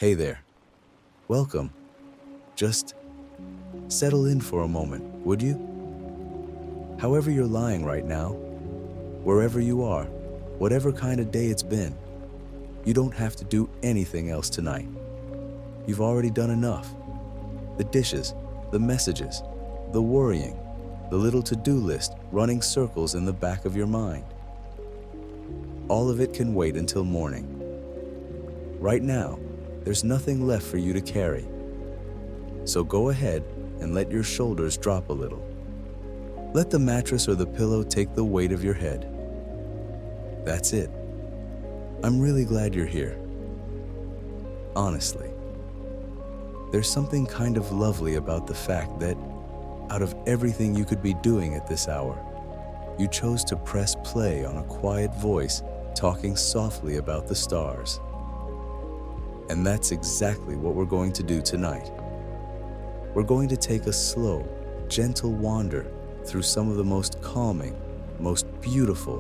Hey there. Welcome. Just settle in for a moment, would you? However you're lying right now, wherever you are, whatever kind of day it's been, you don't have to do anything else tonight. You've already done enough. The dishes, the messages, the worrying, the little to-do list running circles in the back of your mind. All of it can wait until morning. Right now, there's nothing left for you to carry. So go ahead and let your shoulders drop a little. Let the mattress or the pillow take the weight of your head. That's it. I'm really glad you're here. Honestly. There's something kind of lovely about the fact that, out of everything you could be doing at this hour, you chose to press play on a quiet voice talking softly about the stars. And that's exactly what we're going to do tonight. We're going to take a slow, gentle wander through some of the most calming, most beautiful,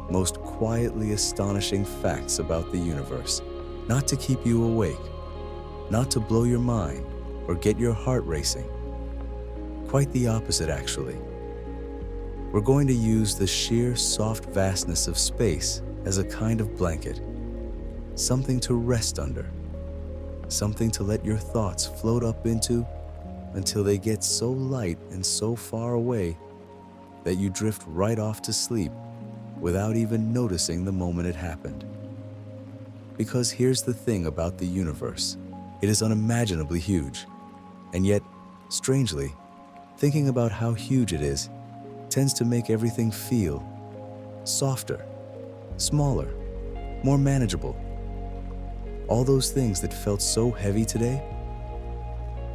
most quietly astonishing facts about the universe. Not to keep you awake, not to blow your mind or get your heart racing. Quite the opposite, actually. We're going to use the sheer soft vastness of space as a kind of blanket, something to rest under, something to let your thoughts float up into until they get so light and so far away that you drift right off to sleep without even noticing the moment it happened. Because here's the thing about the universe. It is unimaginably huge. And yet, strangely, thinking about how huge it is tends to make everything feel softer, smaller, more manageable. All those things that felt so heavy today,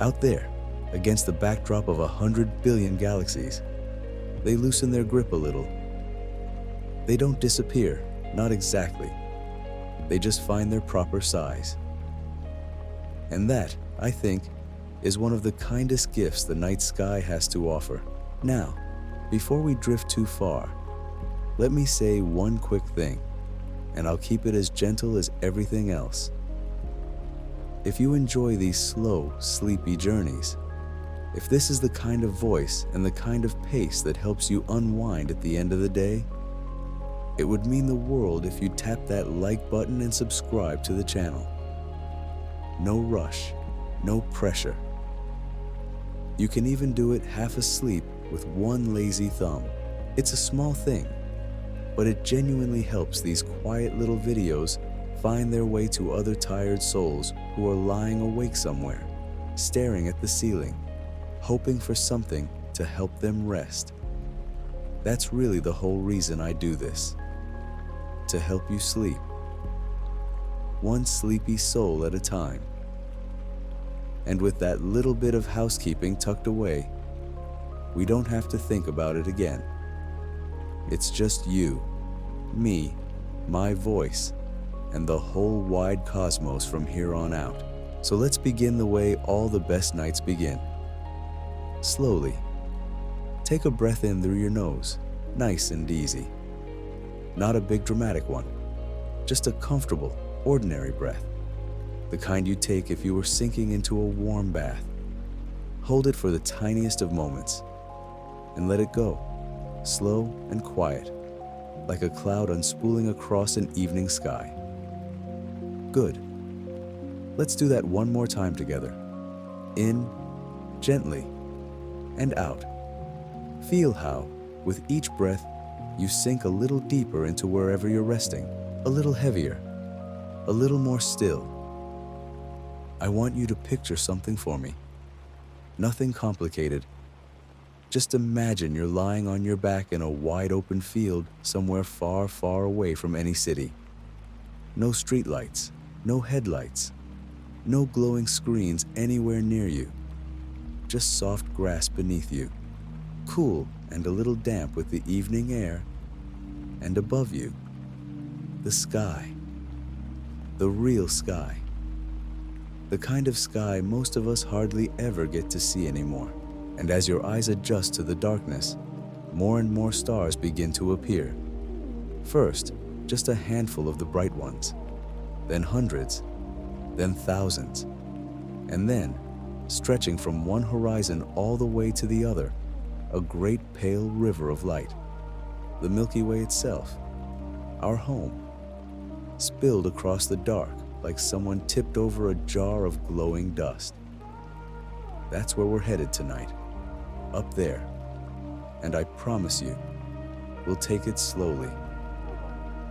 out there, against the backdrop of 100 billion galaxies, they loosen their grip a little. They don't disappear, not exactly. They just find their proper size. And that, I think, is one of the kindest gifts the night sky has to offer. Now, before we drift too far, let me say one quick thing, and I'll keep it as gentle as everything else. If you enjoy these slow, sleepy journeys, if this is the kind of voice and the kind of pace that helps you unwind at the end of the day, it would mean the world if you tap that like button and subscribe to the channel. No rush, no pressure. You can even do it half asleep with one lazy thumb. It's a small thing, but it genuinely helps these quiet little videos find their way to other tired souls who are lying awake somewhere, staring at the ceiling, hoping for something to help them rest. That's really the whole reason I do this. To help you sleep. One sleepy soul at a time. And with that little bit of housekeeping tucked away, we don't have to think about it again. It's just you, me, my voice, and the whole wide cosmos from here on out. So let's begin the way all the best nights begin. Slowly. Take a breath in through your nose, nice and easy. Not a big dramatic one, just a comfortable, ordinary breath. The kind you'd take if you were sinking into a warm bath. Hold it for the tiniest of moments, and let it go, slow and quiet, like a cloud unspooling across an evening sky. Good. Let's do that one more time together. In, gently, and out. Feel how, with each breath, you sink a little deeper into wherever you're resting, a little heavier, a little more still. I want you to picture something for me. Nothing complicated. Just imagine you're lying on your back in a wide open field somewhere far, far away from any city. No streetlights, no headlights, no glowing screens anywhere near you. Just soft grass beneath you, cool and a little damp with the evening air, and above you, the sky, the real sky, the kind of sky most of us hardly ever get to see anymore. And as your eyes adjust to the darkness, more and more stars begin to appear. First, just a handful of the bright ones, then hundreds, then thousands, and then, stretching from one horizon all the way to the other, a great pale river of light, the Milky Way itself, our home, spilled across the dark like someone tipped over a jar of glowing dust. That's where we're headed tonight, up there, and I promise you, we'll take it slowly.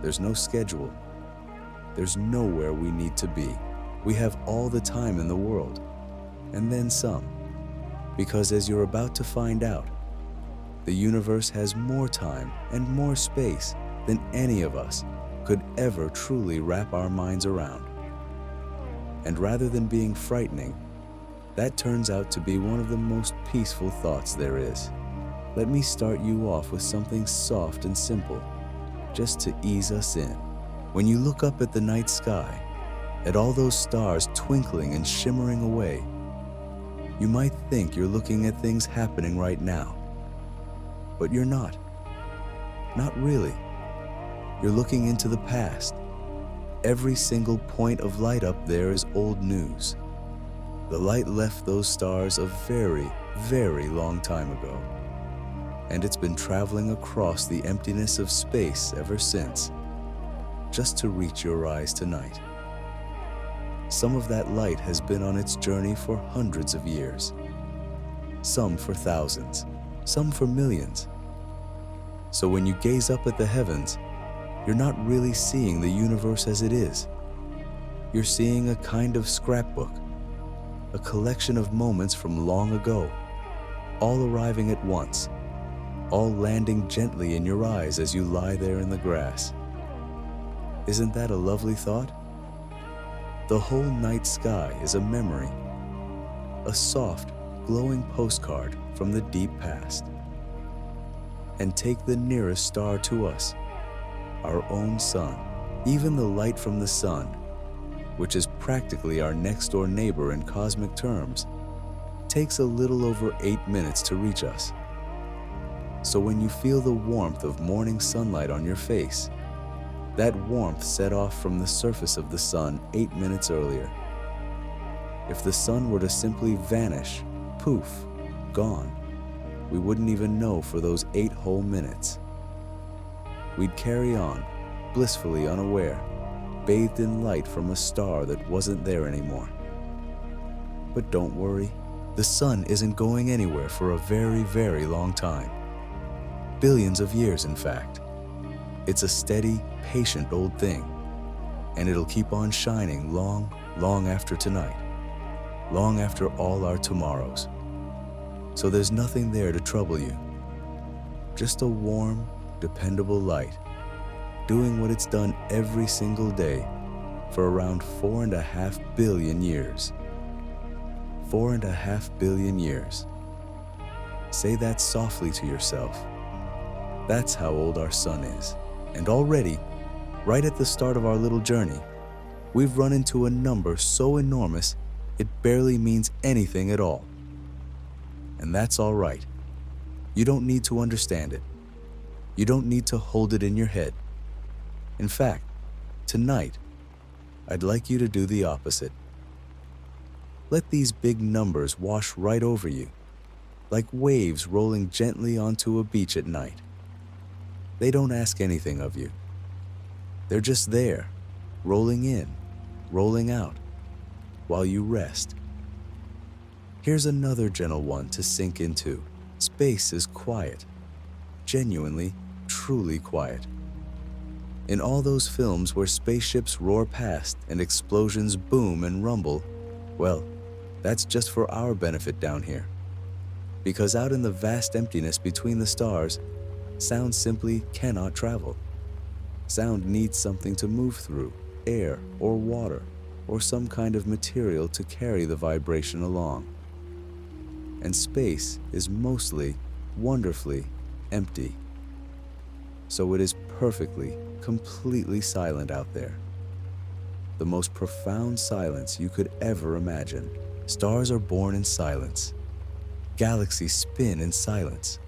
There's no schedule. There's nowhere we need to be. We have all the time in the world, and then some, because as you're about to find out, the universe has more time and more space than any of us could ever truly wrap our minds around. And rather than being frightening, that turns out to be one of the most peaceful thoughts there is. Let me start you off with something soft and simple, just to ease us in. When you look up at the night sky, at all those stars twinkling and shimmering away, you might think you're looking at things happening right now. But you're not. Not really. You're looking into the past. Every single point of light up there is old news. The light left those stars a very, very long time ago. And it's been traveling across the emptiness of space ever since, just to reach your eyes tonight. Some of that light has been on its journey for hundreds of years, some for thousands, some for millions. So when you gaze up at the heavens, you're not really seeing the universe as it is. You're seeing a kind of scrapbook, a collection of moments from long ago, all arriving at once, all landing gently in your eyes as you lie there in the grass. Isn't that a lovely thought? The whole night sky is a memory, a soft, glowing postcard from the deep past. And take the nearest star to us, our own sun. Even the light from the sun, which is practically our next-door neighbor in cosmic terms, takes a little over 8 minutes to reach us. So when you feel the warmth of morning sunlight on your face, that warmth set off from the surface of the sun 8 minutes earlier. If the sun were to simply vanish, poof, gone, we wouldn't even know for those 8 whole minutes. We'd carry on, blissfully unaware, bathed in light from a star that wasn't there anymore. But don't worry, the sun isn't going anywhere for a very, very long time. Billions of years, in fact. It's a steady, patient old thing, and it'll keep on shining long, long after tonight, long after all our tomorrows. So there's nothing there to trouble you. Just a warm, dependable light, doing what it's done every single day for around 4.5 billion years. 4.5 billion years. Say that softly to yourself. That's how old our sun is. And already, right at the start of our little journey, we've run into a number so enormous it barely means anything at all. And that's all right. You don't need to understand it. You don't need to hold it in your head. In fact, tonight, I'd like you to do the opposite. Let these big numbers wash right over you, like waves rolling gently onto a beach at night. They don't ask anything of you. They're just there, rolling in, rolling out, while you rest. Here's another gentle one to sink into. Space is quiet, genuinely, truly quiet. In all those films where spaceships roar past and explosions boom and rumble, well, that's just for our benefit down here. Because out in the vast emptiness between the stars, sound simply cannot travel. Sound needs something to move through, air or water, or some kind of material to carry the vibration along. And space is mostly, wonderfully, empty. So it is perfectly, completely silent out there. The most profound silence you could ever imagine. Stars are born in silence. Galaxies spin in silence.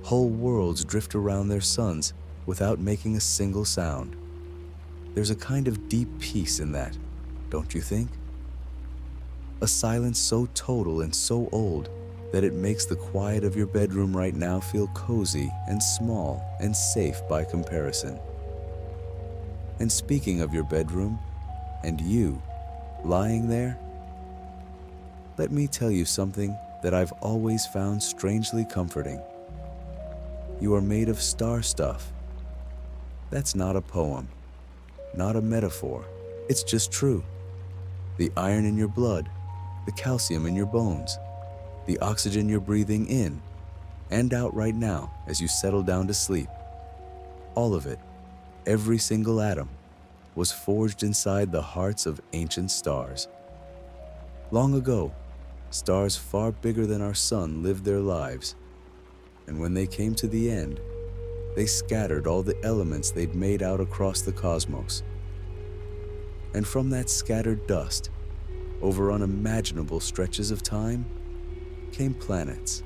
Whole worlds drift around their suns without making a single sound. There's a kind of deep peace in that, don't you think? A silence so total and so old that it makes the quiet of your bedroom right now feel cozy and small and safe by comparison. And speaking of your bedroom, and you, lying there, let me tell you something that I've always found strangely comforting. You are made of star stuff. That's not a poem, not a metaphor. It's just true. The iron in your blood, the calcium in your bones, the oxygen you're breathing in and out right now as you settle down to sleep. All of it, every single atom, was forged inside the hearts of ancient stars. Long ago, stars far bigger than our sun lived their lives, and when they came to the end, they scattered all the elements they'd made out across the cosmos. And from that scattered dust, over unimaginable stretches of time, came planets,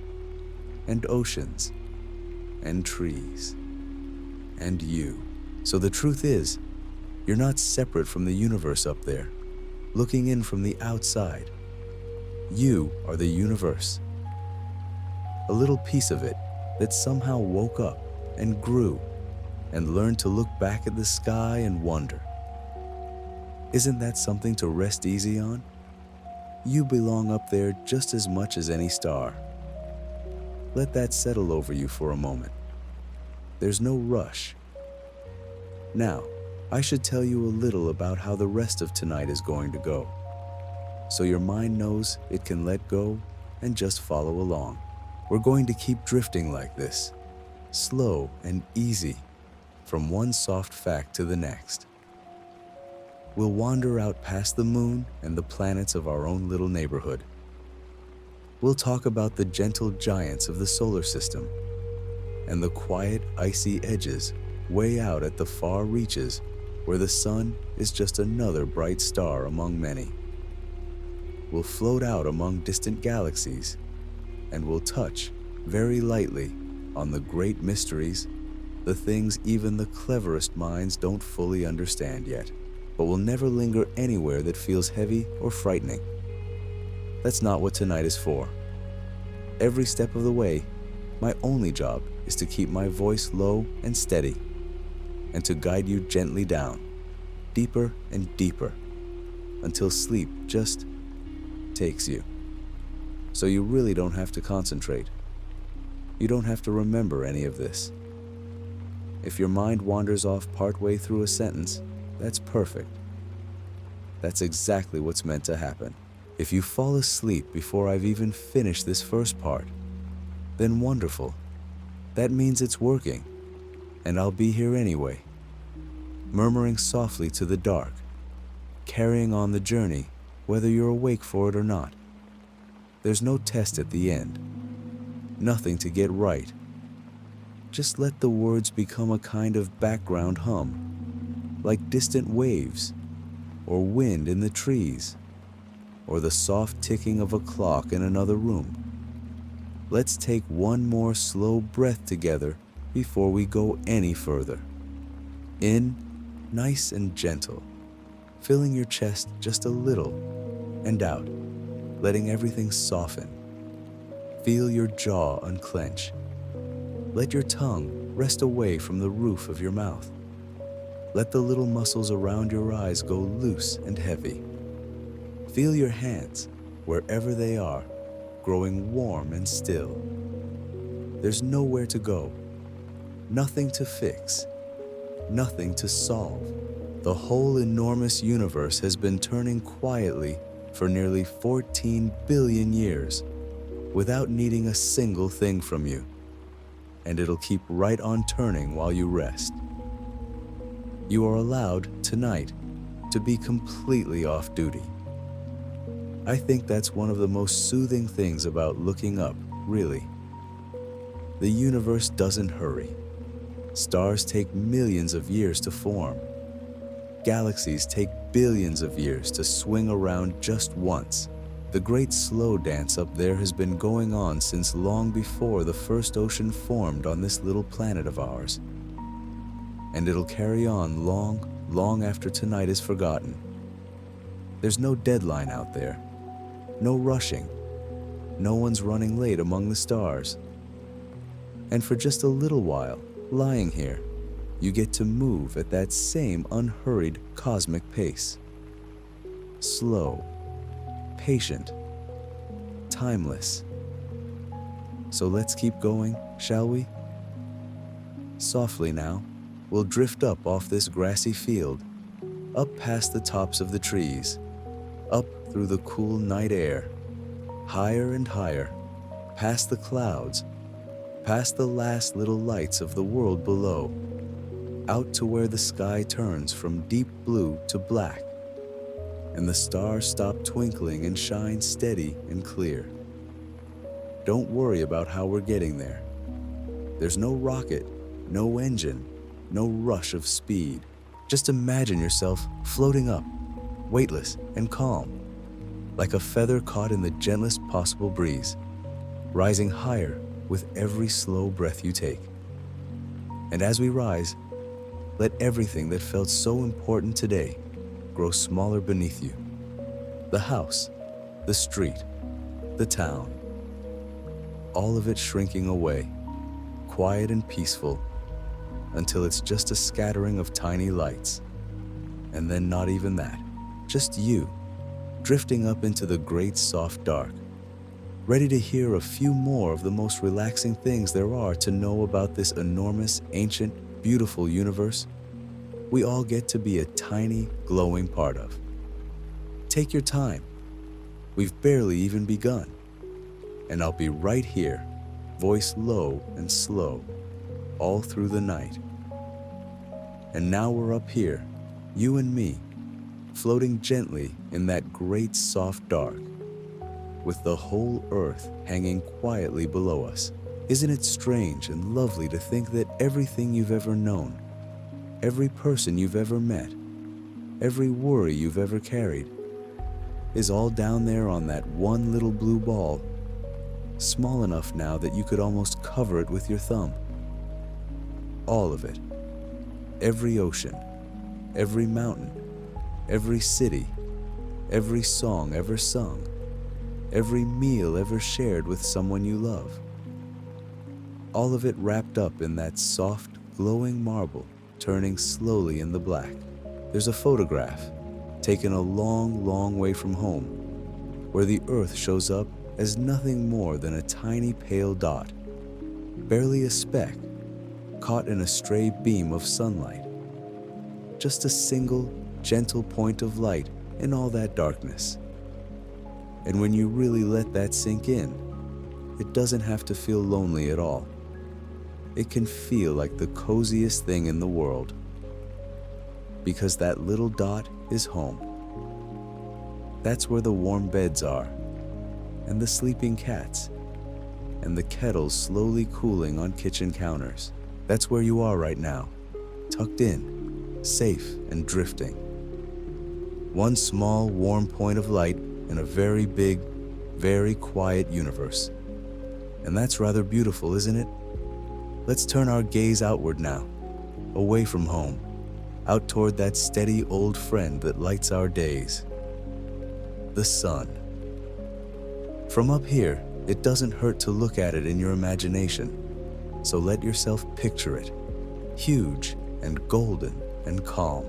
and oceans, and trees, and you. So the truth is, you're not separate from the universe up there, looking in from the outside. You are the universe. A little piece of it that somehow woke up and grew and learned to look back at the sky and wonder. Isn't that something to rest easy on? You belong up there just as much as any star. Let that settle over you for a moment. There's no rush. Now, I should tell you a little about how the rest of tonight is going to go, so your mind knows it can let go and just follow along. We're going to keep drifting like this, slow and easy, from one soft fact to the next. We'll wander out past the moon and the planets of our own little neighborhood. We'll talk about the gentle giants of the solar system and the quiet, icy edges way out at the far reaches where the sun is just another bright star among many. We'll float out among distant galaxies, and we'll touch, very lightly, on the great mysteries, the things even the cleverest minds don't fully understand yet, but will never linger anywhere that feels heavy or frightening. That's not what tonight is for. Every step of the way, my only job is to keep my voice low and steady, and to guide you gently down, deeper and deeper, until sleep just takes you. So you really don't have to concentrate. You don't have to remember any of this. If your mind wanders off partway through a sentence, that's perfect. That's exactly what's meant to happen. If you fall asleep before I've even finished this first part, then wonderful. That means it's working, and I'll be here anyway, murmuring softly to the dark, carrying on the journey, whether you're awake for it or not. There's no test at the end, nothing to get right. Just let the words become a kind of background hum, like distant waves, or wind in the trees, or the soft ticking of a clock in another room. Let's take one more slow breath together before we go any further. In, nice and gentle, filling your chest just a little, and out, letting everything soften. Feel your jaw unclench. Let your tongue rest away from the roof of your mouth. Let the little muscles around your eyes go loose and heavy. Feel your hands, wherever they are, growing warm and still. There's nowhere to go, nothing to fix, nothing to solve. The whole enormous universe has been turning quietly for nearly 14 billion years without needing a single thing from you. And it'll keep right on turning while you rest. You are allowed tonight to be completely off duty. I think that's one of the most soothing things about looking up, really. The universe doesn't hurry. Stars take millions of years to form. Galaxies take billions of years to swing around just once. The great slow dance up there has been going on since long before the first ocean formed on this little planet of ours. And it'll carry on long, long after tonight is forgotten. There's no deadline out there, no rushing, no one's running late among the stars. And for just a little while, lying here, you get to move at that same unhurried cosmic pace. Slow, patient, timeless. So let's keep going, shall we? Softly now, we'll drift up off this grassy field, up past the tops of the trees, up through the cool night air, higher and higher, past the clouds, past the last little lights of the world below, out to where the sky turns from deep blue to black, and the stars stop twinkling and shine steady and clear. Don't worry about how we're getting there. There's no rocket, no engine, no rush of speed. Just imagine yourself floating up, weightless and calm, like a feather caught in the gentlest possible breeze, rising higher with every slow breath you take. And as we rise, let everything that felt so important today grow smaller beneath you. The house, the street, the town, all of it shrinking away, quiet and peaceful, until it's just a scattering of tiny lights. And then not even that, just you, drifting up into the great soft dark, ready to hear a few more of the most relaxing things there are to know about this enormous, ancient, beautiful universe we all get to be a tiny, glowing part of. Take your time. We've barely even begun. And I'll be right here, voice low and slow, all through the night. And now we're up here, you and me, floating gently in that great soft dark, with the whole earth hanging quietly below us. Isn't it strange and lovely to think that everything you've ever known, every person you've ever met, every worry you've ever carried, is all down there on that one little blue ball, small enough now that you could almost cover it with your thumb. All of it. Every ocean, every mountain, every city, every song ever sung, every meal ever shared with someone you love. All of it wrapped up in that soft, glowing marble turning slowly in the black. There's a photograph taken a long, long way from home, where the earth shows up as nothing more than a tiny pale dot, barely a speck, caught in a stray beam of sunlight. Just a single, gentle point of light in all that darkness. And when you really let that sink in, it doesn't have to feel lonely at all. It can feel like the coziest thing in the world. Because that little dot is home. That's where the warm beds are, and the sleeping cats, and the kettles slowly cooling on kitchen counters. That's where you are right now, tucked in, safe and drifting. One small, warm point of light in a very big, very quiet universe. And that's rather beautiful, isn't it? Let's turn our gaze outward now, away from home, out toward that steady old friend that lights our days. The sun. From up here, it doesn't hurt to look at it in your imagination. So let yourself picture it, huge and golden and calm.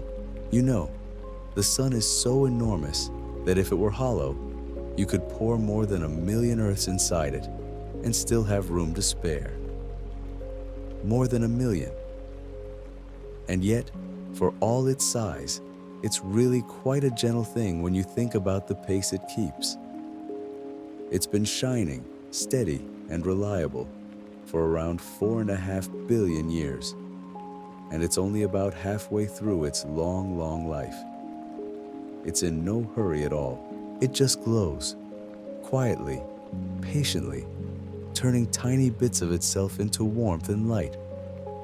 You know, the sun is so enormous that if it were hollow, you could pour more than 1,000,000 Earths inside it and still have room to spare. More than 1,000,000. And yet, for all its size, it's really quite a gentle thing when you think about the pace it keeps. It's been shining, steady, and reliable for around 4.5 billion years, and it's only about halfway through its long, long life. It's in no hurry at all. It just glows, quietly, patiently, turning tiny bits of itself into warmth and light,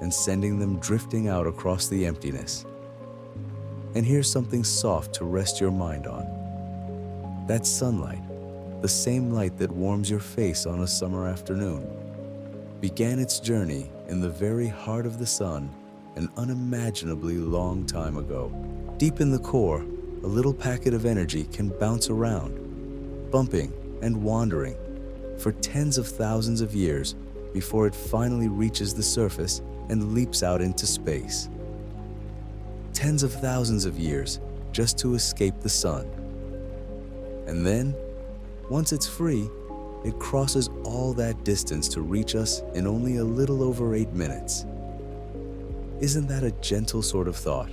and sending them drifting out across the emptiness. And here's something soft to rest your mind on. That sunlight, the same light that warms your face on a summer afternoon, began its journey in the very heart of the sun an unimaginably long time ago. Deep in the core, a little packet of energy can bounce around, bumping and wandering for tens of thousands of years before it finally reaches the surface and leaps out into space. Tens of thousands of years just to escape the sun. And then, once it's free, it crosses all that distance to reach us in only a little over 8 minutes. Isn't that a gentle sort of thought?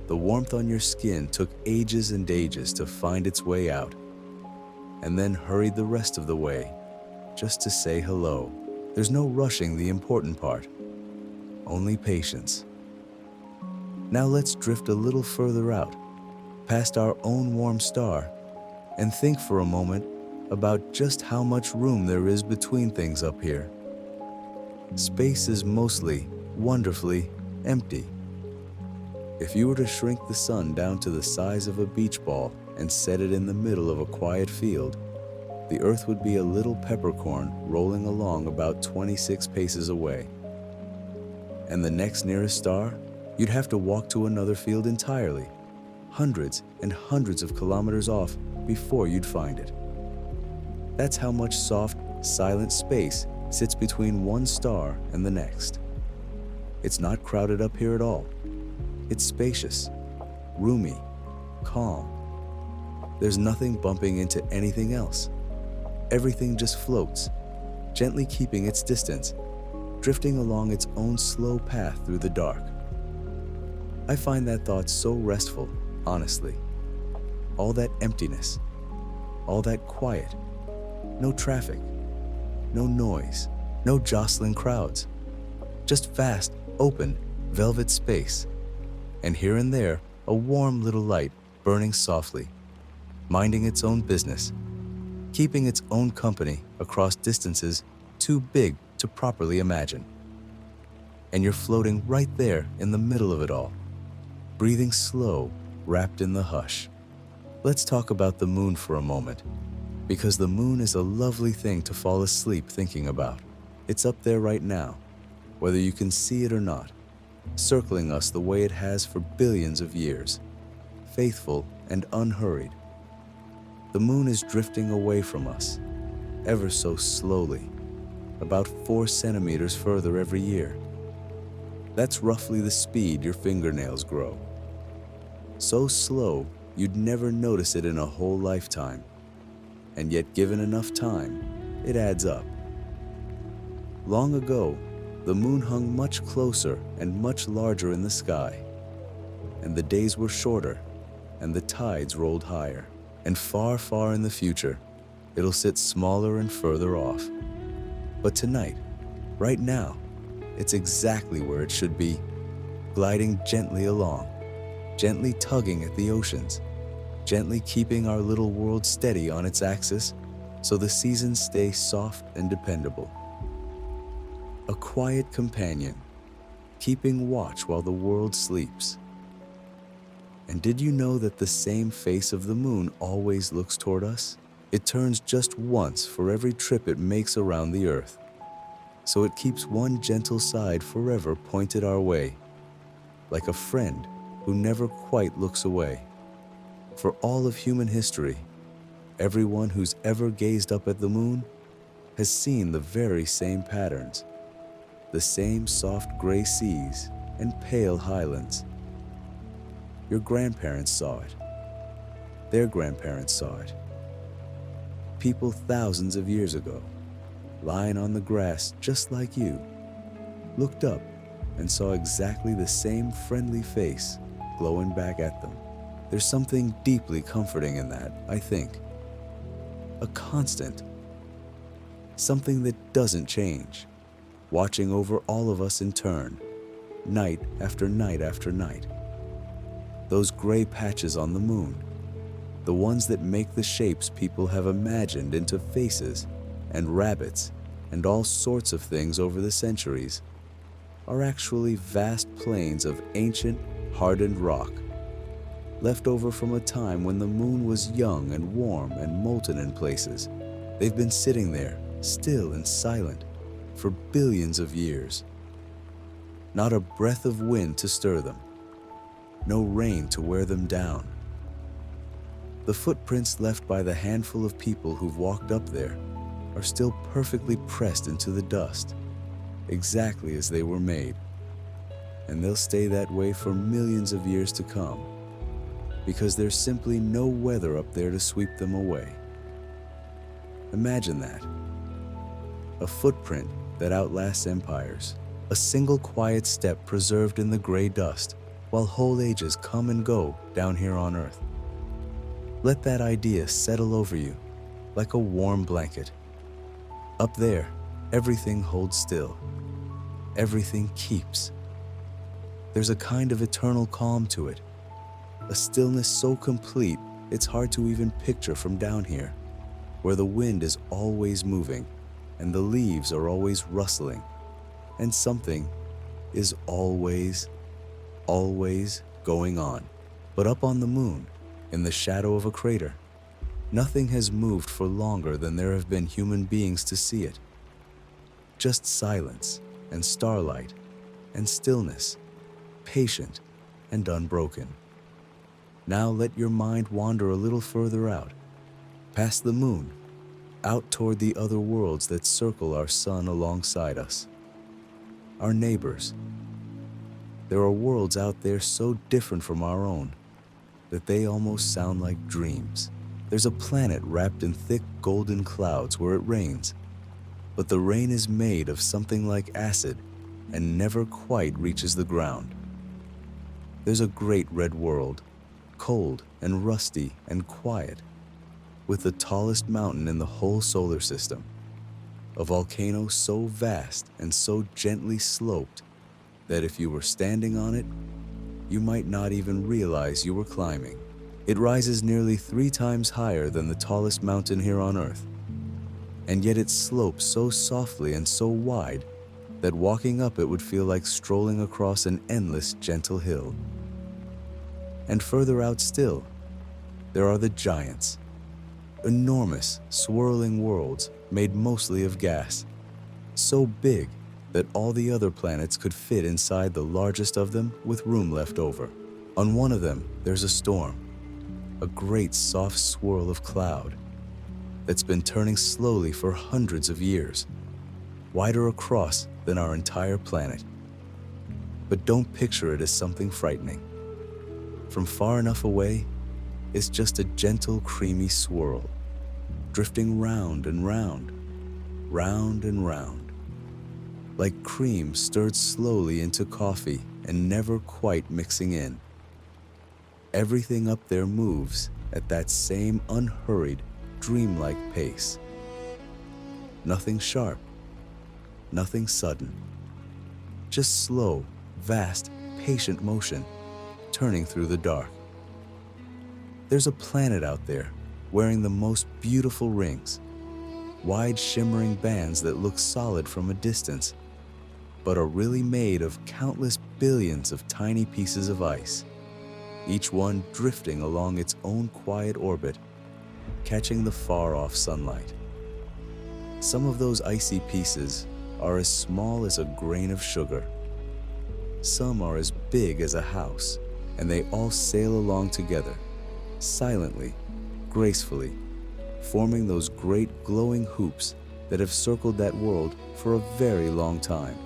The warmth on your skin took ages and ages to find its way out, and then hurried the rest of the way just to say hello. There's no rushing the important part, only patience. Now let's drift a little further out, past our own warm star, and think for a moment about just how much room there is between things up here. Space is mostly, wonderfully, empty. If you were to shrink the sun down to the size of a beach ball and set it in the middle of a quiet field, the Earth would be a little peppercorn rolling along about 26 paces away. And the next nearest star, you'd have to walk to another field entirely, hundreds and hundreds of kilometers off before you'd find it. That's how much soft, silent space sits between one star and the next. It's not crowded up here at all. It's spacious, roomy, calm. There's nothing bumping into anything else. Everything just floats, gently keeping its distance, drifting along its own slow path through the dark. I find that thought so restful, honestly. All that emptiness, all that quiet, no traffic, no noise, no jostling crowds, just vast, open, velvet space, and here and there, a warm little light burning softly, minding its own business, keeping its own company across distances too big to properly imagine. And you're floating right there in the middle of it all, breathing slow, wrapped in the hush. Let's talk about the moon for a moment, because the moon is a lovely thing to fall asleep thinking about. It's up there right now, whether you can see it or not, circling us the way it has for billions of years, faithful and unhurried. The moon is drifting away from us, ever so slowly, about 4 centimeters further every year. That's roughly the speed your fingernails grow. So slow, you'd never notice it in a whole lifetime. And yet, given enough time, it adds up. Long ago, the moon hung much closer and much larger in the sky, and the days were shorter, and the tides rolled higher. And far, far in the future, it'll sit smaller and further off. But tonight, right now, it's exactly where it should be, gliding gently along, gently tugging at the oceans, gently keeping our little world steady on its axis so the seasons stay soft and dependable. A quiet companion, keeping watch while the world sleeps. And did you know that the same face of the moon always looks toward us? It turns just once for every trip it makes around the Earth. So it keeps one gentle side forever pointed our way, like a friend who never quite looks away. For all of human history, everyone who's ever gazed up at the moon has seen the very same patterns, the same soft gray seas and pale highlands. Your grandparents saw it. Their grandparents saw it. People thousands of years ago, lying on the grass just like you, looked up and saw exactly the same friendly face glowing back at them. There's something deeply comforting in that, I think. A constant. Something that doesn't change, watching over all of us in turn, night after night after night. Those gray patches on the moon, the ones that make the shapes people have imagined into faces and rabbits and all sorts of things over the centuries, are actually vast plains of ancient, hardened rock, left over from a time when the moon was young and warm and molten in places. They've been sitting there, still and silent, for billions of years. Not a breath of wind to stir them, no rain to wear them down. The footprints left by the handful of people who've walked up there are still perfectly pressed into the dust, exactly as they were made. And they'll stay that way for millions of years to come, because there's simply no weather up there to sweep them away. Imagine that. A footprint that outlasts empires, a single quiet step preserved in the gray dust, while whole ages come and go down here on Earth. Let that idea settle over you like a warm blanket. Up there, everything holds still. Everything keeps. There's a kind of eternal calm to it, a stillness so complete it's hard to even picture from down here, where the wind is always moving and the leaves are always rustling, and something is always going on. But up on the moon, in the shadow of a crater, nothing has moved for longer than there have been human beings to see it. Just silence and starlight and stillness, patient and unbroken. Now let your mind wander a little further out, past the moon, out toward the other worlds that circle our sun alongside us. Our neighbors. There are worlds out there so different from our own that they almost sound like dreams. There's a planet wrapped in thick golden clouds where it rains, but the rain is made of something like acid and never quite reaches the ground. There's a great red world, cold and rusty and quiet, with the tallest mountain in the whole solar system, a volcano so vast and so gently sloped that if you were standing on it, you might not even realize you were climbing. It rises nearly 3 times higher than the tallest mountain here on Earth, and yet it slopes so softly and so wide that walking up it would feel like strolling across an endless, gentle hill. And further out still, there are the giants, enormous, swirling worlds made mostly of gas, so big that all the other planets could fit inside the largest of them with room left over. On one of them, there's a storm, a great soft swirl of cloud that's been turning slowly for hundreds of years, wider across than our entire planet. But don't picture it as something frightening. From far enough away, it's just a gentle, creamy swirl, drifting round and round, round and round, like cream stirred slowly into coffee and never quite mixing in. Everything up there moves at that same unhurried, dreamlike pace. Nothing sharp, nothing sudden. Just slow, vast, patient motion, turning through the dark. There's a planet out there wearing the most beautiful rings, wide shimmering bands that look solid from a distance, but are really made of countless billions of tiny pieces of ice, each one drifting along its own quiet orbit, catching the far-off sunlight. Some of those icy pieces are as small as a grain of sugar. Some are as big as a house, and they all sail along together, silently, gracefully, forming those great glowing hoops that have circled that world for a very long time.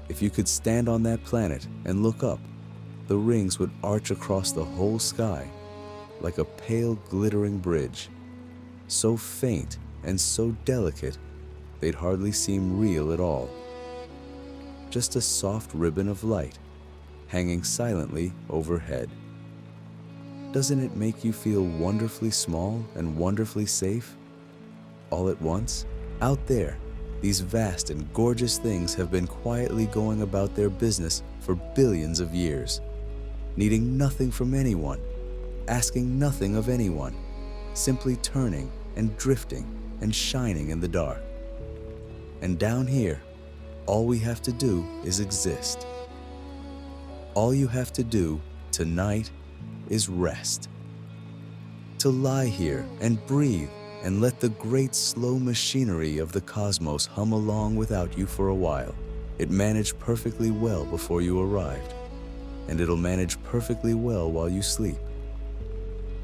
If you could stand on that planet and look up, the rings would arch across the whole sky like a pale glittering bridge, so faint and so delicate they'd hardly seem real at all. Just a soft ribbon of light hanging silently overhead. Doesn't it make you feel wonderfully small and wonderfully safe? All at once, out there, these vast and gorgeous things have been quietly going about their business for billions of years, needing nothing from anyone, asking nothing of anyone, simply turning and drifting and shining in the dark. And down here, all we have to do is exist. All you have to do tonight is rest. To lie here and breathe and let the great slow machinery of the cosmos hum along without you for a while. It managed perfectly well before you arrived, and it'll manage perfectly well while you sleep.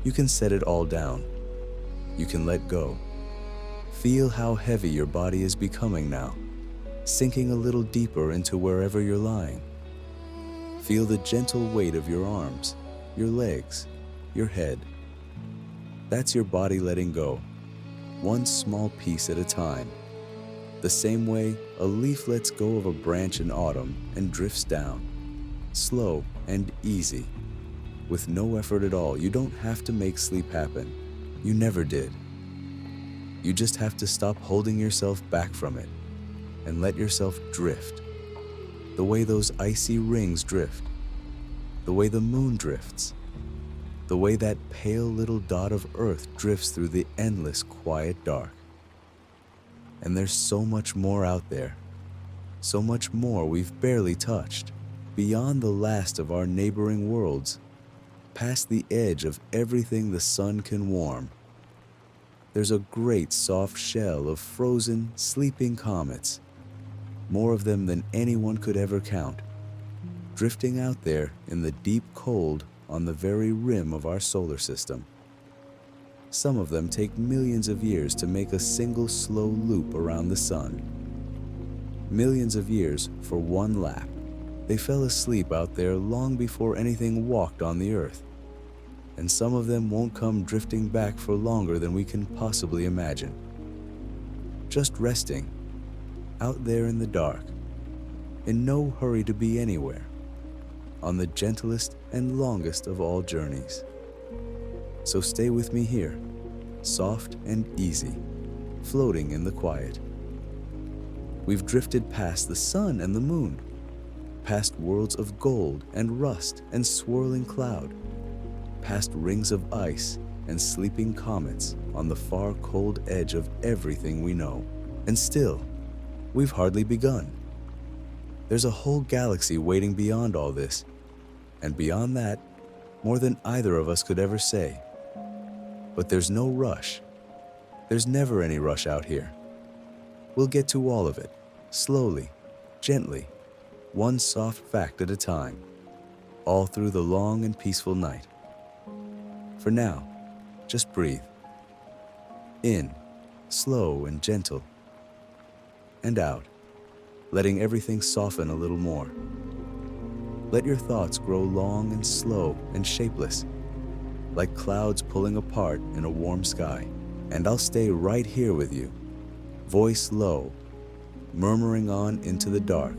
You can set it all down. You can let go. Feel how heavy your body is becoming now, sinking a little deeper into wherever you're lying. Feel the gentle weight of your arms, your legs, your head. That's your body letting go, one small piece at a time. The same way a leaf lets go of a branch in autumn and drifts down, slow and easy. With no effort at all. You don't have to make sleep happen. You never did. You just have to stop holding yourself back from it and let yourself drift. The way those icy rings drift. The way the moon drifts. The way that pale little dot of earth drifts through the endless quiet dark. And there's so much more out there. So much more we've barely touched. Beyond the last of our neighboring worlds. Past the edge of everything the sun can warm. There's a great soft shell of frozen, sleeping comets, more of them than anyone could ever count, drifting out there in the deep cold on the very rim of our solar system. Some of them take millions of years to make a single slow loop around the sun. Millions of years for one lap. They fell asleep out there long before anything walked on the earth. And some of them won't come drifting back for longer than we can possibly imagine. Just resting, out there in the dark, in no hurry to be anywhere, on the gentlest and longest of all journeys. So stay with me here, soft and easy, floating in the quiet. We've drifted past the sun and the moon, past worlds of gold and rust and swirling cloud, past rings of ice and sleeping comets on the far cold edge of everything we know. And still, we've hardly begun. There's a whole galaxy waiting beyond all this, and beyond that, more than either of us could ever say. But there's no rush. There's never any rush out here. We'll get to all of it, slowly, gently, one soft fact at a time, all through the long and peaceful night. For now, just breathe. In, slow and gentle, and out, letting everything soften a little more. Let your thoughts grow long and slow and shapeless, like clouds pulling apart in a warm sky. And I'll stay right here with you, voice low, murmuring on into the dark,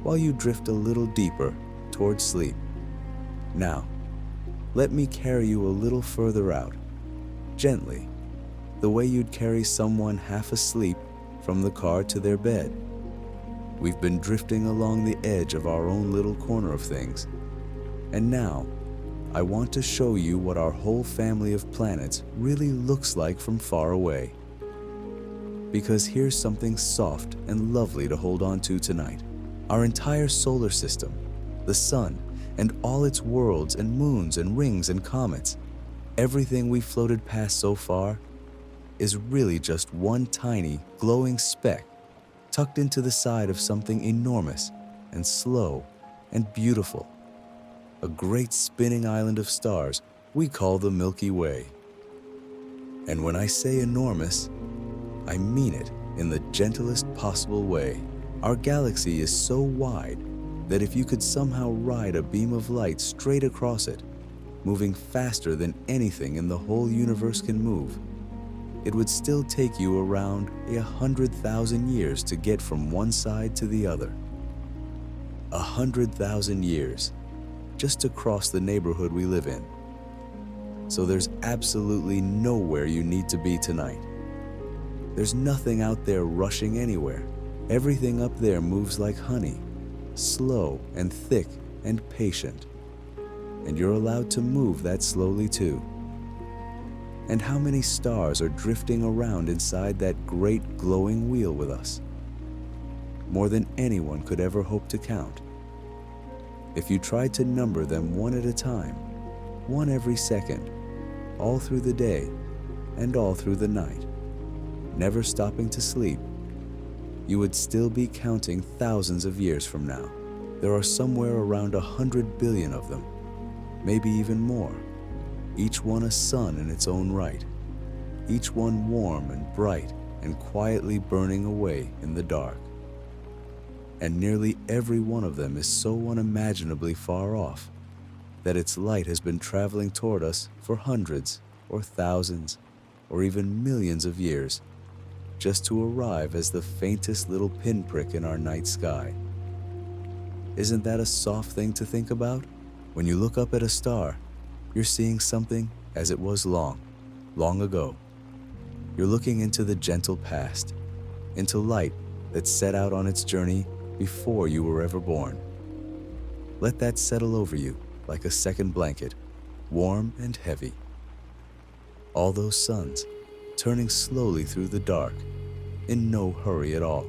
while you drift a little deeper towards sleep. Now, let me carry you a little further out, gently, the way you'd carry someone half asleep from the car to their bed. We've been drifting along the edge of our own little corner of things, and now I want to show you what our whole family of planets really looks like from far away. Because here's something soft and lovely to hold on to tonight. Our entire solar system, the sun, and all its worlds and moons and rings and comets, everything we've floated past so far, is really just one tiny, glowing speck tucked into the side of something enormous and slow and beautiful. A great spinning island of stars we call the Milky Way. And when I say enormous, I mean it in the gentlest possible way. Our galaxy is so wide that if you could somehow ride a beam of light straight across it, moving faster than anything in the whole universe can move, it would still take you around 100,000 years to get from one side to the other. 100,000 years just to cross the neighborhood we live in. So there's absolutely nowhere you need to be tonight. There's nothing out there rushing anywhere. Everything up there moves like honey, slow and thick and patient. And you're allowed to move that slowly too. And how many stars are drifting around inside that great glowing wheel with us? More than anyone could ever hope to count. If you tried to number them one at a time, one every second, all through the day and all through the night, never stopping to sleep, you would still be counting thousands of years from now. There are somewhere around 100 billion of them, maybe even more. each one a sun in its own right, each one warm and bright and quietly burning away in the dark. And nearly every one of them is so unimaginably far off that its light has been traveling toward us for hundreds or thousands or even millions of years, just to arrive as the faintest little pinprick in our night sky. Isn't that a soft thing to think about? When you look up at a star, you're seeing something as it was long, long ago. You're looking into the gentle past, into light that set out on its journey before you were ever born. Let that settle over you like a second blanket, warm and heavy. All those suns turning slowly through the dark, in no hurry at all.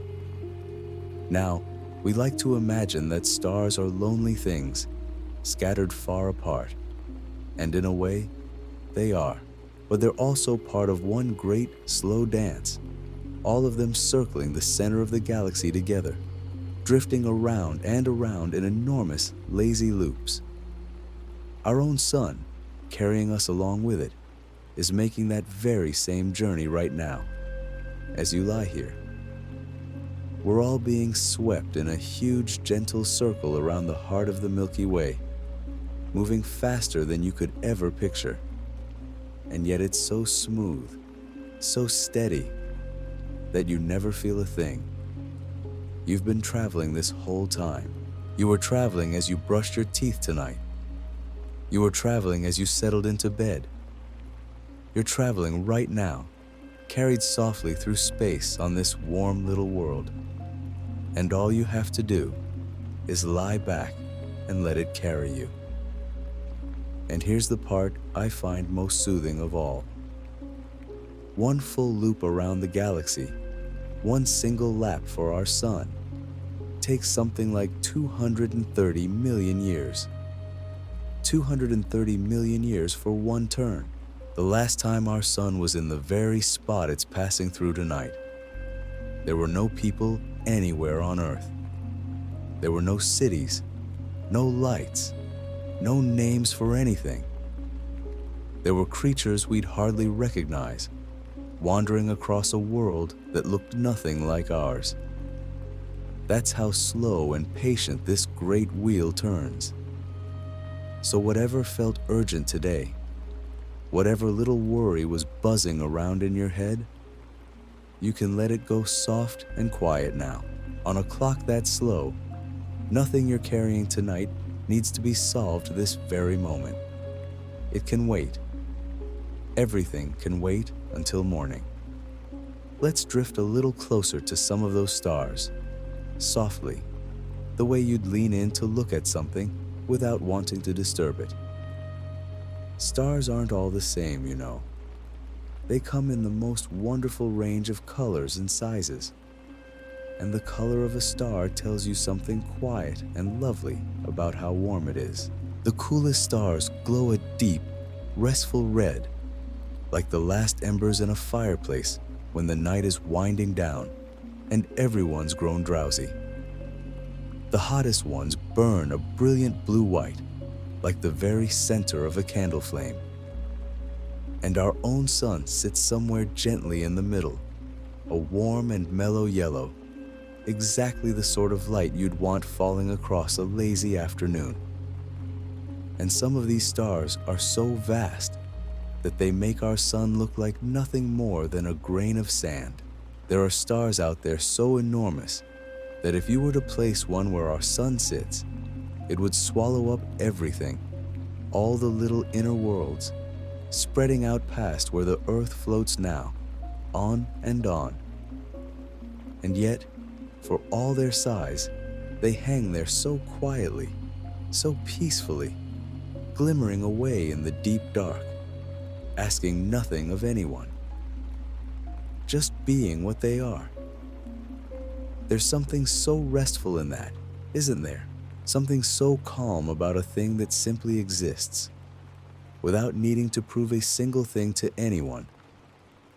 Now, we like to imagine that stars are lonely things, scattered far apart. And in a way, they are. But they're also part of one great, slow dance, all of them circling the center of the galaxy together, drifting around and around in enormous, lazy loops. Our own sun, carrying us along with it, is making that very same journey right now, as you lie here. We're all being swept in a huge, gentle circle around the heart of the Milky Way, moving faster than you could ever picture. And yet it's so smooth, so steady, that you never feel a thing. You've been traveling this whole time. You were traveling as you brushed your teeth tonight. You were traveling as you settled into bed. You're traveling right now, carried softly through space on this warm little world. And all you have to do is lie back and let it carry you. And here's the part I find most soothing of all. One full loop around the galaxy, one single lap for our sun, takes something like 230 million years. 230 million years for one turn. The last time our sun was in the very spot it's passing through tonight. There were no people anywhere on Earth. There were no cities, no lights, no names for anything. There were creatures we'd hardly recognize, wandering across a world that looked nothing like ours. That's how slow and patient this great wheel turns. So whatever felt urgent today, whatever little worry was buzzing around in your head, you can let it go soft and quiet now. On a clock that slow, nothing you're carrying tonight needs to be solved this very moment. It can wait. Everything can wait until morning. Let's drift a little closer to some of those stars, softly, the way you'd lean in to look at something without wanting to disturb it. Stars aren't all the same, you know. They come in the most wonderful range of colors and sizes. And the color of a star tells you something quiet and lovely about how warm it is. The coolest stars glow a deep, restful red, like the last embers in a fireplace when the night is winding down and everyone's grown drowsy. The hottest ones burn a brilliant blue-white, like the very center of a candle flame. And our own sun sits somewhere gently in the middle, a warm and mellow yellow, exactly the sort of light you'd want falling across a lazy afternoon. And some of these stars are so vast that they make our sun look like nothing more than a grain of sand. There are stars out there so enormous that if you were to place one where our sun sits, it would swallow up everything, all the little inner worlds, spreading out past where the earth floats now, on and on. And yet, for all their size, they hang there so quietly, so peacefully, glimmering away in the deep dark, asking nothing of anyone, just being what they are. There's something so restful in that, isn't there? Something so calm about a thing that simply exists, without needing to prove a single thing to anyone,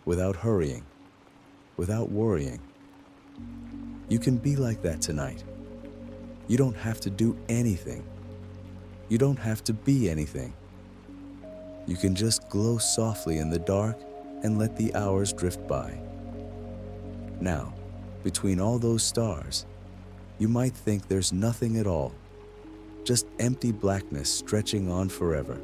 without hurrying, without worrying. You can be like that tonight. You don't have to do anything. You don't have to be anything. You can just glow softly in the dark and let the hours drift by. Now, between all those stars, you might think there's nothing at all, just empty blackness stretching on forever.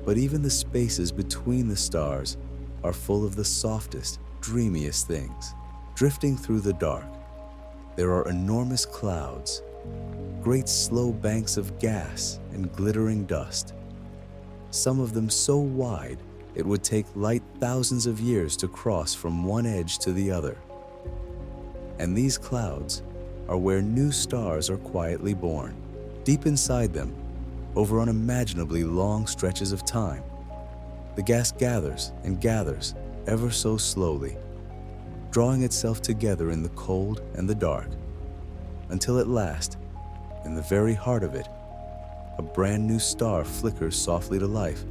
But even the spaces between the stars are full of the softest, dreamiest things. Drifting through the dark, there are enormous clouds, great slow banks of gas and glittering dust. Some of them so wide it would take light thousands of years to cross from one edge to the other. And these clouds are where new stars are quietly born. Deep inside them, over unimaginably long stretches of time, the gas gathers and gathers ever so slowly, drawing itself together in the cold and the dark, until at last, in the very heart of it, a brand new star flickers softly to life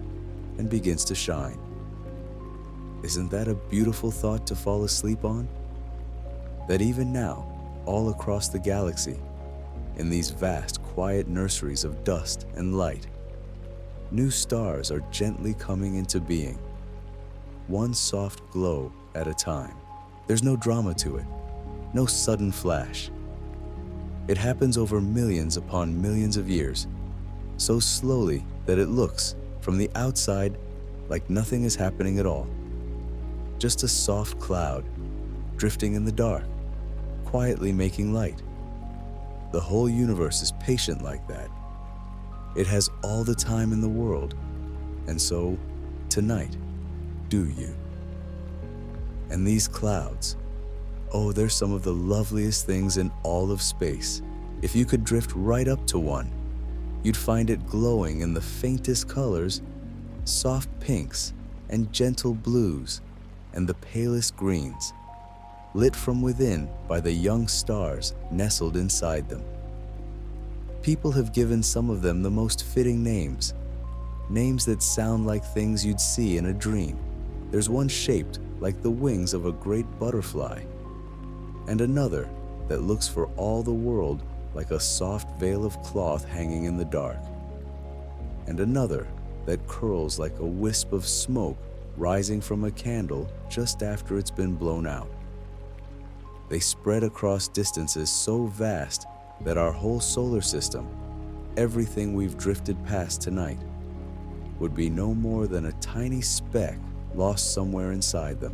and begins to shine. Isn't that a beautiful thought to fall asleep on? That even now, all across the galaxy, in these vast, quiet nurseries of dust and light, new stars are gently coming into being, one soft glow at a time. There's no drama to it, no sudden flash. It happens over millions upon millions of years, so slowly that it looks, from the outside, like nothing is happening at all. Just a soft cloud, drifting in the dark, quietly making light. The whole universe is patient like that. It has all the time in the world, and so, tonight, do you? And these clouds, oh, they're some of the loveliest things in all of space. If you could drift right up to one, you'd find it glowing in the faintest colors, soft pinks and gentle blues and the palest greens, lit from within by the young stars nestled inside them. People have given some of them the most fitting names, names that sound like things you'd see in a dream. There's one shaped like the wings of a great butterfly, and another that looks for all the world like a soft veil of cloth hanging in the dark, and another that curls like a wisp of smoke rising from a candle just after it's been blown out. They spread across distances so vast that our whole solar system, everything we've drifted past tonight, would be no more than a tiny speck lost somewhere inside them.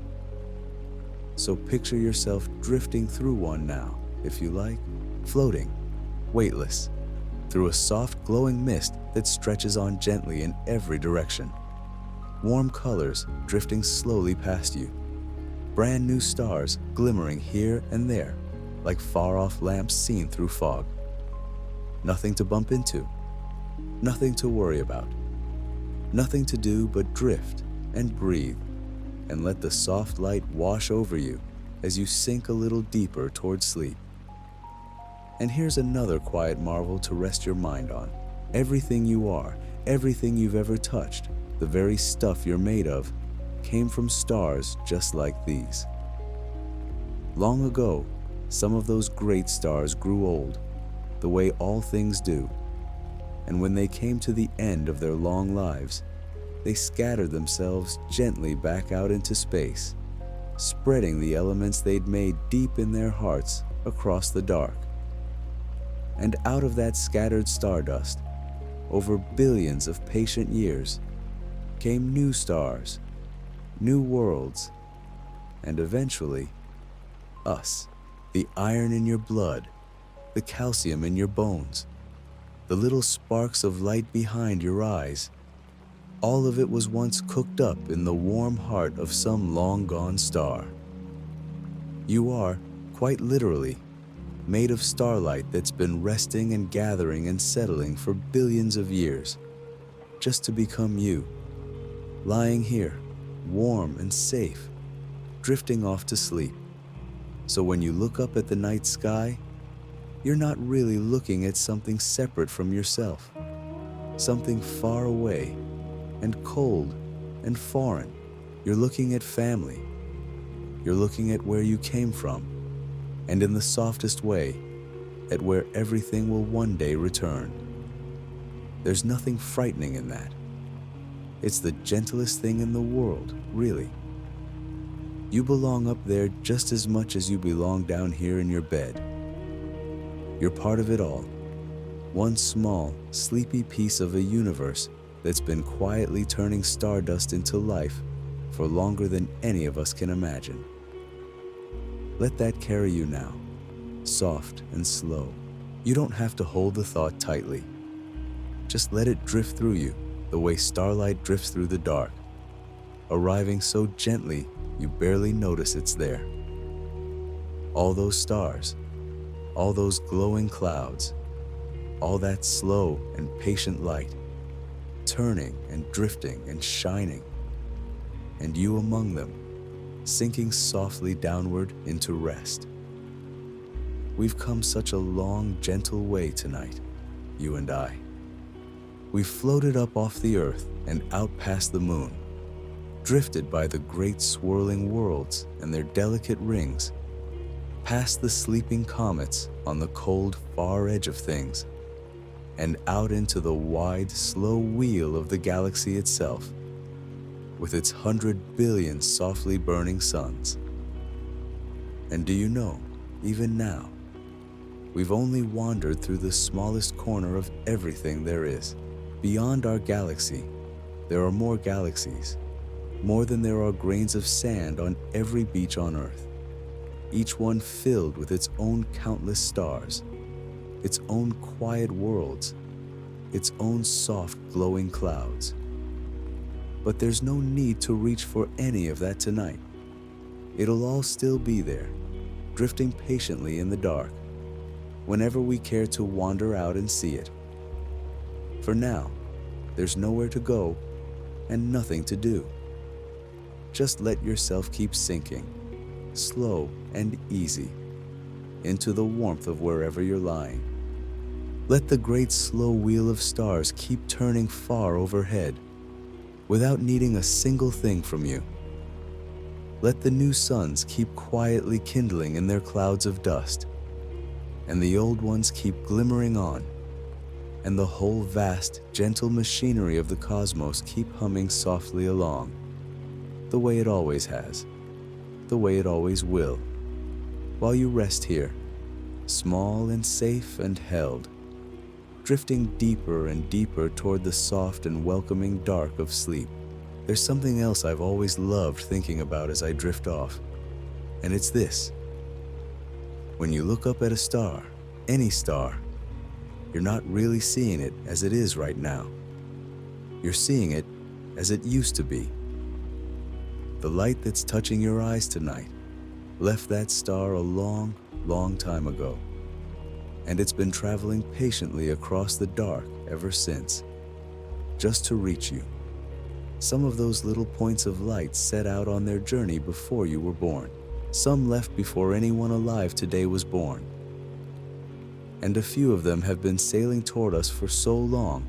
So picture yourself drifting through one now, if you like, floating, weightless, through a soft glowing mist that stretches on gently in every direction. Warm colors drifting slowly past you. Brand new stars glimmering here and there like far-off lamps seen through fog. Nothing to bump into, nothing to worry about, nothing to do but drift and breathe and let the soft light wash over you as you sink a little deeper towards sleep. And here's another quiet marvel to rest your mind on. Everything you are, everything you've ever touched, the very stuff you're made of, came from stars just like these. Long ago, some of those great stars grew old, the way all things do, and when they came to the end of their long lives, they scattered themselves gently back out into space, spreading the elements they'd made deep in their hearts across the dark. And out of that scattered stardust, over billions of patient years, came new stars, new worlds, and eventually, us. The iron in your blood, the calcium in your bones, the little sparks of light behind your eyes, all of it was once cooked up in the warm heart of some long-gone star. You are, quite literally, made of starlight that's been resting and gathering and settling for billions of years, just to become you, lying here, warm and safe, drifting off to sleep. So when you look up at the night sky, you're not really looking at something separate from yourself, something far away and cold and foreign. You're looking at family. You're looking at where you came from, and in the softest way, at where everything will one day return. There's nothing frightening in that. It's the gentlest thing in the world, really. You belong up there just as much as you belong down here in your bed. You're part of it all. One small, sleepy piece of a universe that's been quietly turning stardust into life for longer than any of us can imagine. Let that carry you now, soft and slow. You don't have to hold the thought tightly. Just let it drift through you the way starlight drifts through the dark, arriving so gently you barely notice it's there. All those stars, all those glowing clouds, all that slow and patient light, turning and drifting and shining, and you among them, sinking softly downward into rest. We've come such a long, gentle way tonight, you and I. We've floated up off the earth and out past the moon, drifted by the great swirling worlds and their delicate rings, past the sleeping comets on the cold, far edge of things, and out into the wide, slow wheel of the galaxy itself, with its 100 billion softly burning suns. And do you know, even now, we've only wandered through the smallest corner of everything there is. Beyond our galaxy, there are more galaxies, more than there are grains of sand on every beach on Earth, each one filled with its own countless stars, its own quiet worlds, its own soft glowing clouds. But there's no need to reach for any of that tonight. It'll all still be there, drifting patiently in the dark, whenever we care to wander out and see it. For now, there's nowhere to go and nothing to do. Just let yourself keep sinking, slow and easy, into the warmth of wherever you're lying. Let the great slow wheel of stars keep turning far overhead, without needing a single thing from you. Let the new suns keep quietly kindling in their clouds of dust, and the old ones keep glimmering on, and the whole vast, gentle machinery of the cosmos keep humming softly along, the way it always has, the way it always will, while you rest here, small and safe and held, drifting deeper and deeper toward the soft and welcoming dark of sleep. There's something else I've always loved thinking about as I drift off, and it's this. When you look up at a star, any star, you're not really seeing it as it is right now. You're seeing it as it used to be. The light that's touching your eyes tonight left that star a long, long time ago, and it's been traveling patiently across the dark ever since, just to reach you. Some of those little points of light set out on their journey before you were born. Some left before anyone alive today was born. And a few of them have been sailing toward us for so long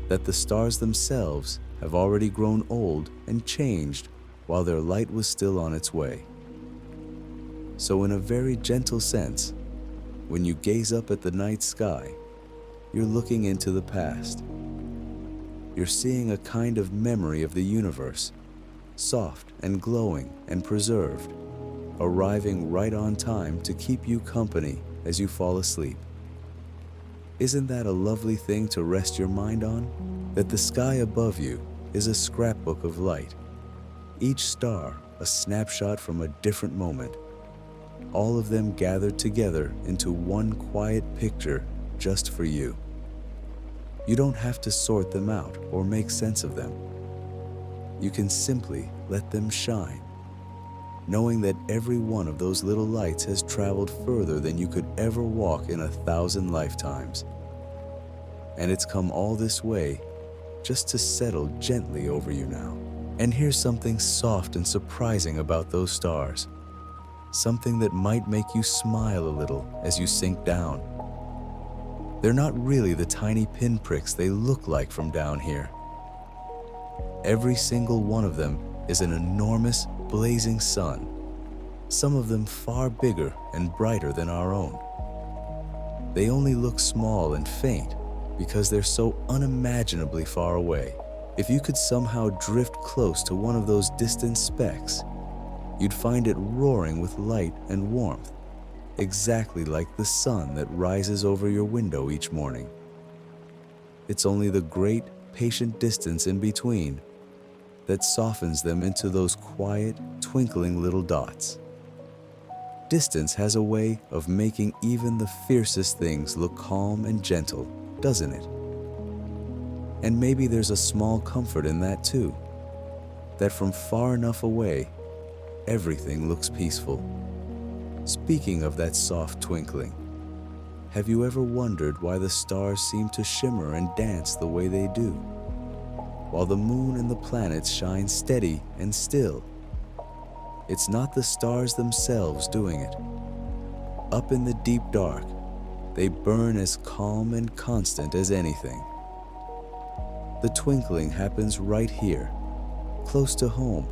that the stars themselves have already grown old and changed while their light was still on its way. So in a very gentle sense, when you gaze up at the night sky, you're looking into the past. You're seeing a kind of memory of the universe, soft and glowing and preserved, arriving right on time to keep you company as you fall asleep. Isn't that a lovely thing to rest your mind on? That the sky above you is a scrapbook of light, each star a snapshot from a different moment, all of them gathered together into one quiet picture just for you. You don't have to sort them out or make sense of them. You can simply let them shine, knowing that every one of those little lights has traveled further than you could ever walk in 1,000 lifetimes. And it's come all this way just to settle gently over you now. And here's something soft and surprising about those stars. Something that might make you smile a little as you sink down. They're not really the tiny pinpricks they look like from down here. Every single one of them is an enormous, blazing sun, some of them far bigger and brighter than our own. They only look small and faint because they're so unimaginably far away, If you could somehow drift close to one of those distant specks, you'd find it roaring with light and warmth, exactly like the sun that rises over your window each morning. It's only the great, patient distance in between that softens them into those quiet, twinkling little dots. Distance has a way of making even the fiercest things look calm and gentle, doesn't it? And maybe there's a small comfort in that too, that from far enough away, everything looks peaceful. Speaking of that soft twinkling, have you ever wondered why the stars seem to shimmer and dance the way they do, while the moon and the planets shine steady and still? It's not the stars themselves doing it. Up in the deep dark, they burn as calm and constant as anything. The twinkling happens right here, close to home,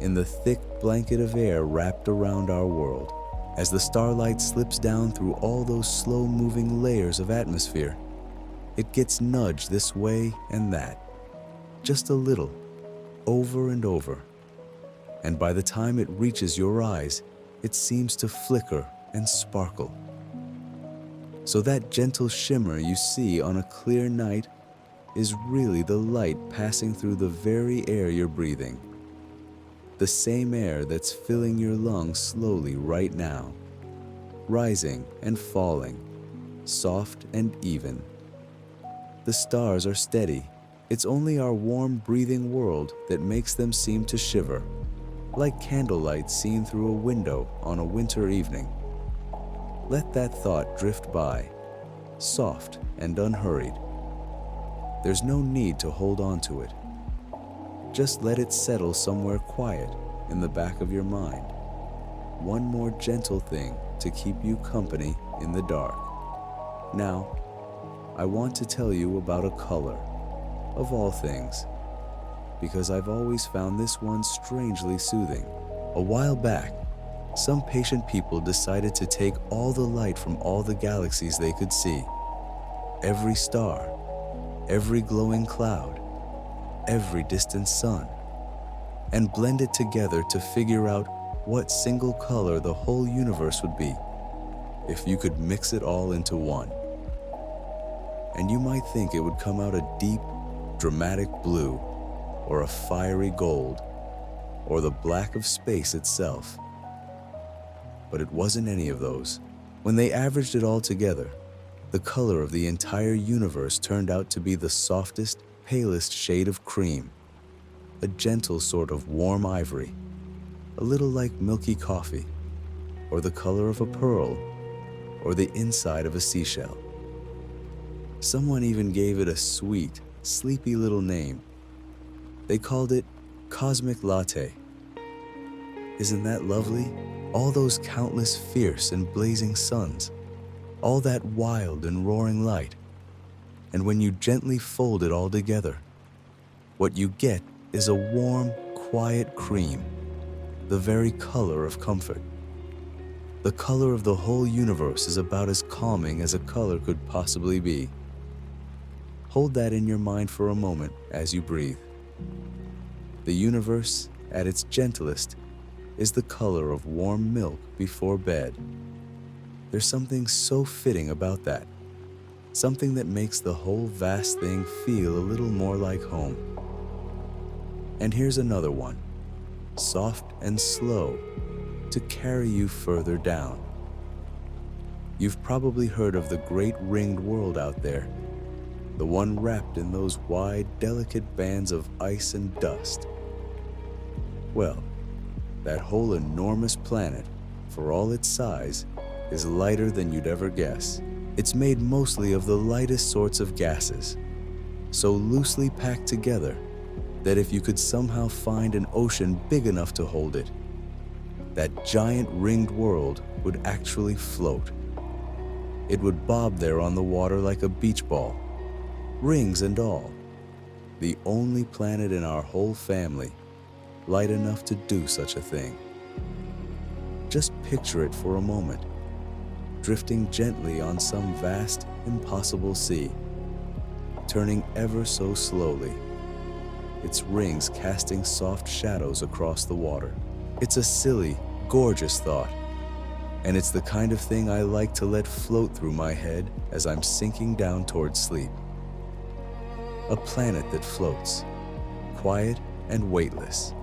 in the thick blanket of air wrapped around our world. As the starlight slips down through all those slow-moving layers of atmosphere, it gets nudged this way and that, just a little, over and over. And by the time it reaches your eyes, it seems to flicker and sparkle. So that gentle shimmer you see on a clear night is really the light passing through the very air you're breathing. The same air that's filling your lungs slowly right now, rising and falling, soft and even. The stars are steady. It's only our warm, breathing world that makes them seem to shiver, like candlelight seen through a window on a winter evening. Let that thought drift by, soft and unhurried. There's no need to hold on to it. Just let it settle somewhere quiet in the back of your mind. One more gentle thing to keep you company in the dark. Now, I want to tell you about a color, of all things, because I've always found this one strangely soothing. A while back, some patient people decided to take all the light from all the galaxies they could see, every star, every glowing cloud, every distant sun, and blend it together to figure out what single color the whole universe would be if you could mix it all into one. And you might think it would come out a deep, dramatic blue, or a fiery gold, or the black of space itself. But it wasn't any of those. When they averaged it all together, the color of the entire universe turned out to be the softest, palest shade of cream, a gentle sort of warm ivory, a little like milky coffee, or the color of a pearl, or the inside of a seashell. Someone even gave it a sweet, sleepy little name. They called it Cosmic Latte. Isn't that lovely? All those countless fierce and blazing suns, all that wild and roaring light. And when you gently fold it all together, what you get is a warm, quiet cream, the very color of comfort. The color of the whole universe is about as calming as a color could possibly be. Hold that in your mind for a moment as you breathe. The universe, at its gentlest, is the color of warm milk before bed. There's something so fitting about that, something that makes the whole vast thing feel a little more like home. And here's another one, soft and slow, to carry you further down. You've probably heard of the great ringed world out there, the one wrapped in those wide, delicate bands of ice and dust. Well, that whole enormous planet, for all its size, is lighter than you'd ever guess. It's made mostly of the lightest sorts of gases, so loosely packed together that if you could somehow find an ocean big enough to hold it, that giant ringed world would actually float. It would bob there on the water like a beach ball, rings and all. The only planet in our whole family light enough to do such a thing. Just picture it for a moment, drifting gently on some vast, impossible sea, turning ever so slowly, its rings casting soft shadows across the water. It's a silly, gorgeous thought, and it's the kind of thing I like to let float through my head as I'm sinking down towards sleep. A planet that floats, quiet and weightless,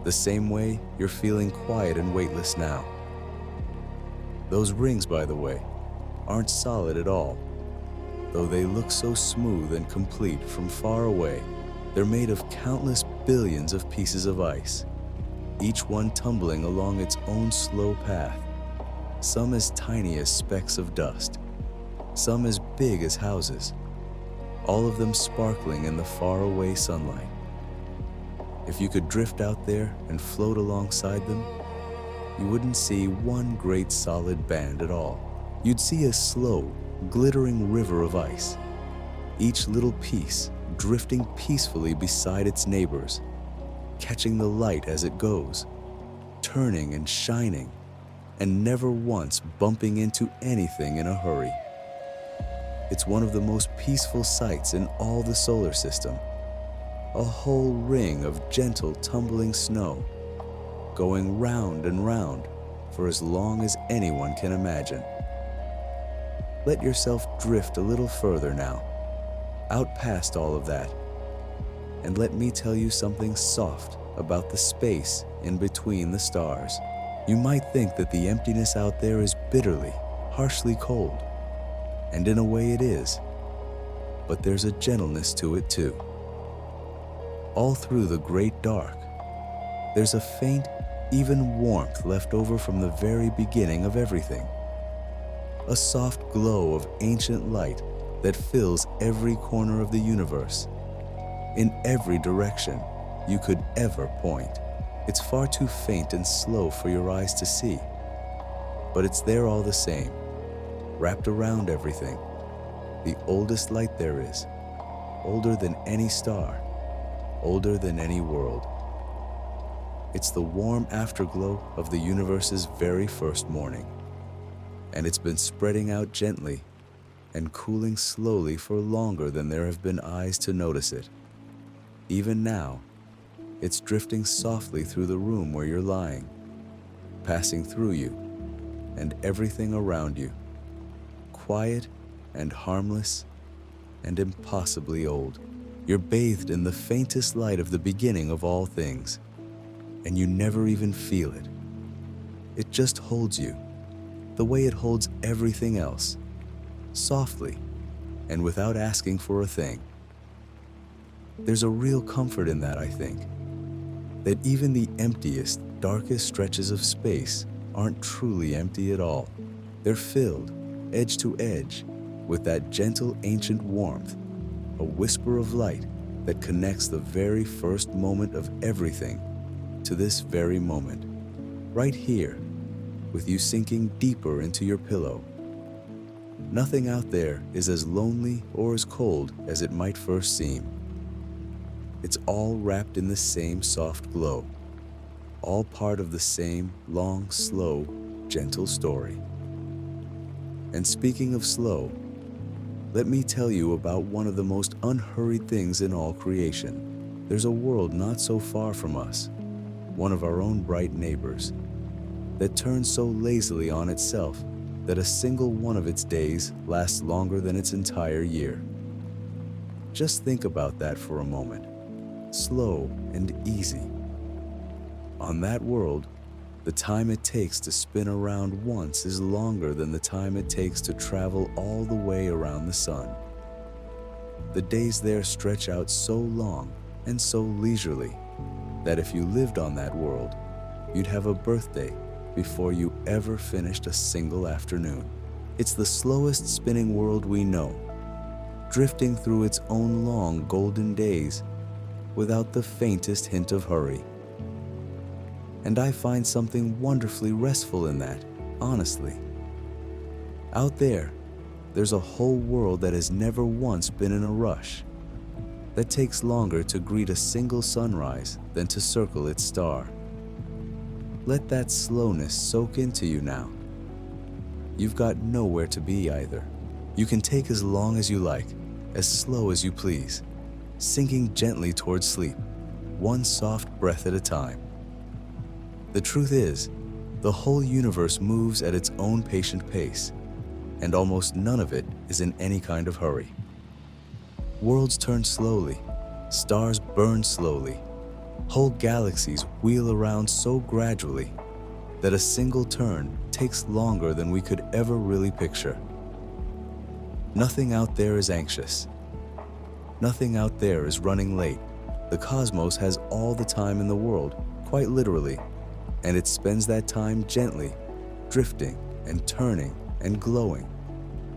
the same way you're feeling quiet and weightless now. Those rings, by the way, aren't solid at all. Though they look so smooth and complete from far away, they're made of countless billions of pieces of ice, each one tumbling along its own slow path, some as tiny as specks of dust, some as big as houses, all of them sparkling in the faraway sunlight. If you could drift out there and float alongside them, you wouldn't see one great solid band at all. You'd see a slow, glittering river of ice, each little piece drifting peacefully beside its neighbors, catching the light as it goes, turning and shining, and never once bumping into anything in a hurry. It's one of the most peaceful sights in all the solar system. A whole ring of gentle tumbling snow, going round and round for as long as anyone can imagine. Let yourself drift a little further now, out past all of that, and let me tell you something soft about the space in between the stars. You might think that the emptiness out there is bitterly, harshly cold, and in a way it is, but there's a gentleness to it too. All through the great dark, there's a faint, even warmth left over from the very beginning of everything. A soft glow of ancient light that fills every corner of the universe, in every direction you could ever point. It's far too faint and slow for your eyes to see, but it's there all the same, wrapped around everything. The oldest light there is, older than any star, older than any world. It's the warm afterglow of the universe's very first morning, and it's been spreading out gently and cooling slowly for longer than there have been eyes to notice it. Even now, it's drifting softly through the room where you're lying, passing through you and everything around you, quiet and harmless and impossibly old. You're bathed in the faintest light of the beginning of all things, and you never even feel it. It just holds you, the way it holds everything else, softly and without asking for a thing. There's a real comfort in that, I think, that even the emptiest, darkest stretches of space aren't truly empty at all. They're filled, edge to edge, with that gentle ancient warmth, a whisper of light that connects the very first moment of everything to this very moment, right here, with you sinking deeper into your pillow. Nothing out there is as lonely or as cold as it might first seem. It's all wrapped in the same soft glow, all part of the same long, slow, gentle story. And speaking of slow, let me tell you about one of the most unhurried things in all creation. There's a world not so far from us, one of our own bright neighbors, that turns so lazily on itself that a single one of its days lasts longer than its entire year. Just think about that for a moment. Slow and easy. On that world, the time it takes to spin around once is longer than the time it takes to travel all the way around the sun. The days there stretch out so long and so leisurely that if you lived on that world, you'd have a birthday before you ever finished a single afternoon. It's the slowest spinning world we know, drifting through its own long golden days without the faintest hint of hurry. And I find something wonderfully restful in that, honestly. Out there, there's a whole world that has never once been in a rush, that takes longer to greet a single sunrise than to circle its star. Let that slowness soak into you now. You've got nowhere to be either. You can take as long as you like, as slow as you please. sinking gently towards sleep, one soft breath at a time. The truth is, the whole universe moves at its own patient pace, and almost none of it is in any kind of hurry. Worlds turn slowly, stars burn slowly, whole galaxies wheel around so gradually that a single turn takes longer than we could ever really picture. Nothing out there is anxious. Nothing out there is running late. The cosmos has all the time in the world, quite literally, and it spends that time gently, drifting and turning and glowing,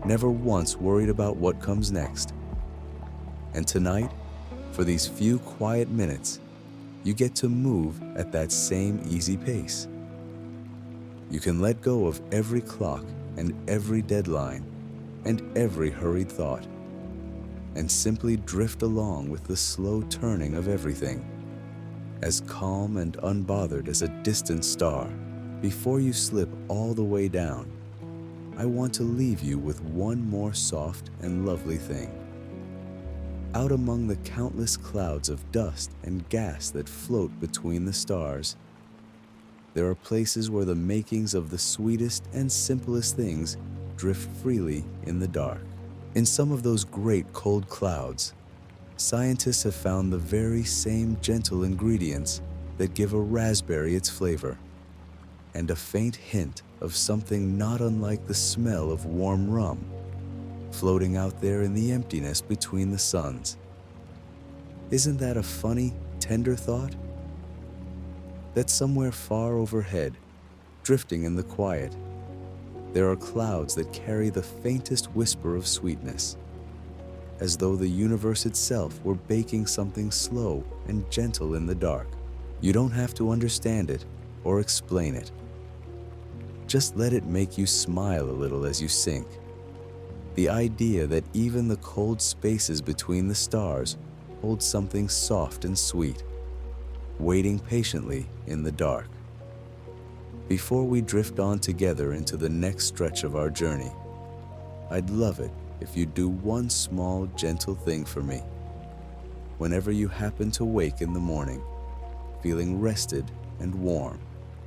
never once worried about what comes next. And tonight, for these few quiet minutes, you get to move at that same easy pace. You can let go of every clock and every deadline and every hurried thought, and simply drift along with the slow turning of everything, as calm and unbothered as a distant star. Before you slip all the way down, I want to leave you with one more soft and lovely thing. Out among the countless clouds of dust and gas that float between the stars, there are places where the makings of the sweetest and simplest things drift freely in the dark. In some of those great cold clouds, scientists have found the very same gentle ingredients that give a raspberry its flavor, and a faint hint of something not unlike the smell of warm rum, floating out there in the emptiness between the suns. Isn't that a funny, tender thought? That somewhere far overhead, drifting in the quiet, there are clouds that carry the faintest whisper of sweetness, as though the universe itself were baking something slow and gentle in the dark. You don't have to understand it or explain it. Just let it make you smile a little as you sink. The idea that even the cold spaces between the stars hold something soft and sweet, waiting patiently in the dark. Before we drift on together into the next stretch of our journey, I'd love it if you'd do one small, gentle thing for me. Whenever you happen to wake in the morning, feeling rested and warm.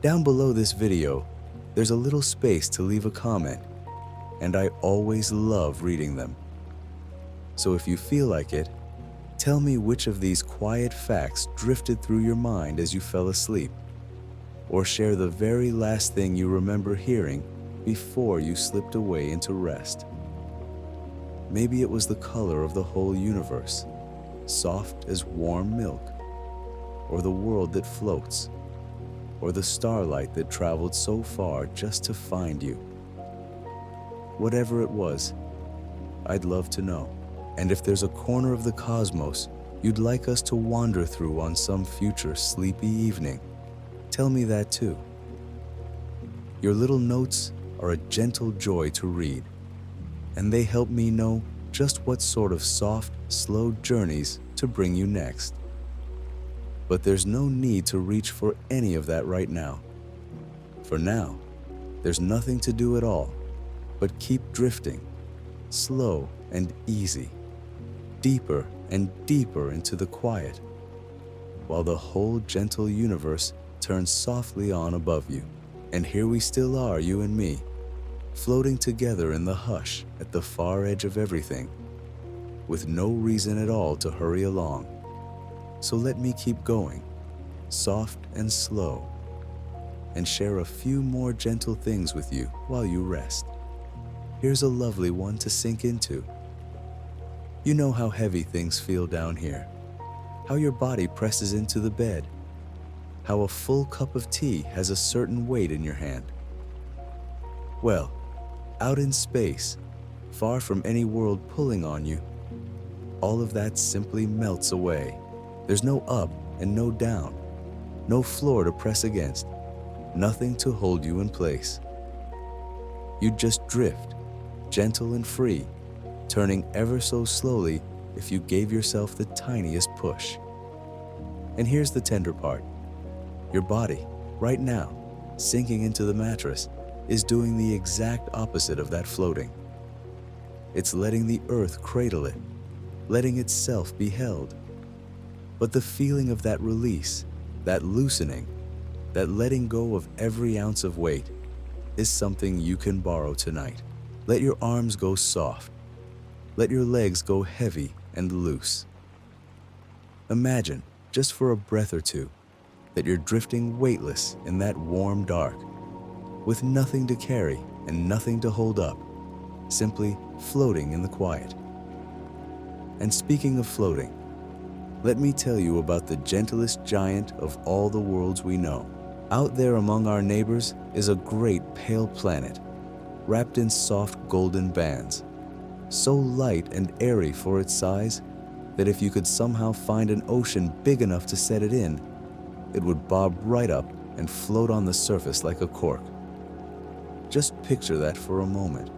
Down below this video, there's a little space to leave a comment, and I always love reading them. So if you feel like it, tell me which of these quiet facts drifted through your mind as you fell asleep, or share the very last thing you remember hearing before you slipped away into rest. Maybe it was the color of the whole universe, soft as warm milk, or the world that floats, or the starlight that traveled so far just to find you. Whatever it was, I'd love to know. And if there's a corner of the cosmos you'd like us to wander through on some future sleepy evening, tell me that too. Your little notes are a gentle joy to read, and they help me know just what sort of soft, slow journeys to bring you next. But there's no need to reach for any of that right now. For now, there's nothing to do at all but keep drifting, slow and easy, deeper and deeper into the quiet, while the whole gentle universe turns softly on above you. And here we still are, you and me, floating together in the hush at the far edge of everything, with no reason at all to hurry along. So let me keep going, soft and slow, and share a few more gentle things with you while you rest. Here's a lovely one to sink into. You know how heavy things feel down here, how your body presses into the bed, how a full cup of tea has a certain weight in your hand. Well, out in space, far from any world pulling on you, all of that simply melts away. There's no up and no down, no floor to press against, nothing to hold you in place. You just drift, gentle and free, turning ever so slowly if you gave yourself the tiniest push. And here's the tender part. Your body, right now, sinking into the mattress, is doing the exact opposite of that floating. It's letting the earth cradle it, letting itself be held. But the feeling of that release, that loosening, that letting go of every ounce of weight is something you can borrow tonight. Let your arms go soft. Let your legs go heavy and loose. Imagine, just for a breath or two, that you're drifting weightless in that warm dark, with nothing to carry and nothing to hold up, simply floating in the quiet. And speaking of floating, let me tell you about the gentlest giant of all the worlds we know. Out there among our neighbors is a great pale planet, wrapped in soft golden bands, so light and airy for its size that if you could somehow find an ocean big enough to set it in, it would bob right up and float on the surface like a cork. Just picture that for a moment,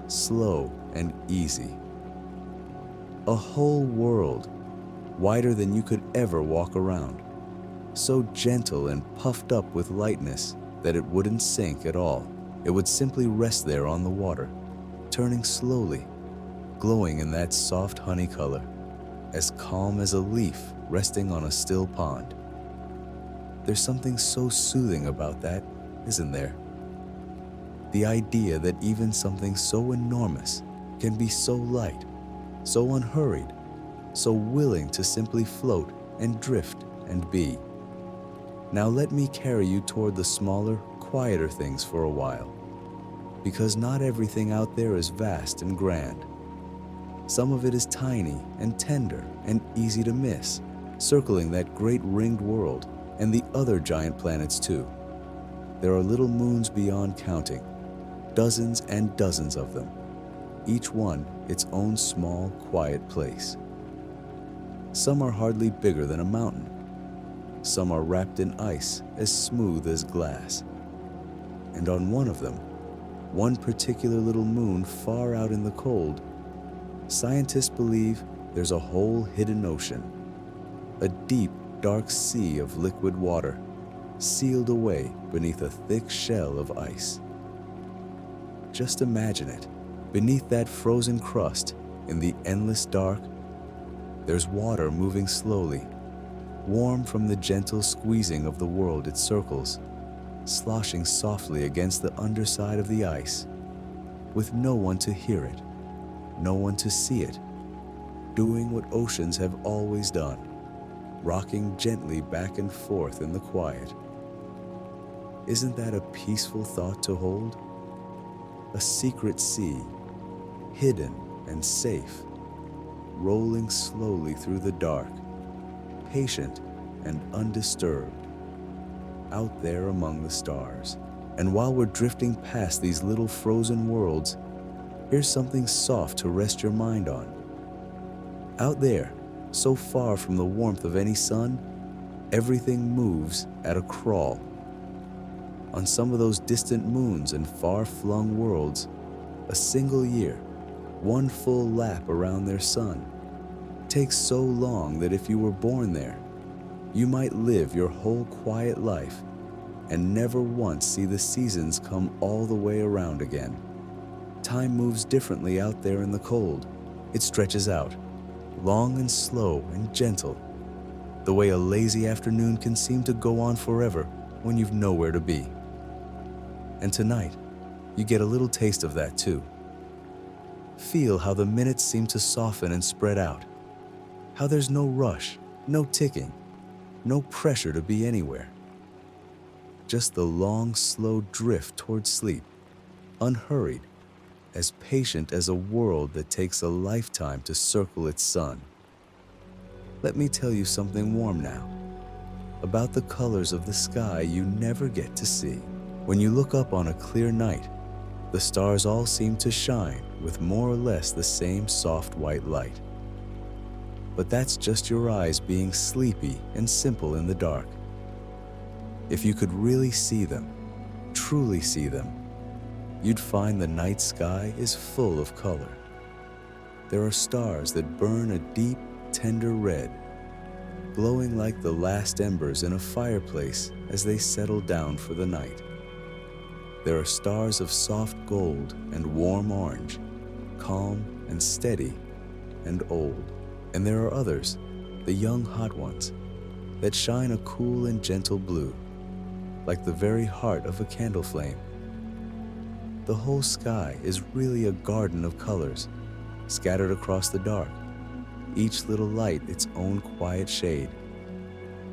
slow and easy. A whole world, wider than you could ever walk around, so gentle and puffed up with lightness that it wouldn't sink at all. It would simply rest there on the water, turning slowly, glowing in that soft honey color, as calm as a leaf resting on a still pond. There's something so soothing about that, isn't there? The idea that even something so enormous can be so light, so unhurried, so willing to simply float and drift and be. Now let me carry you toward the smaller, quieter things for a while, because not everything out there is vast and grand. Some of it is tiny and tender and easy to miss, circling that great ringed world and the other giant planets too. There are little moons beyond counting, dozens and dozens of them, each one its own small, quiet place. Some are hardly bigger than a mountain. Some are wrapped in ice as smooth as glass. And on one of them, one particular little moon far out in the cold, scientists believe there's a whole hidden ocean, a deep, dark sea of liquid water, sealed away beneath a thick shell of ice. Just imagine it. Beneath that frozen crust, in the endless dark, there's water moving slowly, warm from the gentle squeezing of the world it circles, sloshing softly against the underside of the ice, with no one to hear it, no one to see it, doing what oceans have always done, rocking gently back and forth in the quiet. Isn't that a peaceful thought to hold? A secret sea, hidden and safe, rolling slowly through the dark, patient and undisturbed, out there among the stars. And while we're drifting past these little frozen worlds, here's something soft to rest your mind on. Out there, so far from the warmth of any sun, everything moves at a crawl. On some of those distant moons and far-flung worlds, a single year, one full lap around their sun, takes so long that if you were born there, you might live your whole quiet life and never once see the seasons come all the way around again. Time moves differently out there in the cold. It stretches out, long and slow and gentle, the way a lazy afternoon can seem to go on forever when you've nowhere to be. And tonight, you get a little taste of that too. Feel how the minutes seem to soften and spread out, how there's no rush, no ticking, no pressure to be anywhere. Just the long, slow drift toward sleep, unhurried, as patient as a world that takes a lifetime to circle its sun. Let me tell you something warm now, about the colors of the sky you never get to see. When you look up on a clear night, the stars all seem to shine with more or less the same soft white light. But that's just your eyes being sleepy and simple in the dark. If you could really see them, truly see them, you'd find the night sky is full of color. There are stars that burn a deep, tender red, glowing like the last embers in a fireplace as they settle down for the night. There are stars of soft gold and warm orange, calm and steady and old. And there are others, the young hot ones, that shine a cool and gentle blue, like the very heart of a candle flame. The whole sky is really a garden of colors, scattered across the dark, each little light its own quiet shade.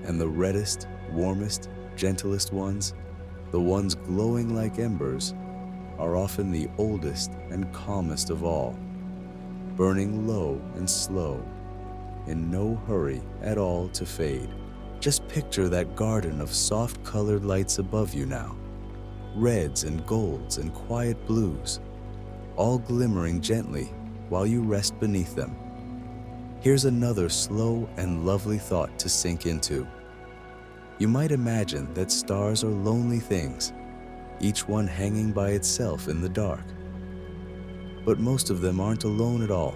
And the reddest, warmest, gentlest ones, the ones glowing like embers, are often the oldest and calmest of all, burning low and slow, in no hurry at all to fade. Just picture that garden of soft-colored lights above you now, reds and golds and quiet blues, all glimmering gently while you rest beneath them. Here's another slow and lovely thought to sink into. You might imagine that stars are lonely things, each one hanging by itself in the dark. But most of them aren't alone at all.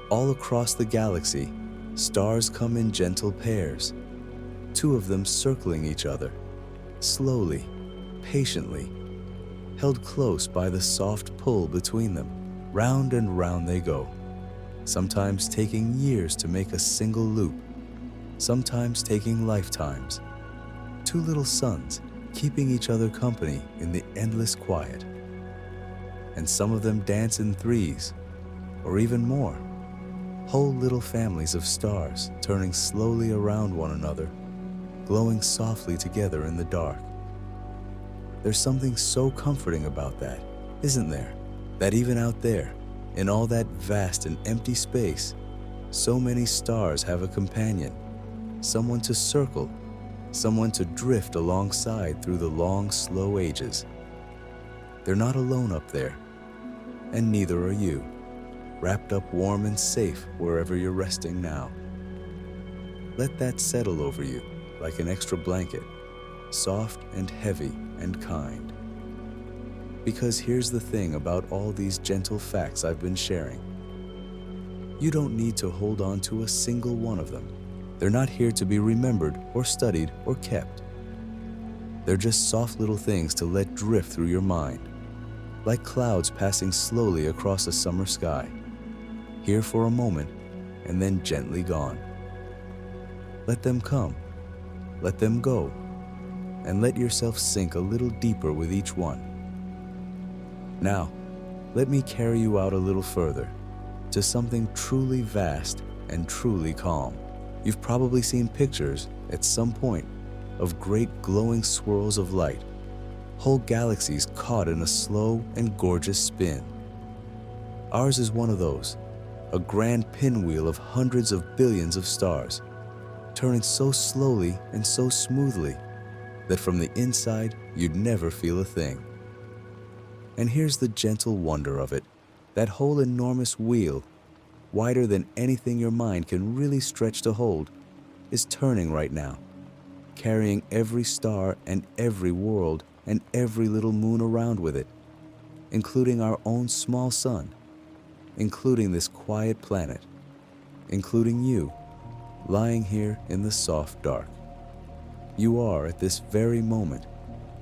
All across the galaxy, stars come in gentle pairs, two of them circling each other, slowly, patiently, held close by the soft pull between them. Round and round they go, sometimes taking years to make a single loop, sometimes taking lifetimes. Two little suns keeping each other company in the endless quiet. And some of them dance in threes, or even more. Whole little families of stars turning slowly around one another, glowing softly together in the dark. There's something so comforting about that, isn't there? That even out there, in all that vast and empty space, so many stars have a companion, someone to circle, someone to drift alongside through the long, slow ages. They're not alone up there, and neither are you, wrapped up warm and safe wherever you're resting now. Let that settle over you like an extra blanket, soft and heavy and kind. Because here's the thing about all these gentle facts I've been sharing. You don't need to hold on to a single one of them. They're not here to be remembered or studied or kept. They're just soft little things to let drift through your mind, like clouds passing slowly across a summer sky, here for a moment and then gently gone. Let them come, let them go, and let yourself sink a little deeper with each one. Now, let me carry you out a little further, to something truly vast and truly calm. You've probably seen pictures, at some point, of great glowing swirls of light, whole galaxies caught in a slow and gorgeous spin. Ours is one of those, a grand pinwheel of hundreds of billions of stars, turning so slowly and so smoothly that from the inside you'd never feel a thing. And here's the gentle wonder of it. That whole enormous wheel, wider than anything your mind can really stretch to hold, is turning right now, carrying every star and every world and every little moon around with it, including our own small sun, including this quiet planet, including you, lying here in the soft dark. You are, at this very moment,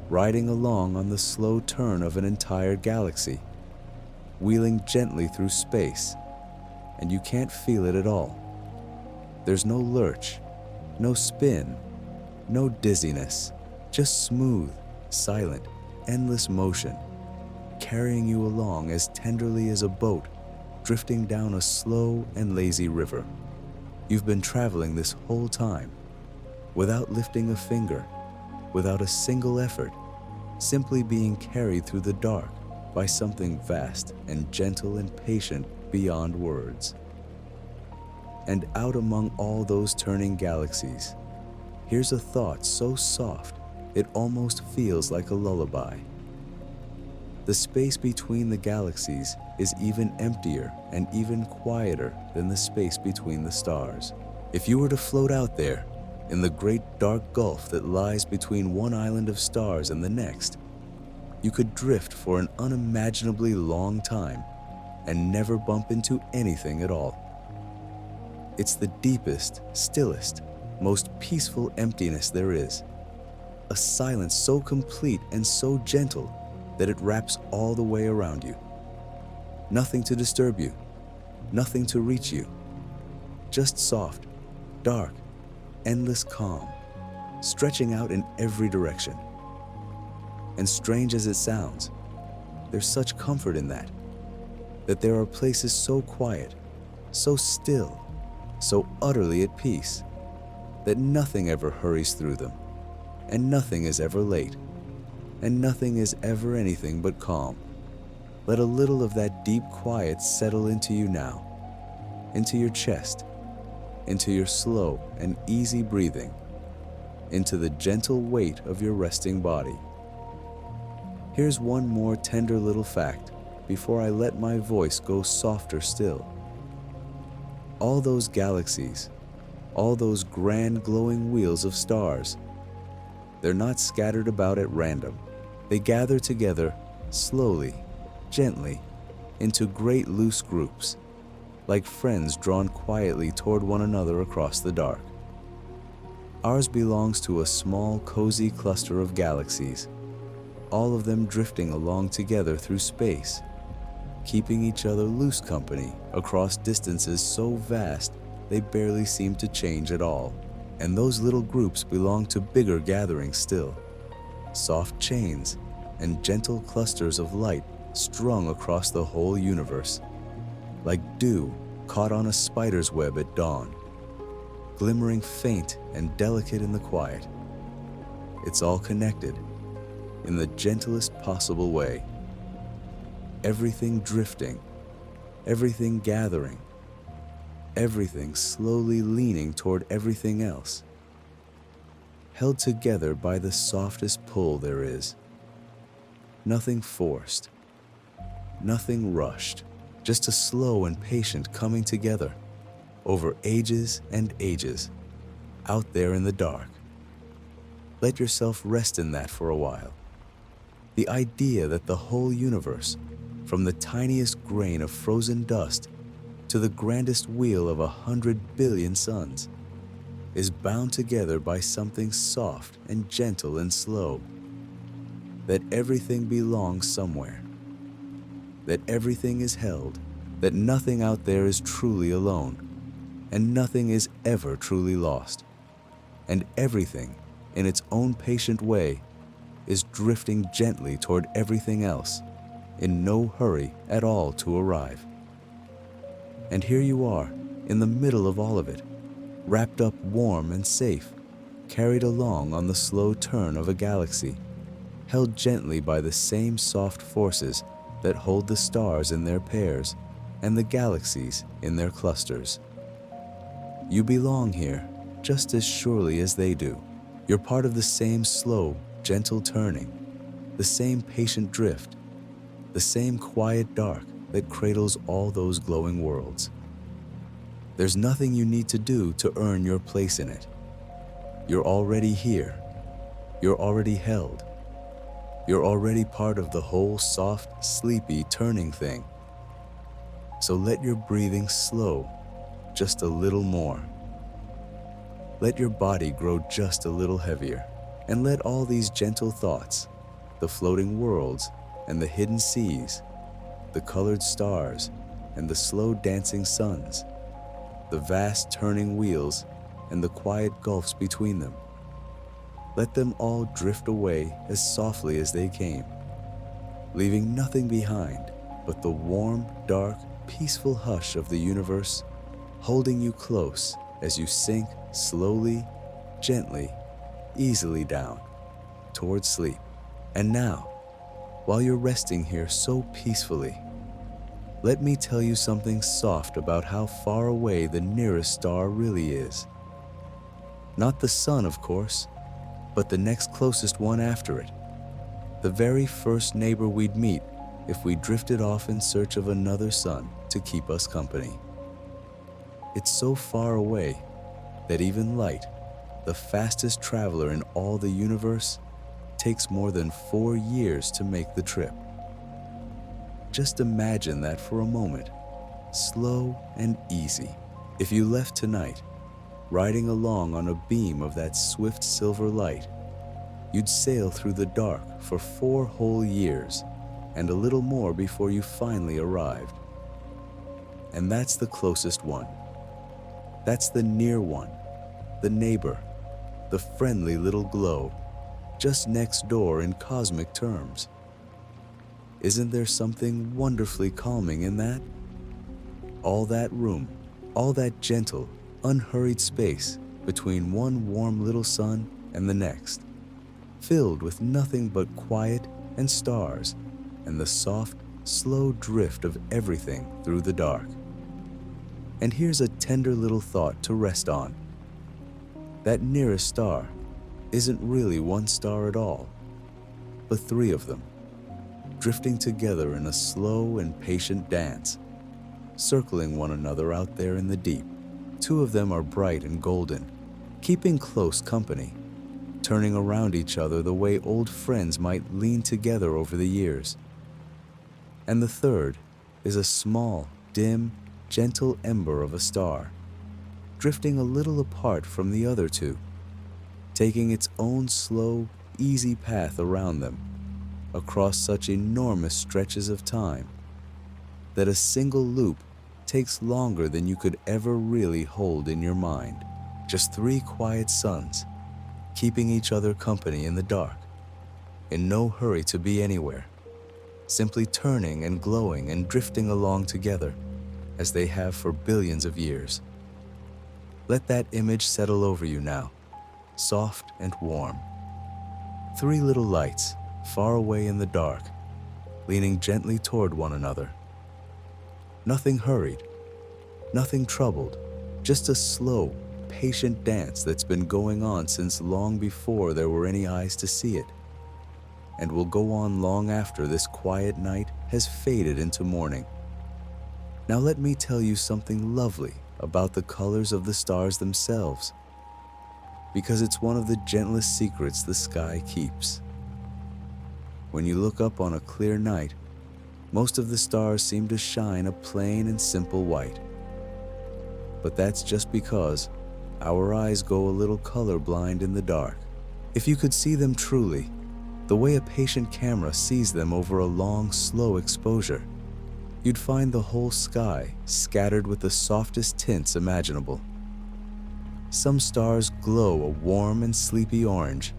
riding along on the slow turn of an entire galaxy, wheeling gently through space, and you can't feel it at all. There's no lurch, no spin, no dizziness, just smooth, silent, endless motion, carrying you along as tenderly as a boat drifting down a slow and lazy river. You've been traveling this whole time, without lifting a finger, without a single effort, simply being carried through the dark by something vast and gentle and patient beyond words. And out among all those turning galaxies, here's a thought so soft it almost feels like a lullaby. The space between the galaxies is even emptier and even quieter than the space between the stars. If you were to float out there, in the great dark gulf that lies between one island of stars and the next, you could drift for an unimaginably long time and never bump into anything at all. It's the deepest, stillest, most peaceful emptiness there is. A silence so complete and so gentle that it wraps all the way around you. Nothing to disturb you, nothing to reach you, Just soft, dark, endless calm, stretching out in every direction. And strange as it sounds, there's such comfort in that there are places so quiet, so still, so utterly at peace, that nothing ever hurries through them, and nothing is ever late, and nothing is ever anything but calm. Let a little of that deep quiet settle into you now, into your chest, into your slow and easy breathing, into the gentle weight of your resting body. Here's one more tender little fact before I let my voice go softer still. All those galaxies, all those grand glowing wheels of stars, they're not scattered about at random. They gather together slowly, gently, into great loose groups, like friends drawn quietly toward one another across the dark. Ours belongs to a small, cozy cluster of galaxies, all of them drifting along together through space, keeping each other loose company across distances so vast they barely seem to change at all. And those little groups belong to bigger gatherings still, soft chains and gentle clusters of light strung across the whole universe, like dew caught on a spider's web at dawn, glimmering faint and delicate in the quiet. It's all connected in the gentlest possible way. Everything drifting, everything gathering, everything slowly leaning toward everything else, held together by the softest pull there is. Nothing forced, nothing rushed, just a slow and patient coming together over ages and ages, out there in the dark. Let yourself rest in that for a while. The idea that the whole universe, from the tiniest grain of frozen dust to the grandest wheel of 100 billion suns, is bound together by something soft and gentle and slow. That everything belongs somewhere. That everything is held. That nothing out there is truly alone. And nothing is ever truly lost. And everything, in its own patient way, is drifting gently toward everything else, in no hurry at all to arrive. And here you are, in the middle of all of it, wrapped up warm and safe, carried along on the slow turn of a galaxy, held gently by the same soft forces that hold the stars in their pairs and the galaxies in their clusters. You belong here just as surely as they do. You're part of the same slow, gentle turning, the same patient drift, the same quiet dark that cradles all those glowing worlds. There's nothing you need to do to earn your place in it. You're already here. You're already held. You're already part of the whole soft, sleepy, turning thing. So let your breathing slow just a little more. Let your body grow just a little heavier, and let all these gentle thoughts, the floating worlds and the hidden seas, the colored stars and the slow dancing suns, the vast turning wheels and the quiet gulfs between them, let them all drift away as softly as they came, leaving nothing behind but the warm, dark, peaceful hush of the universe, holding you close as you sink slowly, gently, easily down towards sleep. And now, while you're resting here so peacefully, let me tell you something soft about how far away the nearest star really is. Not the sun, of course, but the next closest one after it. The very first neighbor we'd meet if we drifted off in search of another sun to keep us company. It's so far away that even light, the fastest traveler in all the universe, takes more than 4 years to make the trip. Just imagine that for a moment, slow and easy. If you left tonight, riding along on a beam of that swift silver light, you'd sail through the dark for 4 whole years and a little more before you finally arrived. And that's the closest one. That's the near one, the neighbor, the friendly little glow, just next door in cosmic terms. Isn't there something wonderfully calming in that? All that room, all that gentle, unhurried space between one warm little sun and the next, filled with nothing but quiet and stars and the soft, slow drift of everything through the dark. And here's a tender little thought to rest on. That nearest star isn't really one star at all, but three of them, drifting together in a slow and patient dance, circling one another out there in the deep. Two of them are bright and golden, keeping close company, turning around each other the way old friends might lean together over the years. And the third is a small, dim, gentle ember of a star, drifting a little apart from the other two, taking its own slow, easy path around them, across such enormous stretches of time, that a single loop takes longer than you could ever really hold in your mind. Just three quiet suns, keeping each other company in the dark, in no hurry to be anywhere, simply turning and glowing and drifting along together, as they have for billions of years. Let that image settle over you now, soft and warm. Three little lights, far away in the dark, leaning gently toward one another. Nothing hurried, nothing troubled, just a slow, patient dance that's been going on since long before there were any eyes to see it, and will go on long after this quiet night has faded into morning. Now let me tell you something lovely about the colors of the stars themselves, because it's one of the gentlest secrets the sky keeps. When you look up on a clear night, most of the stars seem to shine a plain and simple white. But that's just because our eyes go a little colorblind in the dark. If you could see them truly, the way a patient camera sees them over a long, slow exposure, you'd find the whole sky scattered with the softest tints imaginable. Some stars glow a warm and sleepy orange,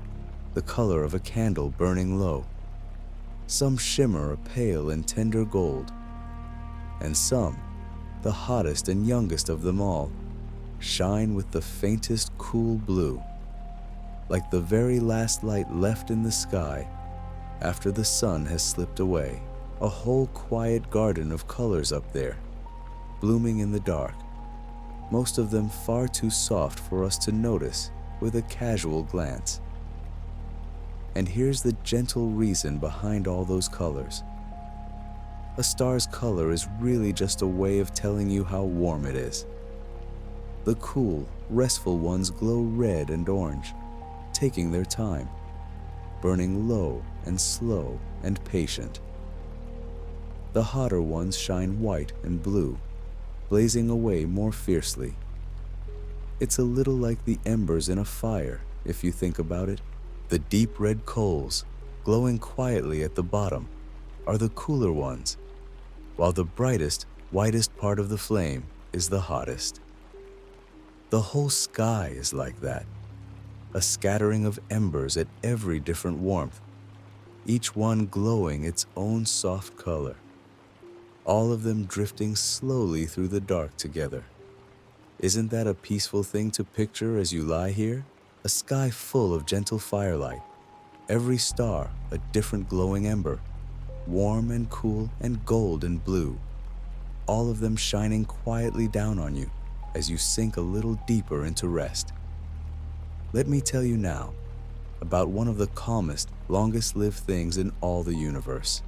the color of a candle burning low. Some shimmer a pale and tender gold, and some, the hottest and youngest of them all, shine with the faintest cool blue, like the very last light left in the sky after the sun has slipped away. A whole quiet garden of colors up there, blooming in the dark, most of them far too soft for us to notice with a casual glance. And here's the gentle reason behind all those colors. A star's color is really just a way of telling you how warm it is. The cool, restful ones glow red and orange, taking their time, burning low and slow and patient. The hotter ones shine white and blue, blazing away more fiercely. It's a little like the embers in a fire, if you think about it. The deep red coals, glowing quietly at the bottom, are the cooler ones, while the brightest, whitest part of the flame is the hottest. The whole sky is like that, a scattering of embers at every different warmth, each one glowing its own soft color, all of them drifting slowly through the dark together. Isn't that a peaceful thing to picture as you lie here? A sky full of gentle firelight, every star a different glowing ember, warm and cool and gold and blue, all of them shining quietly down on you as you sink a little deeper into rest. Let me tell you now about one of the calmest, longest-lived things in all the universe.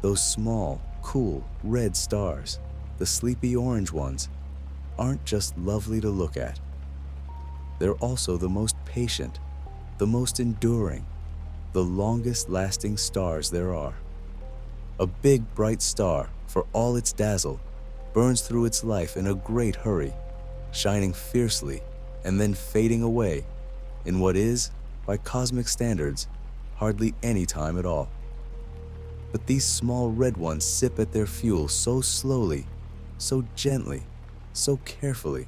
Those small, cool, red stars, the sleepy orange ones, aren't just lovely to look at. They're also the most patient, the most enduring, the longest-lasting stars there are. A big, bright star, for all its dazzle, burns through its life in a great hurry, shining fiercely and then fading away in what is, by cosmic standards, hardly any time at all. But these small red ones sip at their fuel so slowly, so gently, so carefully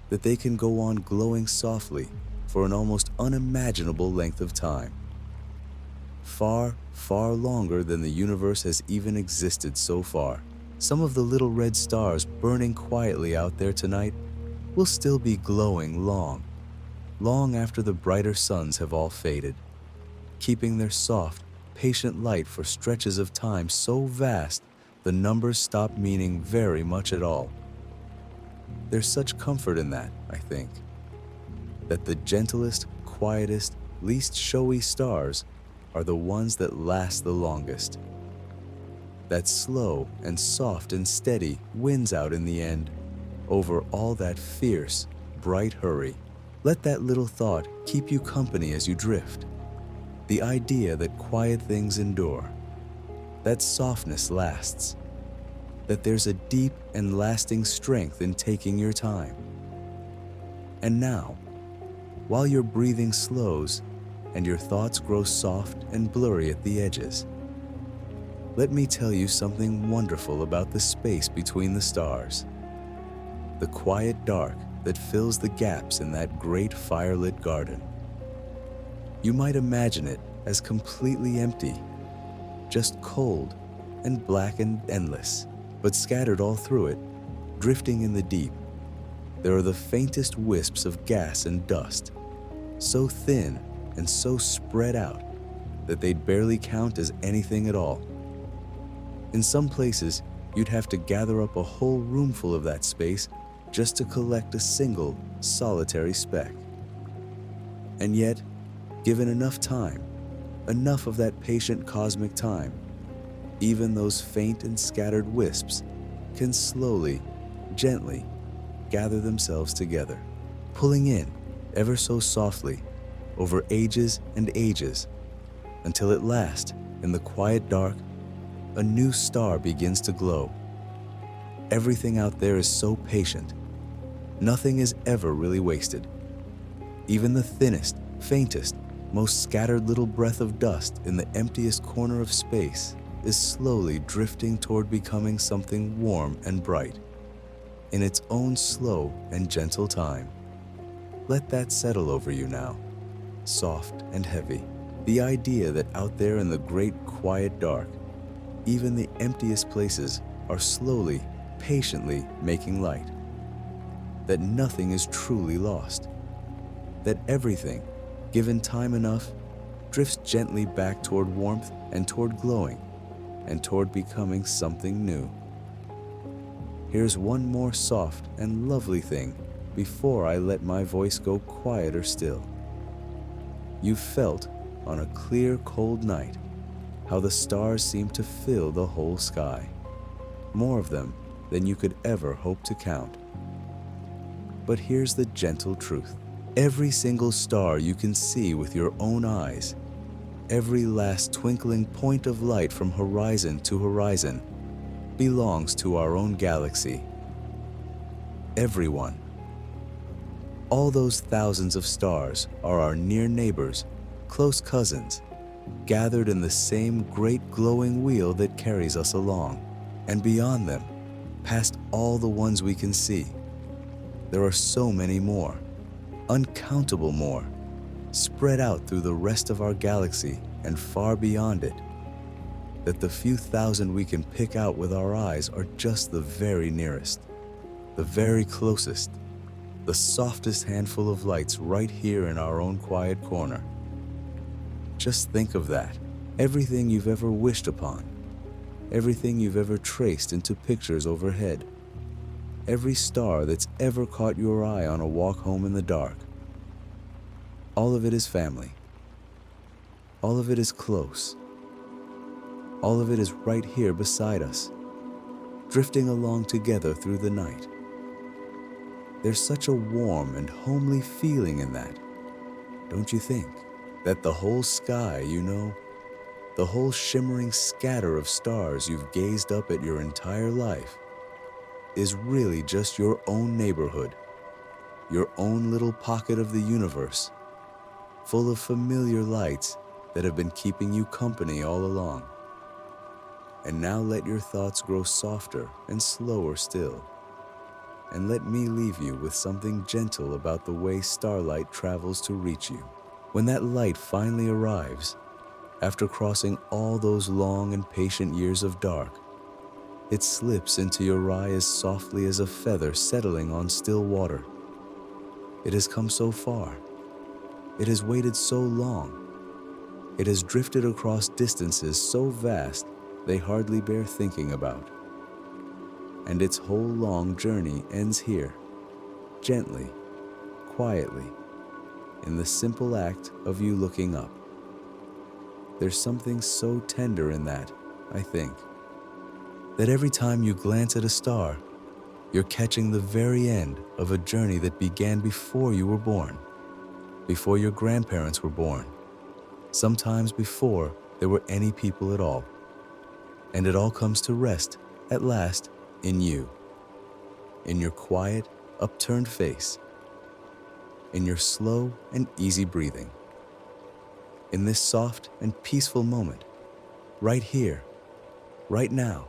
that they can go on glowing softly for an almost unimaginable length of time. Far, far longer than the universe has even existed so far. Some of the little red stars burning quietly out there tonight will still be glowing long, long after the brighter suns have all faded, keeping their soft, patient light for stretches of time so vast the numbers stop meaning very much at all. There's such comfort in that, I think, that the gentlest, quietest, least showy stars are the ones that last the longest. That slow and soft and steady wins out in the end over all that fierce, bright hurry. Let that little thought keep you company as you drift. The idea that quiet things endure, that softness lasts, that there's a deep and lasting strength in taking your time. And now, while your breathing slows and your thoughts grow soft and blurry at the edges, let me tell you something wonderful about the space between the stars. The quiet dark that fills the gaps in that great firelit garden. You might imagine it as completely empty, just cold and black and endless, but scattered all through it, drifting in the deep, there are the faintest wisps of gas and dust, so thin and so spread out that they'd barely count as anything at all. In some places, you'd have to gather up a whole roomful of that space just to collect a single, solitary speck. And yet, given enough time, enough of that patient cosmic time, even those faint and scattered wisps can slowly, gently gather themselves together, pulling in ever so softly over ages and ages, until at last, in the quiet dark, a new star begins to glow. Everything out there is so patient. Nothing is ever really wasted. Even the thinnest, faintest, most scattered little breath of dust in the emptiest corner of space is slowly drifting toward becoming something warm and bright, in its own slow and gentle time. Let that settle over you now, soft and heavy. The idea that out there in the great quiet dark, even the emptiest places are slowly, patiently making light. That nothing is truly lost. That everything, given time enough, drifts gently back toward warmth and toward glowing and toward becoming something new. Here's one more soft and lovely thing before I let my voice go quieter still. You've felt, on a clear, cold night, how the stars seem to fill the whole sky, more of them than you could ever hope to count. But here's the gentle truth. Every single star you can see with your own eyes, every last twinkling point of light from horizon to horizon, belongs to our own galaxy. Everyone. All those thousands of stars are our near neighbors, close cousins, gathered in the same great glowing wheel that carries us along. And beyond them, past all the ones we can see, there are so many more, uncountable more, spread out through the rest of our galaxy and far beyond it, that the few thousand we can pick out with our eyes are just the very nearest, the very closest, the softest handful of lights right here in our own quiet corner. Just think of that. Everything you've ever wished upon, everything you've ever traced into pictures overhead, every star that's ever caught your eye on a walk home in the dark. All of it is family. All of it is close. All of it is right here beside us, drifting along together through the night. There's such a warm and homely feeling in that, don't you think? That the whole sky, you know, the whole shimmering scatter of stars you've gazed up at your entire life, is really just your own neighborhood, your own little pocket of the universe, full of familiar lights that have been keeping you company all along. And now let your thoughts grow softer and slower still. and let me leave you with something gentle about the way starlight travels to reach you. When that light finally arrives, after crossing all those long and patient years of dark, it slips into your eye as softly as a feather settling on still water. It has come so far. It has waited so long. It has drifted across distances so vast they hardly bear thinking about. And its whole long journey ends here, gently, quietly, in the simple act of you looking up. There's something so tender in that, I think, that every time you glance at a star, you're catching the very end of a journey that began before you were born, before your grandparents were born, sometimes before there were any people at all. And it all comes to rest, at last, in you, in your quiet, upturned face, in your slow and easy breathing, in this soft and peaceful moment, right here, right now.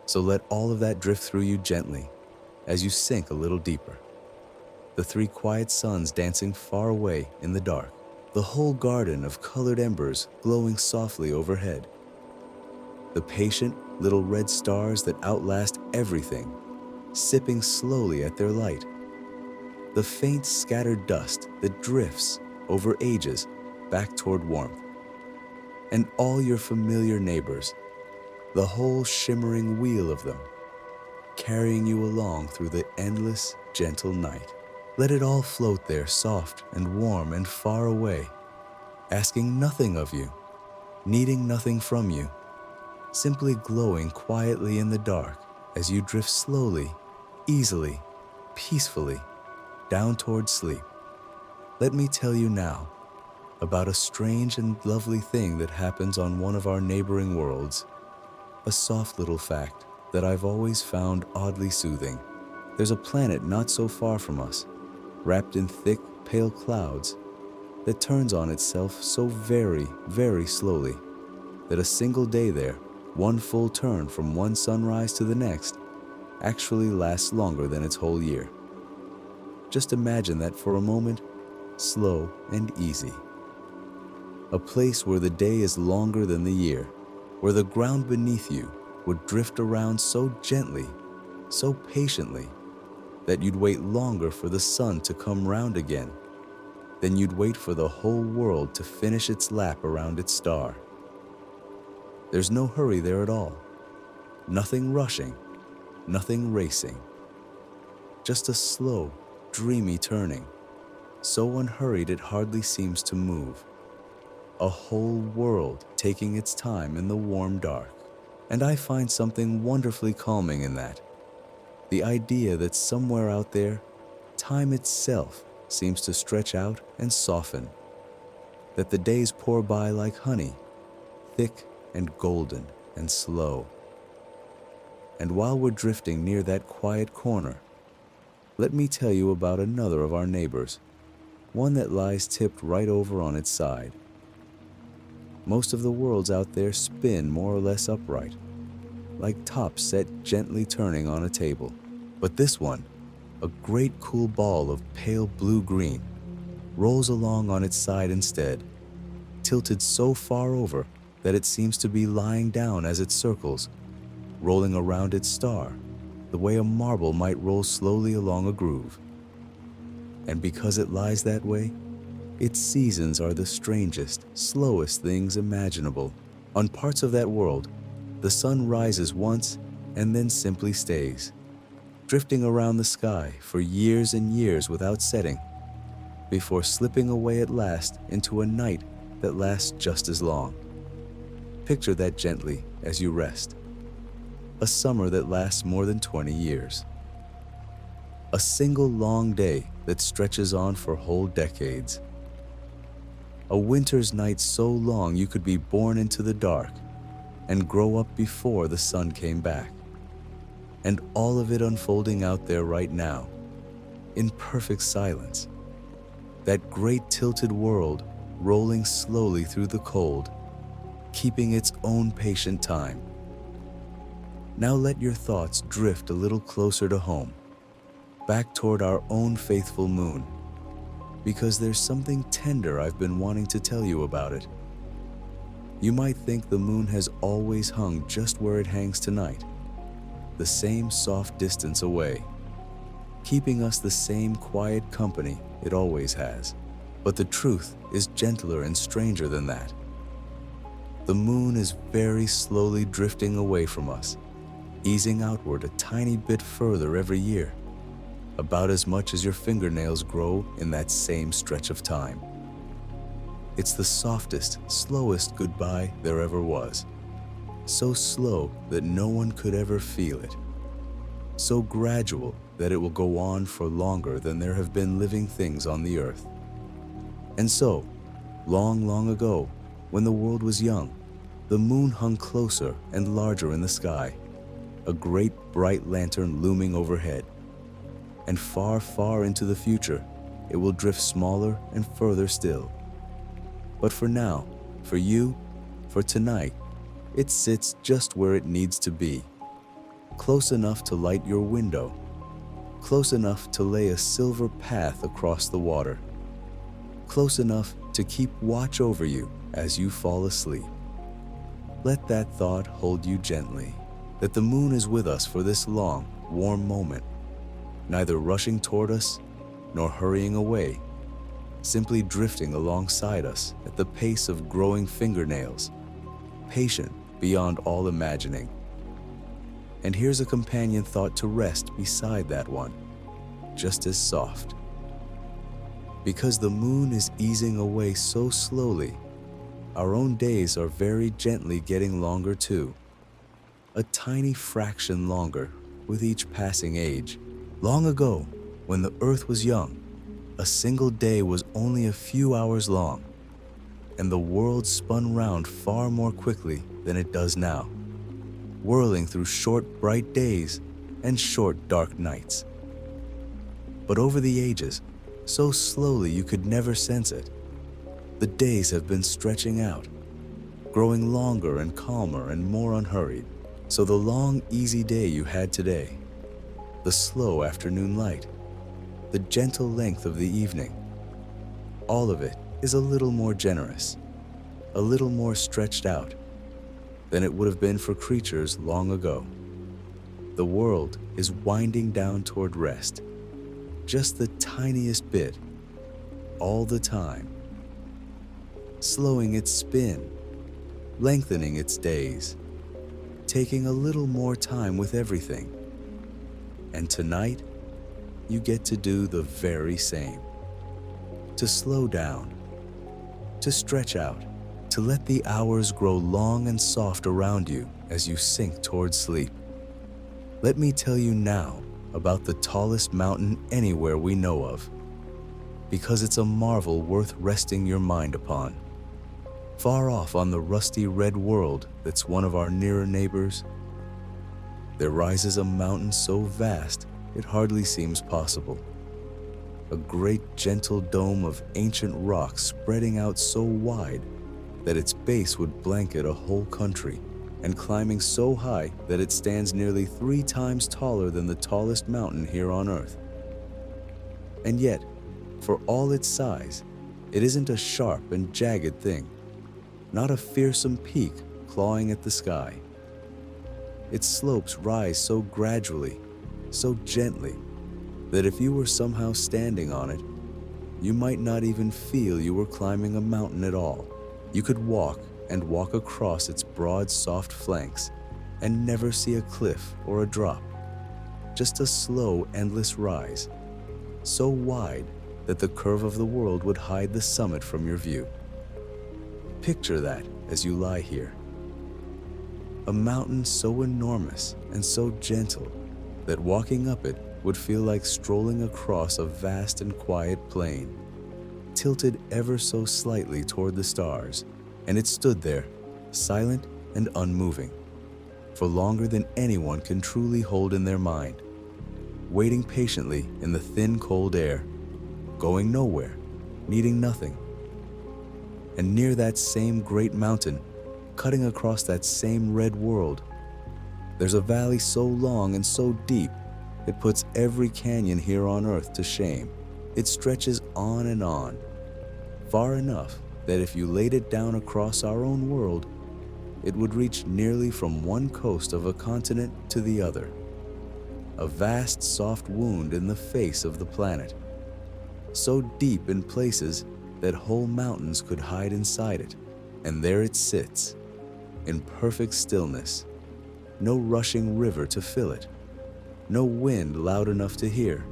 So let all of that drift through you gently as you sink a little deeper. The three quiet suns dancing far away in the dark, the whole garden of colored embers glowing softly overhead, the patient little red stars that outlast everything, sipping slowly at their light, the faint scattered dust that drifts over ages back toward warmth, and all your familiar neighbors, the whole shimmering wheel of them, carrying you along through the endless, gentle night. Let it all float there soft and warm and far away, asking nothing of you, needing nothing from you, simply glowing quietly in the dark as you drift slowly, easily, peacefully, down toward sleep. Let me tell you now about a strange and lovely thing that happens on one of our neighboring worlds, a soft little fact that I've always found oddly soothing. There's a planet not so far from us, wrapped in thick, pale clouds, that turns on itself so very, very slowly that a single day there, one full turn from one sunrise to the next, actually lasts longer than its whole year. Just imagine that for a moment, slow and easy. A place where the day is longer than the year, where the ground beneath you would drift around so gently, so patiently, that you'd wait longer for the sun to come round again than you'd wait for the whole world to finish its lap around its star. There's no hurry there at all, nothing rushing, nothing racing, just a slow, dreamy turning, so unhurried it hardly seems to move. A whole world taking its time in the warm dark. And I find something wonderfully calming in that. The idea that somewhere out there, time itself seems to stretch out and soften. That the days pour by like honey, thick and golden and slow. And while we're drifting near that quiet corner, let me tell you about another of our neighbors, one that lies tipped right over on its side. Most of the worlds out there spin more or less upright, like tops set gently turning on a table. But this one, a great cool ball of pale blue-green, rolls along on its side instead, tilted so far over that it seems to be lying down as it circles, rolling around its star, the way a marble might roll slowly along a groove. And because it lies that way, its seasons are the strangest, slowest things imaginable. On parts of that world, the sun rises once and then simply stays, drifting around the sky for years and years without setting, before slipping away at last into a night that lasts just as long. Picture that gently as you rest. A summer that lasts more than 20 years. A single long day that stretches on for whole decades. A winter's night so long you could be born into the dark and grow up before the sun came back. And all of it unfolding out there right now, in perfect silence. That great tilted world rolling slowly through the cold, keeping its own patient time. Now let your thoughts drift a little closer to home, back toward our own faithful moon, because there's something tender I've been wanting to tell you about it. You might think the moon has always hung just where it hangs tonight, the same soft distance away, keeping us the same quiet company it always has. But the truth is gentler and stranger than that. The moon is very slowly drifting away from us, easing outward a tiny bit further every year, about as much as your fingernails grow in that same stretch of time. It's the softest, slowest goodbye there ever was. So slow that no one could ever feel it. So gradual that it will go on for longer than there have been living things on the earth. And so, long, long ago, when the world was young, the moon hung closer and larger in the sky, a great bright lantern looming overhead. And far, far into the future, it will drift smaller and further still. But for now, for you, for tonight, it sits just where it needs to be, close enough to light your window, close enough to lay a silver path across the water, close enough to keep watch over you as you fall asleep. Let that thought hold you gently, that the moon is with us for this long, warm moment, neither rushing toward us nor hurrying away, simply drifting alongside us at the pace of growing fingernails, patient beyond all imagining. And here's a companion thought to rest beside that one, just as soft. Because the moon is easing away so slowly, our own days are very gently getting longer too, a tiny fraction longer with each passing age. Long ago, when the earth was young, a single day was only a few hours long, and the world spun round far more quickly than it does now, whirling through short, bright days and short, dark nights. But over the ages, so slowly you could never sense it, the days have been stretching out, growing longer and calmer and more unhurried. So the long, easy day you had today, the slow afternoon light, the gentle length of the evening, all of it is a little more generous, a little more stretched out than it would have been for creatures long ago. The world is winding down toward rest, just the tiniest bit, all the time, slowing its spin, lengthening its days, taking a little more time with everything. And tonight, you get to do the very same. To slow down, to stretch out, to let the hours grow long and soft around you as you sink towards sleep. Let me tell you now about the tallest mountain anywhere we know of, because it's a marvel worth resting your mind upon. Far off on the rusty red world that's one of our nearer neighbors, there rises a mountain so vast it hardly seems possible. A great gentle dome of ancient rock spreading out so wide that its base would blanket a whole country, and climbing so high that it stands nearly 3 times taller than the tallest mountain here on Earth. And yet, for all its size, it isn't a sharp and jagged thing, not a fearsome peak clawing at the sky. Its slopes rise so gradually, so gently, that if you were somehow standing on it, you might not even feel you were climbing a mountain at all. You could walk and walk across its broad, soft flanks and never see a cliff or a drop, just a slow, endless rise, so wide that the curve of the world would hide the summit from your view. Picture that as you lie here. A mountain so enormous and so gentle that walking up it would feel like strolling across a vast and quiet plain, tilted ever so slightly toward the stars, and it stood there, silent and unmoving, for longer than anyone can truly hold in their mind, waiting patiently in the thin, cold air, going nowhere, needing nothing. And near that same great mountain, cutting across that same red world, There's a valley so long and so deep, it puts every canyon here on Earth to shame. It stretches on and on, far enough that if you laid it down across our own world, it would reach nearly from one coast of a continent to the other. A vast, soft wound in the face of the planet, so deep in places that whole mountains could hide inside it. And there it sits, in perfect stillness, no rushing river to fill it, no wind loud enough to hear,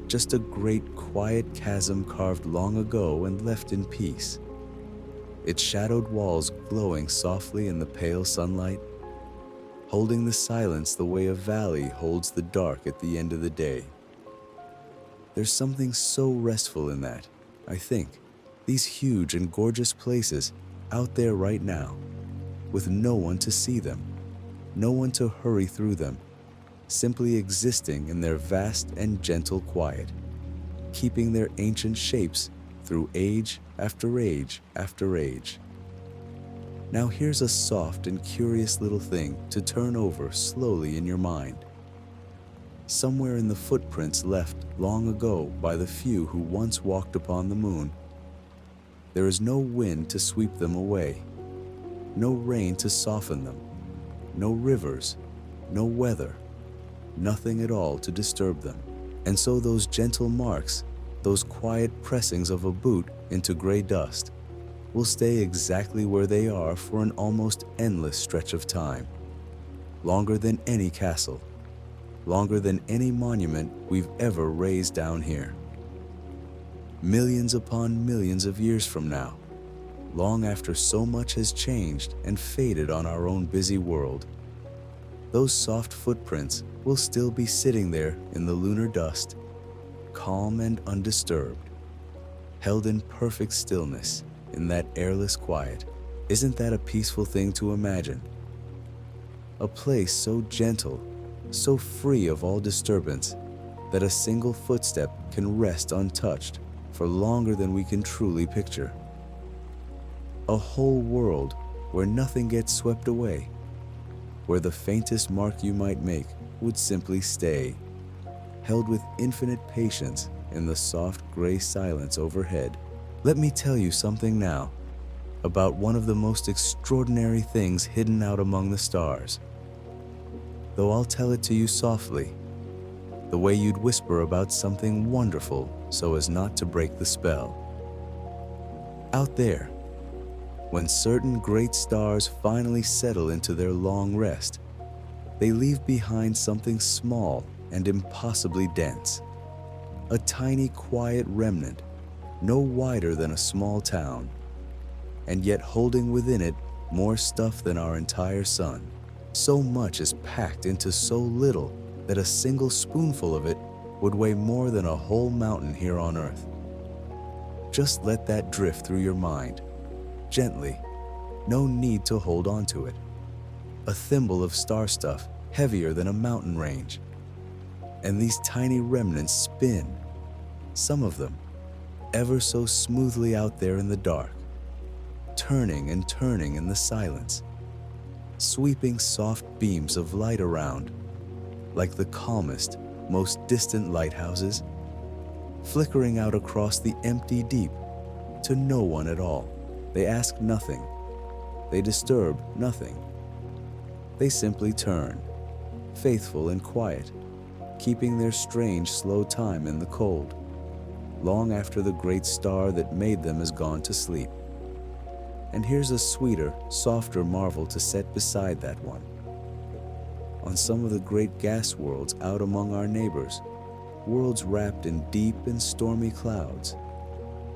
just a great quiet chasm carved long ago and left in peace. Its shadowed walls glowing softly in the pale sunlight, holding the silence the way a valley holds the dark at the end of the day. There's something so restful in that, I think. These huge and gorgeous places out there right now, with no one to see them, no one to hurry through them, simply existing in their vast and gentle quiet, keeping their ancient shapes through age after age after age. Now here's a soft and curious little thing to turn over slowly in your mind. Somewhere in the footprints left long ago by the few who once walked upon the moon, there is no wind to sweep them away, no rain to soften them, no rivers, no weather, nothing at all to disturb them. And so those gentle marks, those quiet pressings of a boot into gray dust, will stay exactly where they are for an almost endless stretch of time, longer than any castle, longer than any monument we've ever raised down here. Millions upon millions of years from now, long after so much has changed and faded on our own busy world, those soft footprints will still be sitting there in the lunar dust, calm and undisturbed, held in perfect stillness in that airless quiet. Isn't that a peaceful thing to imagine? A place so gentle, so free of all disturbance, that a single footstep can rest untouched for longer than we can truly picture. A whole world where nothing gets swept away, where the faintest mark you might make would simply stay, held with infinite patience in the soft gray silence overhead. Let me tell you something now about one of the most extraordinary things hidden out among the stars. Though I'll tell it to you softly, the way you'd whisper about something wonderful so as not to break the spell. Out there, when certain great stars finally settle into their long rest, they leave behind something small and impossibly dense. A tiny, quiet remnant, no wider than a small town, and yet holding within it more stuff than our entire sun. So much is packed into so little that a single spoonful of it would weigh more than a whole mountain here on Earth. Just let that drift through your mind, gently, no need to hold on to it. A thimble of star stuff heavier than a mountain range. And these tiny remnants spin, some of them, ever so smoothly out there in the dark, turning and turning in the silence, sweeping soft beams of light around, like the calmest, most distant lighthouses, flickering out across the empty deep to no one at all. They ask nothing. They disturb nothing. They simply turn, faithful and quiet, keeping their strange, slow time in the cold, long after the great star that made them has gone to sleep. And here's a sweeter, softer marvel to set beside that one. On some of the great gas worlds out among our neighbors, worlds wrapped in deep and stormy clouds,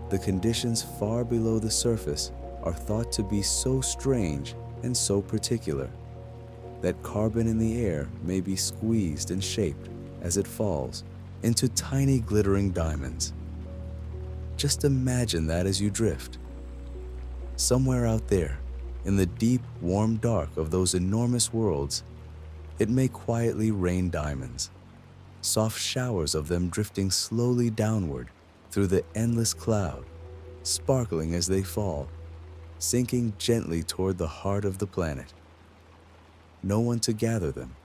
the conditions far below the surface are thought to be so strange and so particular that carbon in the air may be squeezed and shaped as it falls into tiny glittering diamonds. Just imagine that as you drift. Somewhere out there, in the deep, warm dark of those enormous worlds, it may quietly rain diamonds, soft showers of them drifting slowly downward through the endless cloud, sparkling as they fall, sinking gently toward the heart of the planet. no one to gather them,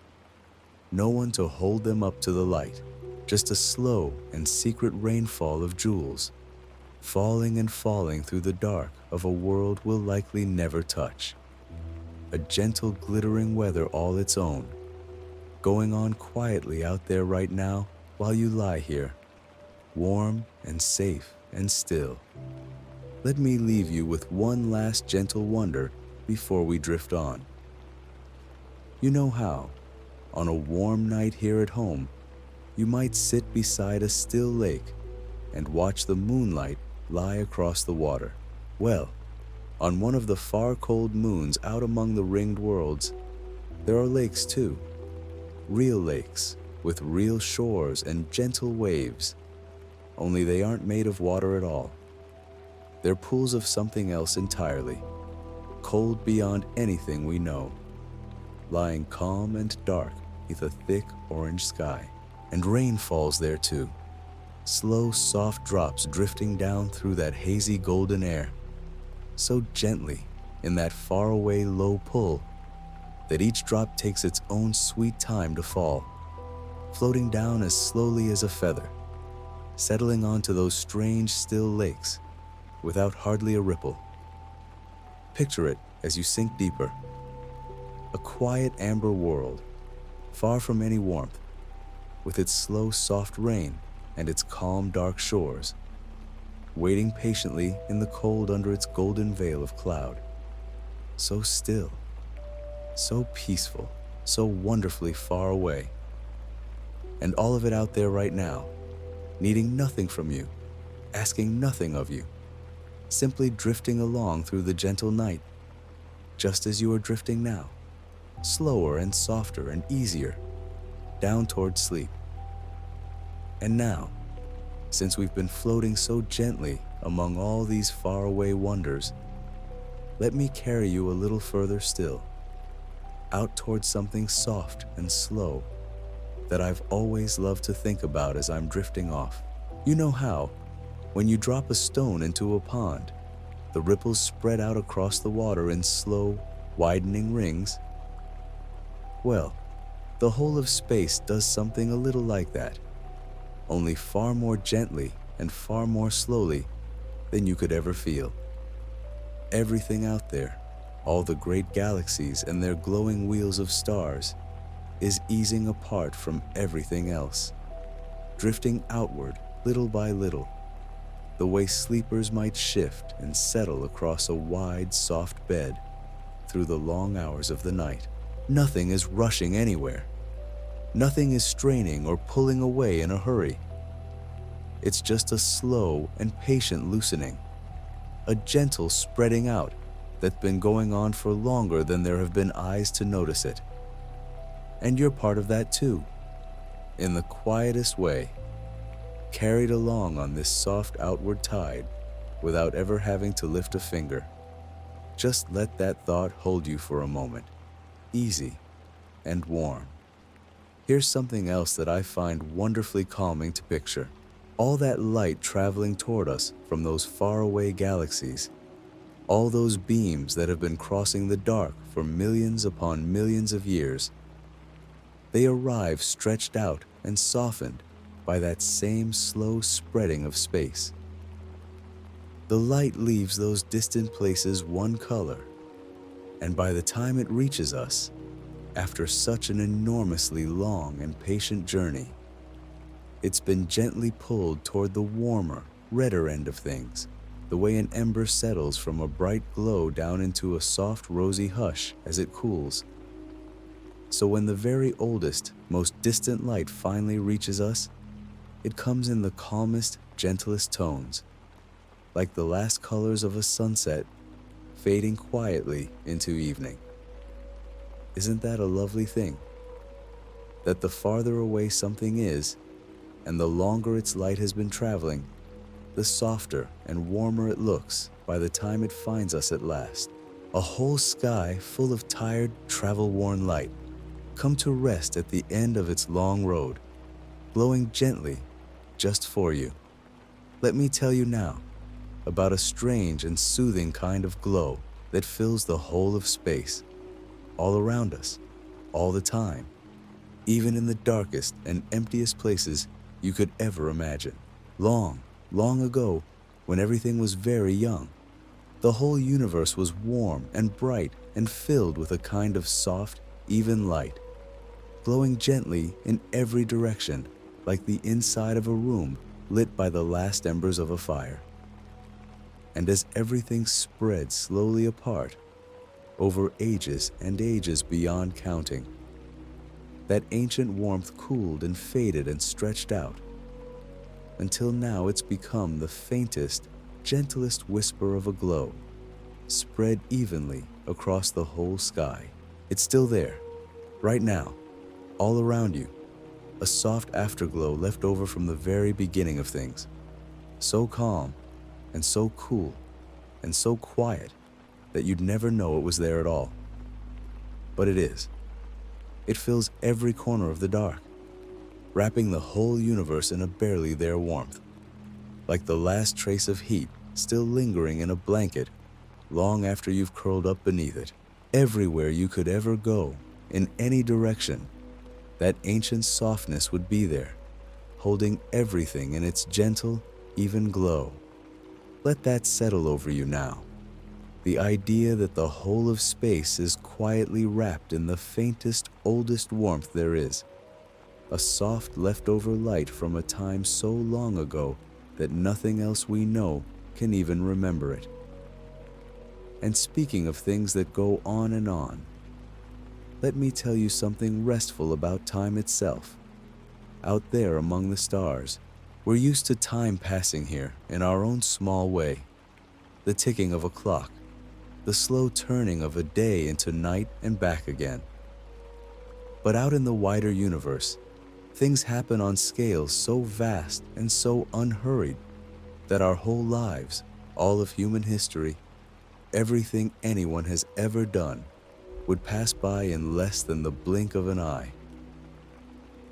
no one to hold them up to the light, just a slow and secret rainfall of jewels, falling and falling through the dark of a world we'll likely never touch. A gentle glittering weather all its own, going on quietly out there right now while you lie here, warm and safe and still. Let me leave you with one last gentle wonder before we drift on. You know how, on a warm night here at home, you might sit beside a still lake and watch the moonlight lie across the water. Well, on one of the far cold moons out among the ringed worlds, there are lakes too. Real lakes with real shores and gentle waves, only they aren't made of water at all. They're pools of something else entirely, cold beyond anything we know, lying calm and dark beneath a thick orange sky. And rain falls there too, slow soft drops drifting down through that hazy golden air, so gently in that faraway low pull that each drop takes its own sweet time to fall, floating down as slowly as a feather, settling onto those strange still lakes without hardly a ripple. Picture it as you sink deeper. A quiet amber world, far from any warmth, with its slow soft rain and its calm dark shores, waiting patiently in the cold under its golden veil of cloud. So still, so peaceful, so wonderfully far away. And all of it out there right now, needing nothing from you, asking nothing of you, simply drifting along through the gentle night, just as you are drifting now, slower and softer and easier, down toward sleep. And now, since we've been floating so gently among all these faraway wonders, let me carry you a little further still, out towards something soft and slow that I've always loved to think about as I'm drifting off. You know how, when you drop a stone into a pond, the ripples spread out across the water in slow, widening rings? Well, the whole of space does something a little like that, only far more gently and far more slowly than you could ever feel. Everything out there, all the great galaxies and their glowing wheels of stars, is easing apart from everything else, drifting outward little by little, the way sleepers might shift and settle across a wide, soft bed through the long hours of the night. Nothing is rushing anywhere. Nothing is straining or pulling away in a hurry. It's just a slow and patient loosening, a gentle spreading out that's been going on for longer than there have been eyes to notice it. And you're part of that too, in the quietest way, carried along on this soft outward tide without ever having to lift a finger. Just let that thought hold you for a moment, easy and warm. Here's something else that I find wonderfully calming to picture. All that light traveling toward us from those faraway galaxies, all those beams that have been crossing the dark for millions upon millions of years, they arrive stretched out and softened by that same slow spreading of space. The light leaves those distant places one color, and by the time it reaches us, after such an enormously long and patient journey, it's been gently pulled toward the warmer, redder end of things, the way an ember settles from a bright glow down into a soft, rosy hush as it cools. So when the very oldest, most distant light finally reaches us, it comes in the calmest, gentlest tones, like the last colors of a sunset fading quietly into evening. Isn't that a lovely thing? That the farther away something is, and the longer its light has been traveling, the softer and warmer it looks by the time it finds us at last. A whole sky full of tired, travel-worn light, come to rest at the end of its long road, glowing gently just for you. Let me tell you now about a strange and soothing kind of glow that fills the whole of space, all around us, all the time, even in the darkest and emptiest places you could ever imagine. Long, long ago, when everything was very young, the whole universe was warm and bright and filled with a kind of soft, even light, glowing gently in every direction like the inside of a room lit by the last embers of a fire. And as everything spread slowly apart, over ages and ages beyond counting, that ancient warmth cooled and faded and stretched out, until now it's become the faintest, gentlest whisper of a glow, spread evenly across the whole sky. It's still there, right now, all around you, a soft afterglow left over from the very beginning of things, so calm and so cool and so quiet that you'd never know it was there at all. But it is. It fills every corner of the dark, wrapping the whole universe in a barely there warmth, like the last trace of heat still lingering in a blanket long after you've curled up beneath it. Everywhere you could ever go, in any direction, that ancient softness would be there, holding everything in its gentle, even glow. Let that settle over you now. The idea that the whole of space is quietly wrapped in the faintest, oldest warmth there is, a soft leftover light from a time so long ago that nothing else we know can even remember it. And speaking of things that go on and on, let me tell you something restful about time itself. Out there among the stars, we're used to time passing here in our own small way. The ticking of a clock, the slow turning of a day into night and back again. But out in the wider universe, things happen on scales so vast and so unhurried that our whole lives, all of human history, everything anyone has ever done, would pass by in less than the blink of an eye.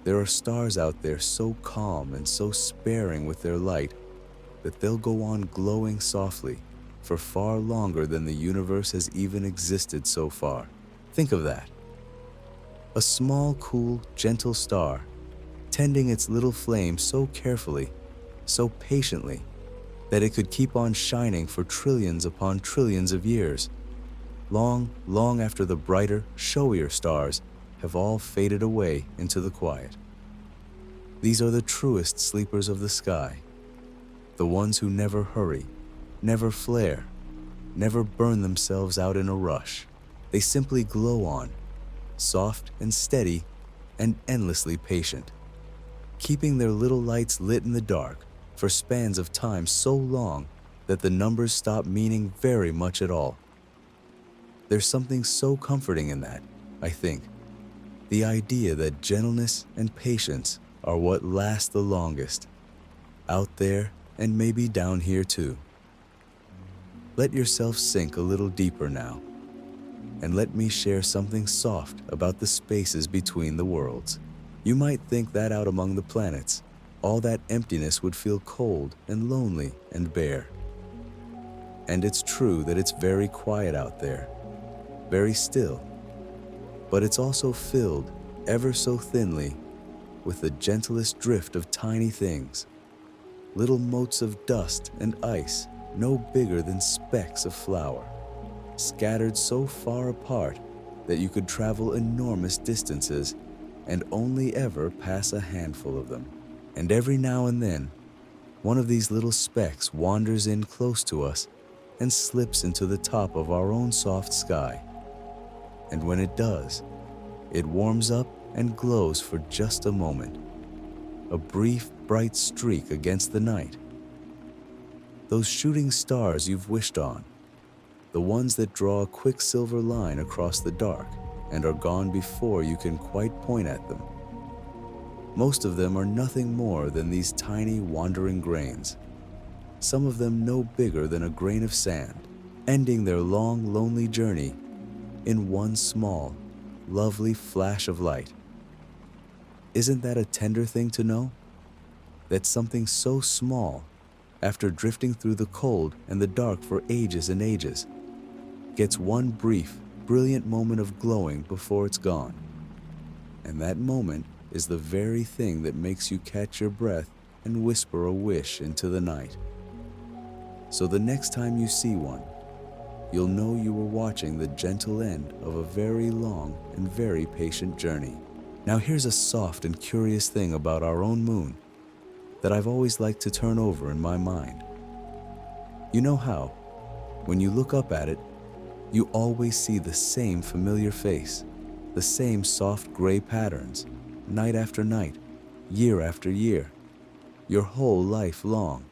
There are stars out there so calm and so sparing with their light that they'll go on glowing softly for far longer than the universe has even existed so far. Think of that. A small, cool, gentle star, tending its little flame so carefully, so patiently, that it could keep on shining for trillions upon trillions of years, long, long after the brighter, showier stars have all faded away into the quiet. These are the truest sleepers of the sky, the ones who never hurry, never flare, never burn themselves out in a rush. They simply glow on, soft and steady and endlessly patient, keeping their little lights lit in the dark for spans of time so long that the numbers stop meaning very much at all. There's something so comforting in that, I think. The idea that gentleness and patience are what last the longest, out there and maybe down here too. Let yourself sink a little deeper now, and let me share something soft about the spaces between the worlds. You might think that out among the planets, all that emptiness would feel cold and lonely and bare. And it's true that it's very quiet out there, very still, but it's also filled, ever so thinly, with the gentlest drift of tiny things, little motes of dust and ice no bigger than specks of flour, scattered so far apart that you could travel enormous distances and only ever pass a handful of them. And every now and then, one of these little specks wanders in close to us and slips into the top of our own soft sky. And when it does, it warms up and glows for just a moment, a brief, bright streak against the night. Those shooting stars you've wished on, the ones that draw a quick silver line across the dark and are gone before you can quite point at them. Most of them are nothing more than these tiny wandering grains, some of them no bigger than a grain of sand, ending their long, lonely journey in one small, lovely flash of light. Isn't that a tender thing to know? That something so small, after drifting through the cold and the dark for ages and ages, gets one brief, brilliant moment of glowing before it's gone. And that moment is the very thing that makes you catch your breath and whisper a wish into the night. So the next time you see one, you'll know you were watching the gentle end of a very long and very patient journey. Now here's a soft and curious thing about our own moon that I've always liked to turn over in my mind. You know how, when you look up at it, you always see the same familiar face, the same soft gray patterns, night after night, year after year, your whole life long.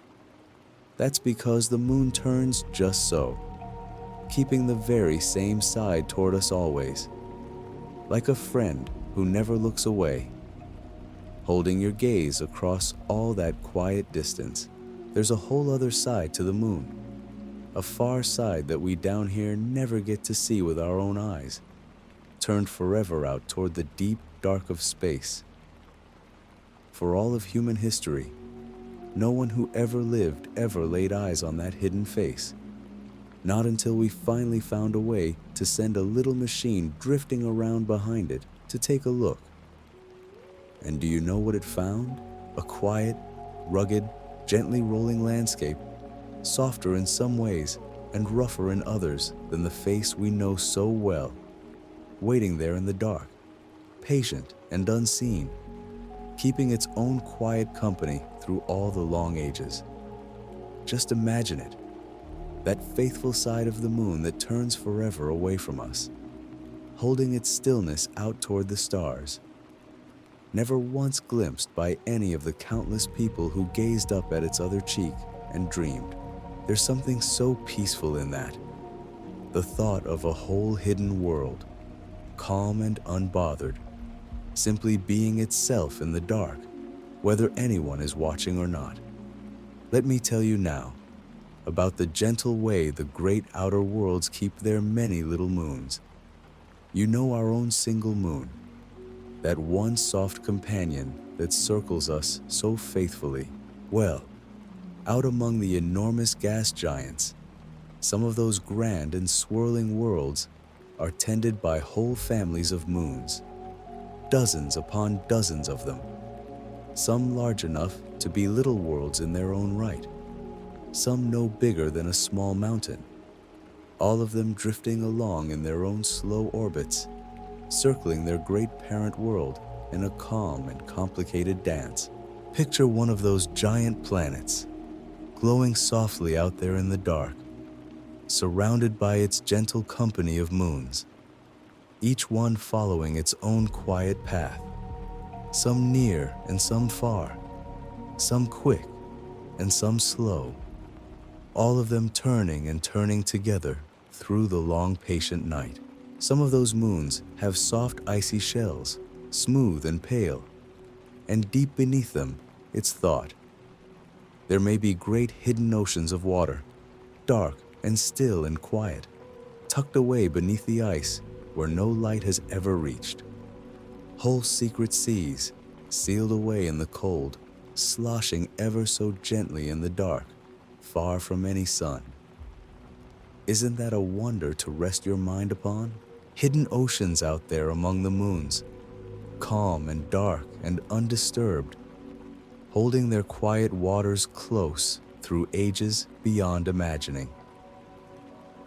That's because the moon turns just so, keeping the very same side toward us always, like a friend who never looks away, holding your gaze across all that quiet distance. There's a whole other side to the moon, a far side that we down here never get to see with our own eyes, turned forever out toward the deep dark of space. For all of human history, no one who ever lived ever laid eyes on that hidden face. Not until we finally found a way to send a little machine drifting around behind it to take a look. And do you know what it found? A quiet, rugged, gently rolling landscape, softer in some ways and rougher in others than the face we know so well, waiting there in the dark, patient and unseen, keeping its own quiet company through all the long ages. Just imagine it, that faithful side of the moon that turns forever away from us, holding its stillness out toward the stars, never once glimpsed by any of the countless people who gazed up at its other cheek and dreamed. There's something so peaceful in that, the thought of a whole hidden world, calm and unbothered, simply being itself in the dark, whether anyone is watching or not. Let me tell you now about the gentle way the great outer worlds keep their many little moons. You know our own single moon, that one soft companion that circles us so faithfully. Well, out among the enormous gas giants, some of those grand and swirling worlds are tended by whole families of moons, dozens upon dozens of them, some large enough to be little worlds in their own right, some no bigger than a small mountain, all of them drifting along in their own slow orbits, circling their great parent world in a calm and complicated dance. Picture one of those giant planets, glowing softly out there in the dark, surrounded by its gentle company of moons, each one following its own quiet path, some near and some far, some quick and some slow, all of them turning and turning together through the long patient night. Some of those moons have soft icy shells, smooth and pale, and deep beneath them, it's thought, there may be great hidden oceans of water, dark and still and quiet, tucked away beneath the ice where no light has ever reached. Whole secret seas, sealed away in the cold, sloshing ever so gently in the dark, far from any sun. Isn't that a wonder to rest your mind upon? Hidden oceans out there among the moons, calm and dark and undisturbed, holding their quiet waters close through ages beyond imagining.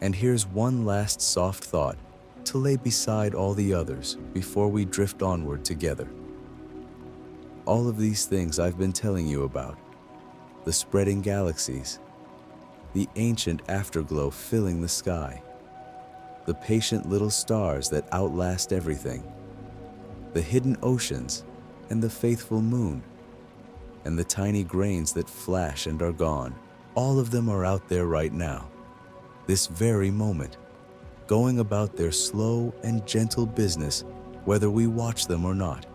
And here's one last soft thought to lay beside all the others before we drift onward together. All of these things I've been telling you about, the spreading galaxies, the ancient afterglow filling the sky, the patient little stars that outlast everything, the hidden oceans and the faithful moon, and the tiny grains that flash and are gone, all of them are out there right now, this very moment, going about their slow and gentle business whether we watch them or not.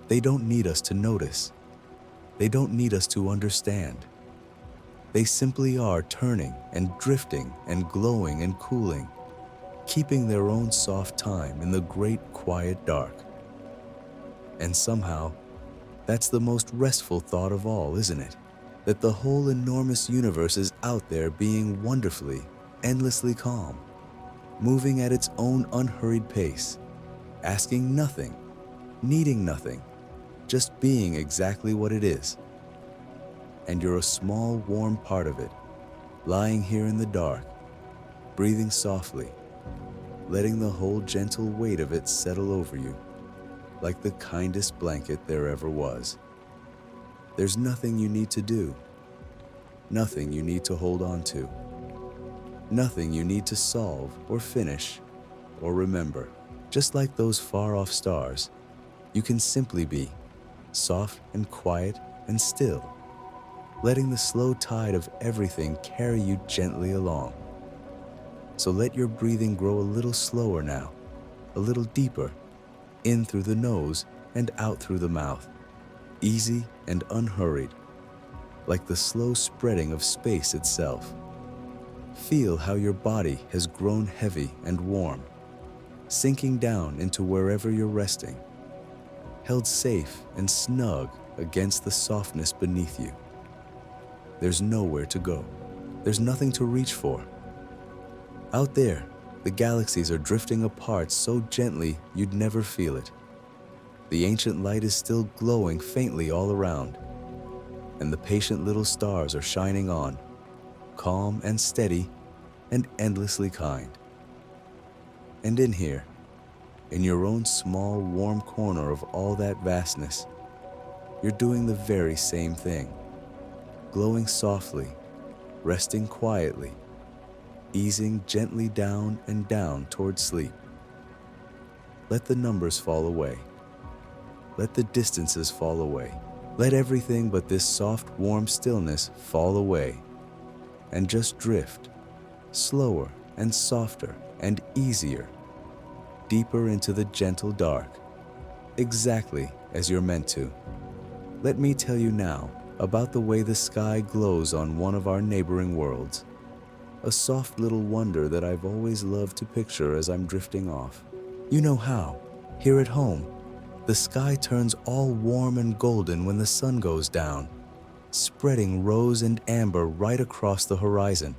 They don't need us to notice. They don't need us to understand. They simply are turning and drifting and glowing and cooling, keeping their own soft time in the great quiet dark. And somehow, that's the most restful thought of all, isn't it? That the whole enormous universe is out there being wonderfully, endlessly calm, moving at its own unhurried pace, asking nothing needing nothing, just being exactly what it is. And you're a small, warm part of it, lying here in the dark, breathing softly, letting the whole gentle weight of it settle over you, like the kindest blanket there ever was. There's nothing you need to do, nothing you need to hold on to, nothing you need to solve or finish or remember. Just like those far-off stars, you can simply be soft and quiet and still, letting the slow tide of everything carry you gently along. So let your breathing grow a little slower now, a little deeper, in through the nose and out through the mouth, easy and unhurried, like the slow spreading of space itself. Feel how your body has grown heavy and warm, sinking down into wherever you're resting, held safe and snug against the softness beneath you. There's nowhere to go. There's nothing to reach for. Out there, the galaxies are drifting apart so gently you'd never feel it. The ancient light is still glowing faintly all around, and the patient little stars are shining on, calm and steady and endlessly kind. And in here, in your own small, warm corner of all that vastness, you're doing the very same thing, glowing softly, resting quietly, easing gently down and down towards sleep. Let the numbers fall away. Let the distances fall away. Let everything but this soft, warm stillness fall away, and just drift, slower and softer and easier, deeper into the gentle dark, exactly as you're meant to. Let me tell you now about the way the sky glows on one of our neighboring worlds, a soft little wonder that I've always loved to picture as I'm drifting off. You know how, here at home, the sky turns all warm and golden when the sun goes down, spreading rose and amber right across the horizon,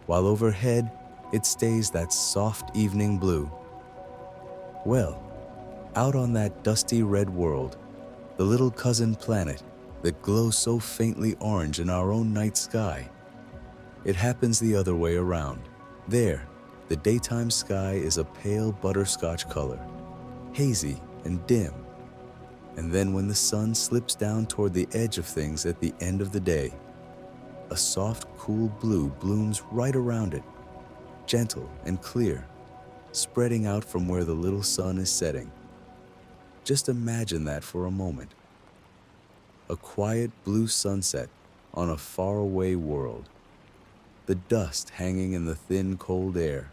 while overhead it stays that soft evening blue. Well, out on that dusty red world, the little cousin planet that glows so faintly orange in our own night sky, it happens the other way around. There, the daytime sky is a pale butterscotch color, hazy and dim. And then when the sun slips down toward the edge of things at the end of the day, a soft, cool blue blooms right around it, gentle and clear, spreading out from where the little sun is setting. Just imagine that for a moment. A quiet blue sunset on a faraway world, the dust hanging in the thin, cold air,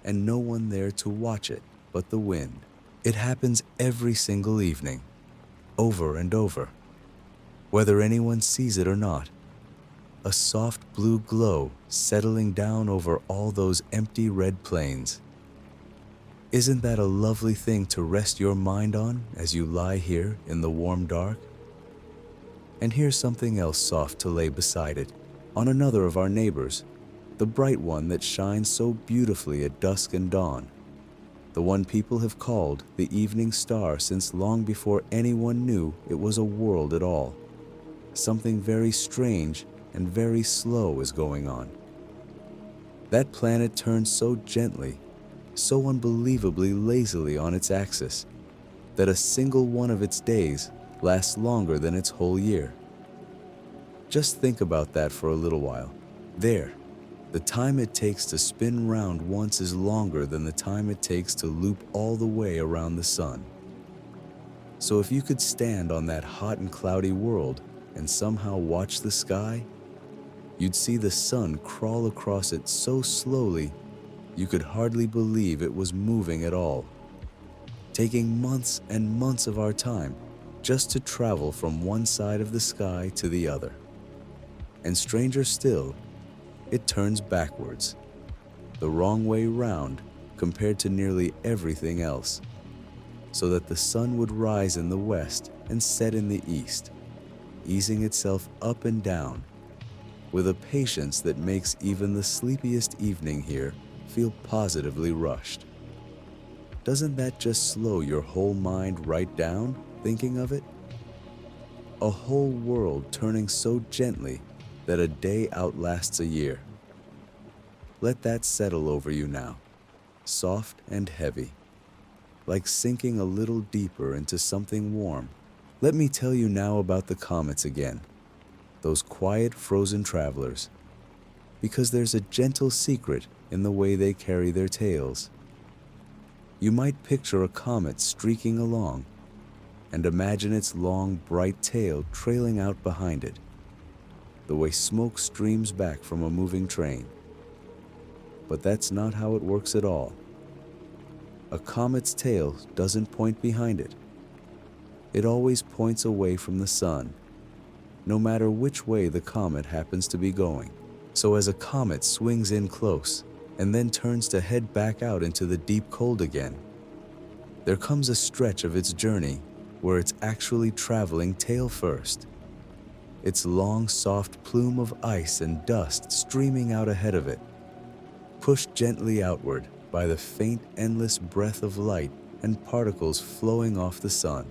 and no one there to watch it but the wind. It happens every single evening, over and over, whether anyone sees it or not. A soft blue glow settling down over all those empty red plains. Isn't that a lovely thing to rest your mind on as you lie here in the warm dark? And here's something else soft to lay beside it, on another of our neighbors, the bright one that shines so beautifully at dusk and dawn, the one people have called the evening star since long before anyone knew it was a world at all. Something very strange and very slow is going on. That planet turns so gently, so unbelievably lazily on its axis, that a single one of its days lasts longer than its whole year. Just think about that for a little while. There, the time it takes to spin round once is longer than the time it takes to loop all the way around the sun. So if you could stand on that hot and cloudy world and somehow watch the sky, you'd see the sun crawl across it so slowly you could hardly believe it was moving at all, taking months and months of our time just to travel from one side of the sky to the other. And stranger still, it turns backwards, the wrong way round compared to nearly everything else, so that the sun would rise in the west and set in the east, easing itself up and down, with a patience that makes even the sleepiest evening here feel positively rushed. Doesn't that just slow your whole mind right down, thinking of it? A whole world turning so gently that a day outlasts a year. Let that settle over you now, soft and heavy, like sinking a little deeper into something warm. Let me tell you now about the comets again, those quiet frozen travelers, because there's a gentle secret in the way they carry their tails. You might picture a comet streaking along and imagine its long, bright tail trailing out behind it, the way smoke streams back from a moving train. But that's not how it works at all. A comet's tail doesn't point behind it. It always points away from the sun, no matter which way the comet happens to be going. So as a comet swings in close and then turns to head back out into the deep cold again, there comes a stretch of its journey where it's actually traveling tail first. Its long, soft plume of ice and dust streaming out ahead of it, pushed gently outward by the faint, endless breath of light and particles flowing off the sun.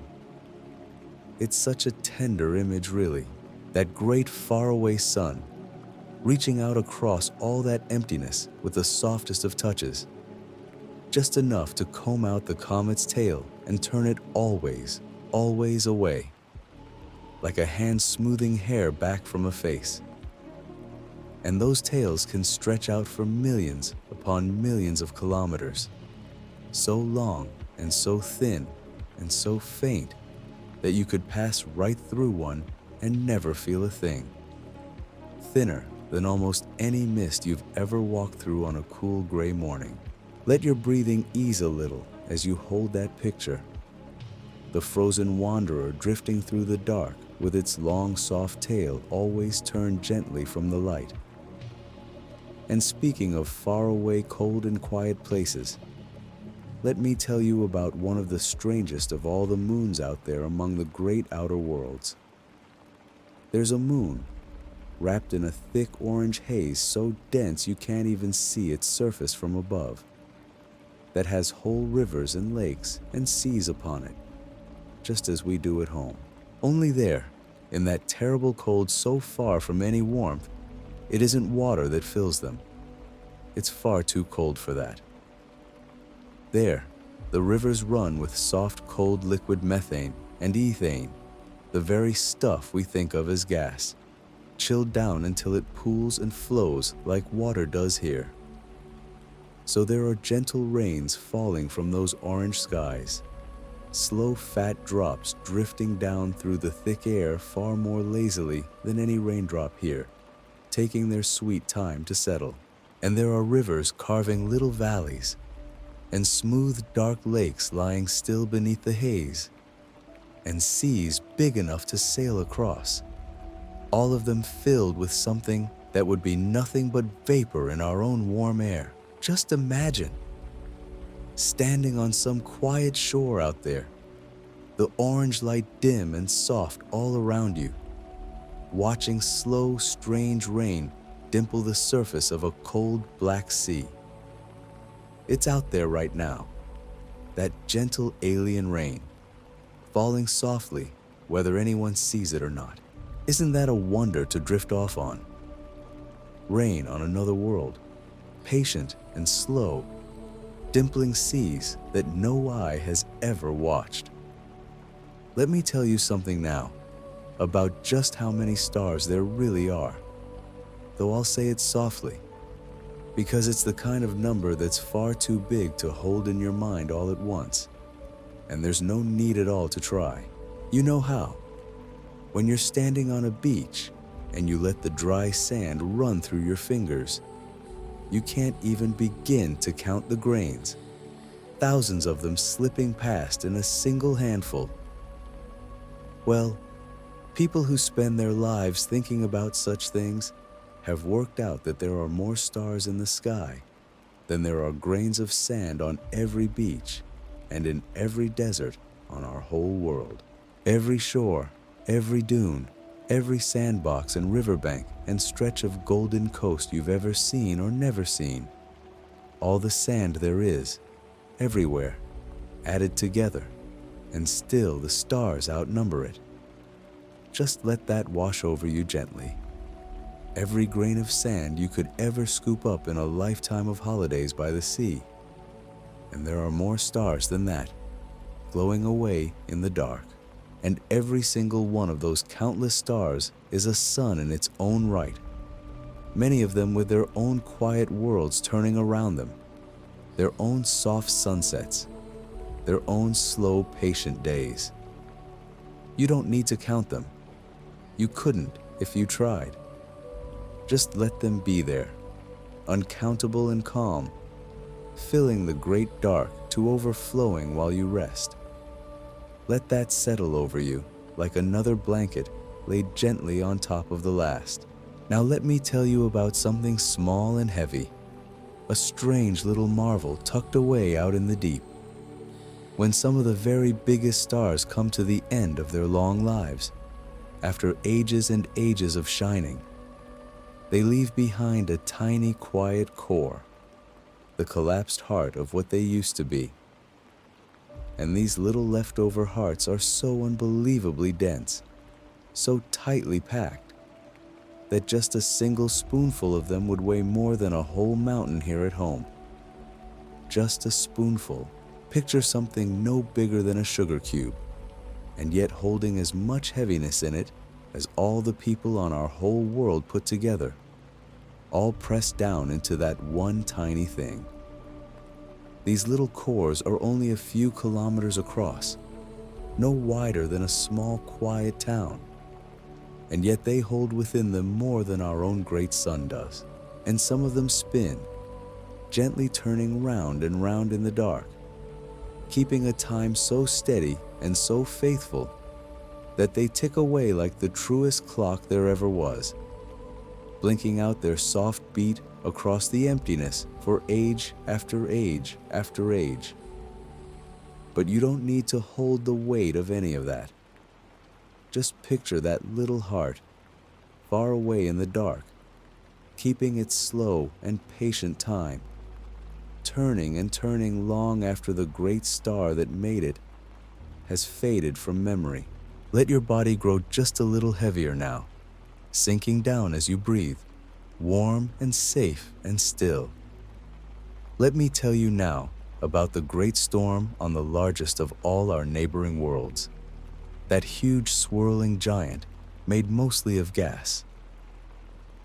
It's such a tender image, really, that great faraway sun, reaching out across all that emptiness with the softest of touches, just enough to comb out the comet's tail and turn it always, always away, like a hand smoothing hair back from a face. And those tails can stretch out for millions upon millions of kilometers, so long and so thin and so faint that you could pass right through one and never feel a thing. Thinner than almost any mist you've ever walked through on a cool gray morning. Let your breathing ease a little as you hold that picture. The frozen wanderer drifting through the dark with its long, soft tail always turned gently from the light. And speaking of faraway, cold and quiet places, let me tell you about one of the strangest of all the moons out there among the great outer worlds. There's a moon, wrapped in a thick orange haze so dense you can't even see its surface from above, that has whole rivers and lakes and seas upon it, just as we do at home. Only there, in that terrible cold so far from any warmth, it isn't water that fills them. It's far too cold for that. There, the rivers run with soft, cold liquid methane and ethane, the very stuff we think of as gas, chilled down until it pools and flows like water does here. So there are gentle rains falling from those orange skies, slow fat drops drifting down through the thick air far more lazily than any raindrop here, taking their sweet time to settle. And there are rivers carving little valleys, and smooth dark lakes lying still beneath the haze, and seas big enough to sail across, all of them filled with something that would be nothing but vapor in our own warm air. Just imagine standing on some quiet shore out there, the orange light dim and soft all around you, watching slow, strange rain dimple the surface of a cold, black sea. It's out there right now, that gentle alien rain, falling softly whether anyone sees it or not. Isn't that a wonder to drift off on? Rain on another world, patient and slow, dimpling seas that no eye has ever watched. Let me tell you something now about just how many stars there really are, though I'll say it softly, because it's the kind of number that's far too big to hold in your mind all at once, and there's no need at all to try. You know how? When you're standing on a beach and you let the dry sand run through your fingers, you can't even begin to count the grains, thousands of them slipping past in a single handful. Well, people who spend their lives thinking about such things have worked out that there are more stars in the sky than there are grains of sand on every beach and in every desert on our whole world. Every shore, every dune, every sandbox and riverbank and stretch of golden coast you've ever seen or never seen, all the sand there is, everywhere, added together, and still the stars outnumber it. Just let that wash over you gently. Every grain of sand you could ever scoop up in a lifetime of holidays by the sea. And there are more stars than that, glowing away in the dark. And every single one of those countless stars is a sun in its own right. Many of them with their own quiet worlds turning around them, their own soft sunsets, their own slow, patient days. You don't need to count them. You couldn't if you tried. Just let them be there, uncountable and calm, filling the great dark to overflowing while you rest. Let that settle over you like another blanket laid gently on top of the last. Now let me tell you about something small and heavy, a strange little marvel tucked away out in the deep. When some of the very biggest stars come to the end of their long lives, after ages and ages of shining, they leave behind a tiny, quiet core, the collapsed heart of what they used to be. And these little leftover hearts are so unbelievably dense, so tightly packed, that just a single spoonful of them would weigh more than a whole mountain here at home. Just a spoonful. Picture something no bigger than a sugar cube, and yet holding as much heaviness in it as all the people on our whole world put together, all pressed down into that one tiny thing. These little cores are only a few kilometers across, no wider than a small, quiet town, and yet they hold within them more than our own great sun does. And some of them spin, gently turning round and round in the dark, keeping a time so steady and so faithful that they tick away like the truest clock there ever was, blinking out their soft beat across the emptiness for age after age after age. But you don't need to hold the weight of any of that. Just picture that little heart, far away in the dark, keeping its slow and patient time, turning and turning long after the great star that made it has faded from memory. Let your body grow just a little heavier now, sinking down as you breathe, warm and safe and still. Let me tell you now about the great storm on the largest of all our neighboring worlds, that huge swirling giant made mostly of gas.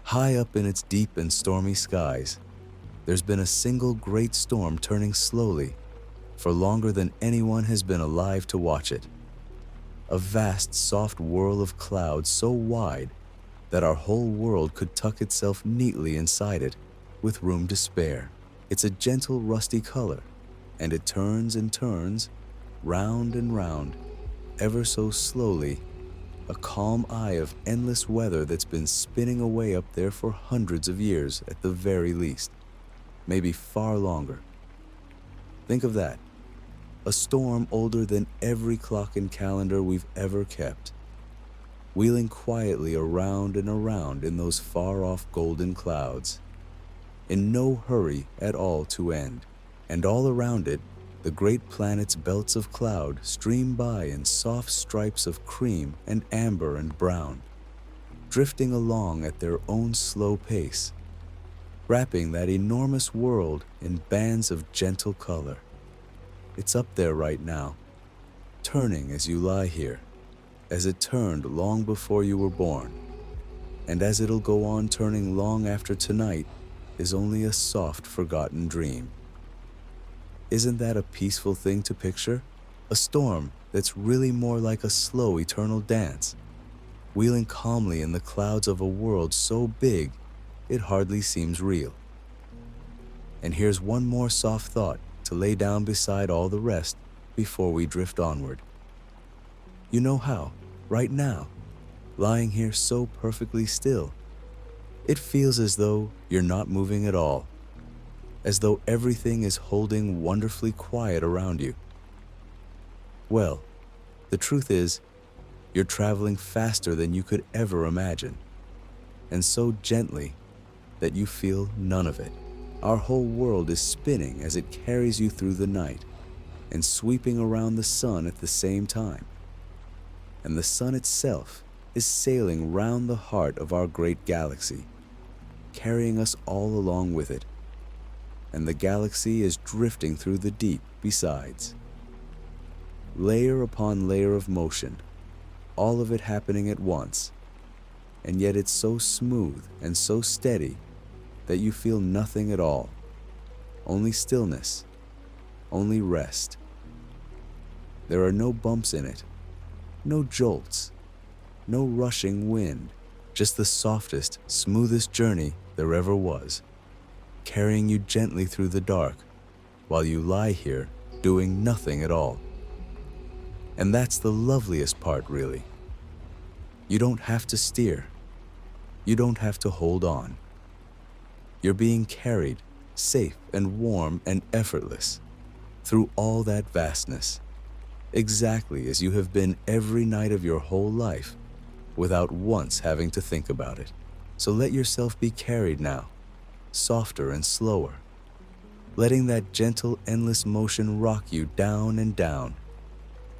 High up in its deep and stormy skies, there's been a single great storm turning slowly for longer than anyone has been alive to watch it. A vast, soft whirl of clouds so wide that our whole world could tuck itself neatly inside it with room to spare. It's a gentle, rusty color, and it turns and turns, round and round, ever so slowly, a calm eye of endless weather that's been spinning away up there for hundreds of years at the very least, maybe far longer. Think of that. A storm older than every clock and calendar we've ever kept, wheeling quietly around and around in those far-off golden clouds, in no hurry at all to end. And all around it, the great planet's belts of cloud stream by in soft stripes of cream and amber and brown, drifting along at their own slow pace, wrapping that enormous world in bands of gentle color. It's up there right now, turning as you lie here, as it turned long before you were born, and as it'll go on turning long after tonight is only a soft, forgotten dream. Isn't that a peaceful thing to picture? A storm that's really more like a slow, eternal dance, wheeling calmly in the clouds of a world so big it hardly seems real. And here's one more soft thought to lay down beside all the rest before we drift onward. You know how, right now, lying here so perfectly still, it feels as though you're not moving at all, as though everything is holding wonderfully quiet around you. Well, the truth is, you're traveling faster than you could ever imagine, and so gently that you feel none of it. Our whole world is spinning as it carries you through the night, and sweeping around the sun at the same time. And the sun itself is sailing round the heart of our great galaxy, carrying us all along with it. And the galaxy is drifting through the deep besides. Layer upon layer of motion, all of it happening at once, and yet it's so smooth and so steady that you feel nothing at all, only stillness, only rest. There are no bumps in it, no jolts, no rushing wind, just the softest, smoothest journey there ever was, carrying you gently through the dark while you lie here doing nothing at all. And that's the loveliest part, really. You don't have to steer. You don't have to hold on. You're being carried, safe and warm and effortless, through all that vastness, exactly as you have been every night of your whole life, without once having to think about it. So let yourself be carried now, softer and slower, letting that gentle, endless motion rock you down and down,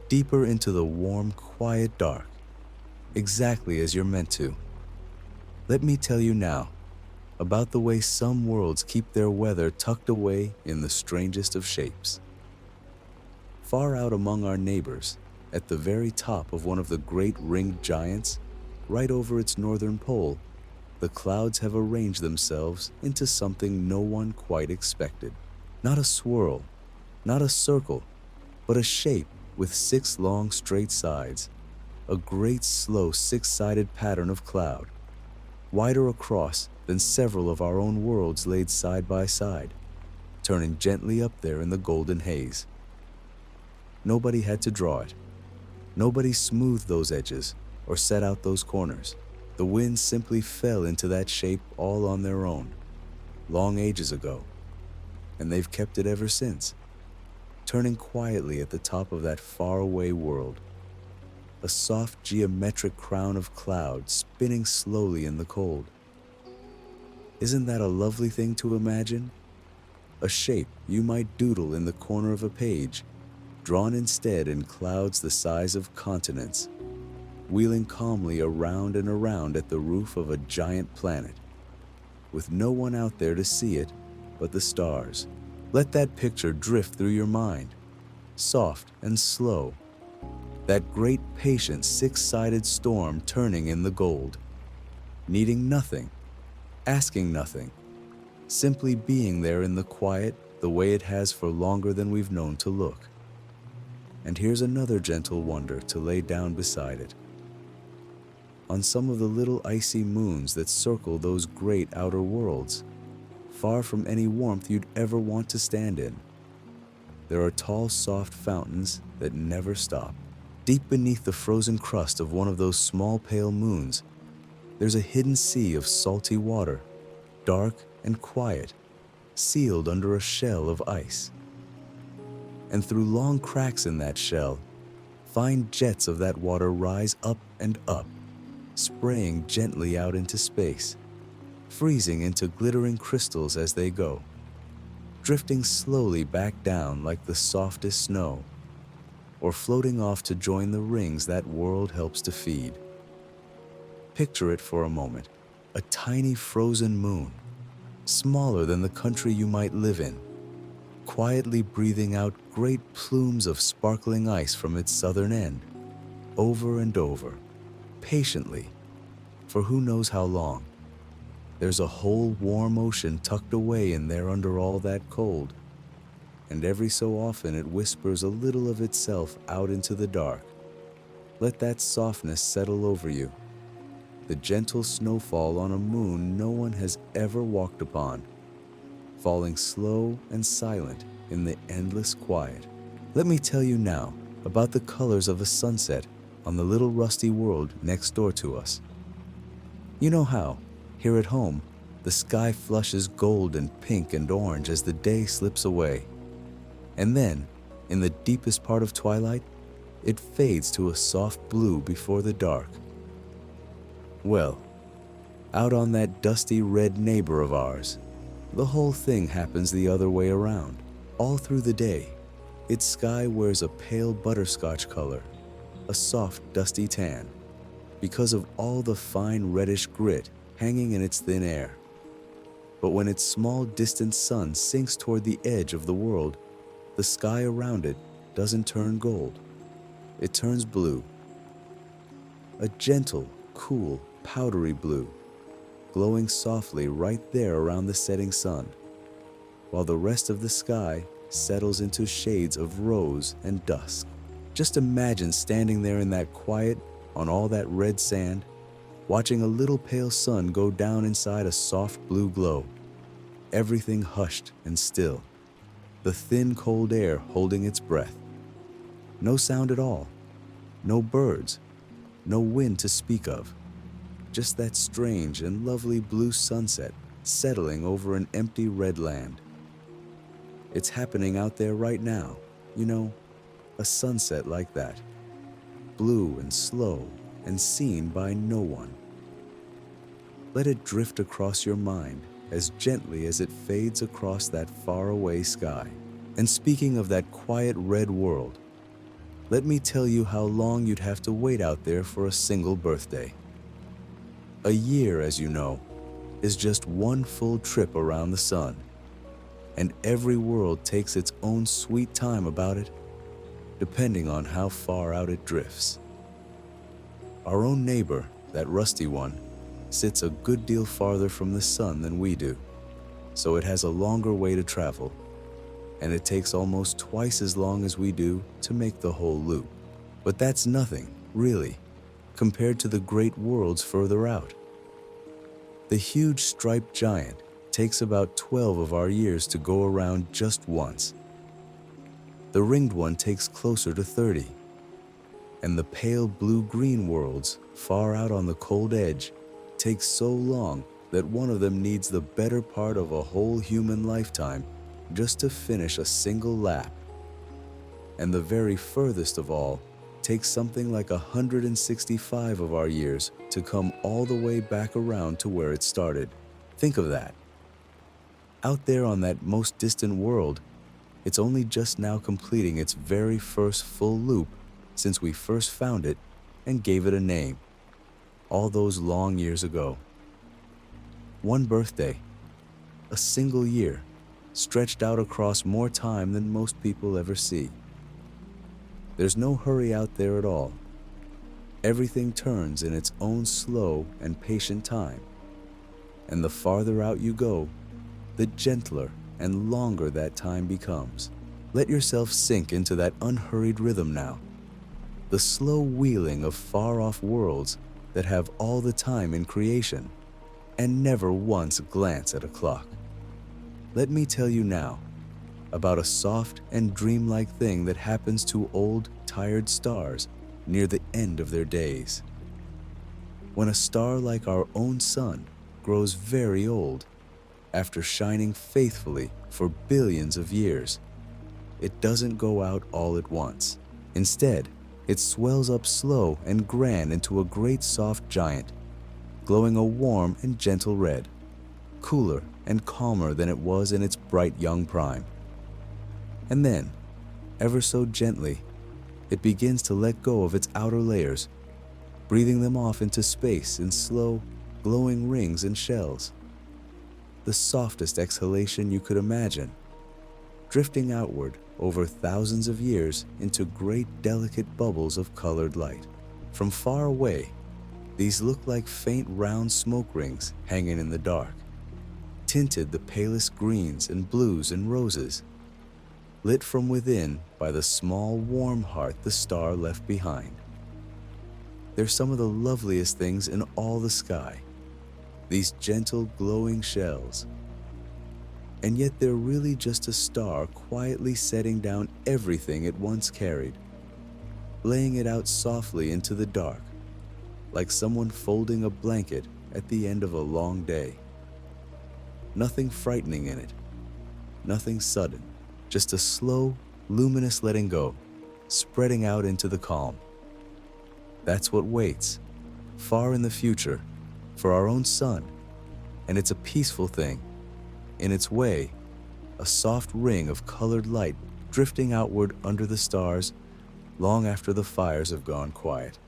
deeper into the warm, quiet dark, exactly as you're meant to. Let me tell you now about the way some worlds keep their weather tucked away in the strangest of shapes. Far out among our neighbors, at the very top of one of the great ringed giants, right over its northern pole, the clouds have arranged themselves into something no one quite expected. Not a swirl, not a circle, but a shape with 6 long straight sides, a great slow 6-sided pattern of cloud, wider across than several of our own worlds laid side by side, turning gently up there in the golden haze. Nobody had to draw it. Nobody smoothed those edges or set out those corners. The winds simply fell into that shape all on their own, long ages ago, and they've kept it ever since, turning quietly at the top of that faraway world, a soft geometric crown of clouds spinning slowly in the cold. Isn't that a lovely thing to imagine? A shape you might doodle in the corner of a page, drawn instead in clouds the size of continents, wheeling calmly around and around at the roof of a giant planet, with no one out there to see it but the stars. Let that picture drift through your mind, soft and slow, that great patient 6-sided storm turning in the gold, needing nothing, asking nothing, simply being there in the quiet the way it has for longer than we've known to look. And here's another gentle wonder to lay down beside it. On some of the little icy moons that circle those great outer worlds, far from any warmth you'd ever want to stand in, there are tall, soft fountains that never stop. Deep beneath the frozen crust of one of those small pale moons, there's a hidden sea of salty water, dark and quiet, sealed under a shell of ice. And through long cracks in that shell, fine jets of that water rise up and up, spraying gently out into space, freezing into glittering crystals as they go, drifting slowly back down like the softest snow, or floating off to join the rings that world helps to feed. Picture it for a moment, a tiny frozen moon, smaller than the country you might live in, quietly breathing out great plumes of sparkling ice from its southern end, over and over, patiently, for who knows how long. There's a whole warm ocean tucked away in there under all that cold, and every so often it whispers a little of itself out into the dark. Let that softness settle over you, the gentle snowfall on a moon no one has ever walked upon, falling slow and silent in the endless quiet. Let me tell you now about the colors of a sunset on the little rusty world next door to us. You know how, here at home, the sky flushes gold and pink and orange as the day slips away. And then, in the deepest part of twilight, it fades to a soft blue before the dark. Well, out on that dusty red neighbor of ours, the whole thing happens the other way around. All through the day, Its sky wears a pale butterscotch color, a soft, dusty tan, because of all the fine reddish grit hanging in its thin air. But when its small distant sun sinks toward the edge of the world, the sky around it doesn't turn gold. It turns blue. A gentle, cool, powdery blue, glowing softly right there around the setting sun, while the rest of the sky settles into shades of rose and dusk. Just imagine standing there in that quiet, on all that red sand, watching a little pale sun go down inside a soft blue glow. Everything hushed and still, the thin cold air holding its breath. No sound at all, no birds, no wind to speak of. Just that strange and lovely blue sunset settling over an empty red land. It's happening out there right now, a sunset like that. Blue and slow and seen by no one. Let it drift across your mind as gently as it fades across that faraway sky. And speaking of that quiet red world, let me tell you how long you'd have to wait out there for a single birthday. A year, as you know, is just one full trip around the sun, and every world takes its own sweet time about it, depending on how far out it drifts. Our own neighbor, that rusty one, sits a good deal farther from the sun than we do, so it has a longer way to travel, and it takes almost twice as long as we do to make the whole loop. But that's nothing, really, compared to the great worlds further out. The huge striped giant takes about 12 of our years to go around just once. The ringed one takes closer to 30. And the pale blue-green worlds, far out on the cold edge, take so long that one of them needs the better part of a whole human lifetime just to finish a single lap. And the very furthest of all takes something like 165 of our years to come all the way back around to where it started. Think of that. Out there on that most distant world, it's only just now completing its very first full loop since we first found it and gave it a name, all those long years ago. One birthday, a single year, stretched out across more time than most people ever see. There's no hurry out there at all. Everything turns in its own slow and patient time. And the farther out you go, the gentler and longer that time becomes. Let yourself sink into that unhurried rhythm now. The slow wheeling of far-off worlds that have all the time in creation and never once glance at a clock. Let me tell you now about a soft and dreamlike thing that happens to old, tired stars near the end of their days. When a star like our own sun grows very old, after shining faithfully for billions of years, it doesn't go out all at once. Instead, it swells up slow and grand into a great soft giant, glowing a warm and gentle red, cooler and calmer than it was in its bright young prime. And then, ever so gently, it begins to let go of its outer layers, breathing them off into space in slow, glowing rings and shells. The softest exhalation you could imagine, drifting outward over thousands of years into great delicate bubbles of colored light. From far away, these look like faint round smoke rings hanging in the dark, tinted the palest greens and blues and roses, lit from within by the small warm heart the star left behind. They're some of the loveliest things in all the sky, these gentle glowing shells. And yet they're really just a star quietly setting down everything it once carried, laying it out softly into the dark, like someone folding a blanket at the end of a long day. Nothing frightening in it, nothing sudden, just a slow, luminous letting go, spreading out into the calm. That's what waits, far in the future, for our own sun, and it's a peaceful thing. In its way, a soft ring of colored light drifting outward under the stars long after the fires have gone quiet.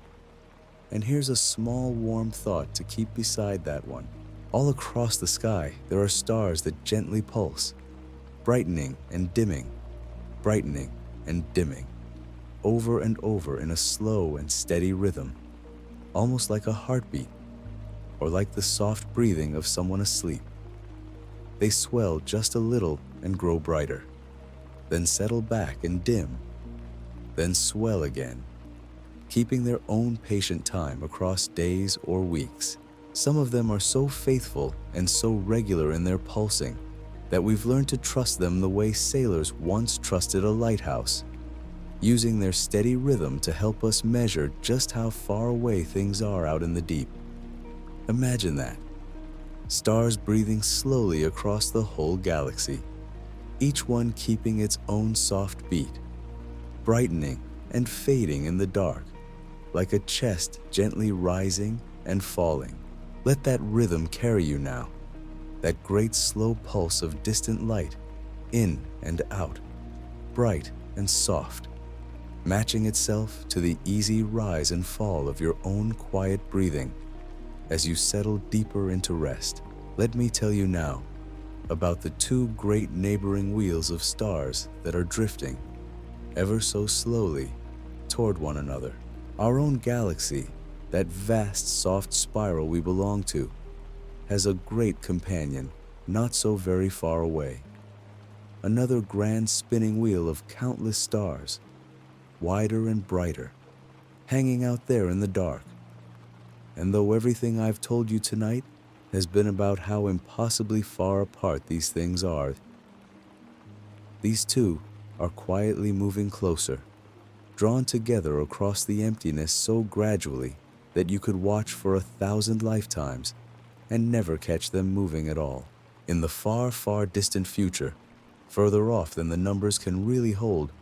And here's a small warm thought to keep beside that one. All across the sky, there are stars that gently pulse, brightening and dimming, brightening and dimming, over and over in a slow and steady rhythm, almost like a heartbeat or like the soft breathing of someone asleep. They swell just a little and grow brighter, then settle back and dim, then swell again, keeping their own patient time across days or weeks. Some of them are so faithful and so regular in their pulsing that we've learned to trust them the way sailors once trusted a lighthouse, using their steady rhythm to help us measure just how far away things are out in the deep. Imagine that. Stars breathing slowly across the whole galaxy, each one keeping its own soft beat, brightening and fading in the dark, like a chest gently rising and falling. Let that rhythm carry you now, that great slow pulse of distant light, in and out, bright and soft, matching itself to the easy rise and fall of your own quiet breathing as you settle deeper into rest. Let me tell you now about the two great neighboring wheels of stars that are drifting, ever so slowly, toward one another. Our own galaxy, that vast soft spiral we belong to, has a great companion not so very far away. Another grand spinning wheel of countless stars, wider and brighter, hanging out there in the dark. And though everything I've told you tonight has been about how impossibly far apart these things are, these two are quietly moving closer, drawn together across the emptiness so gradually that you could watch for 1,000 lifetimes and never catch them moving at all. In the far, far distant future, further off than the numbers can really hold,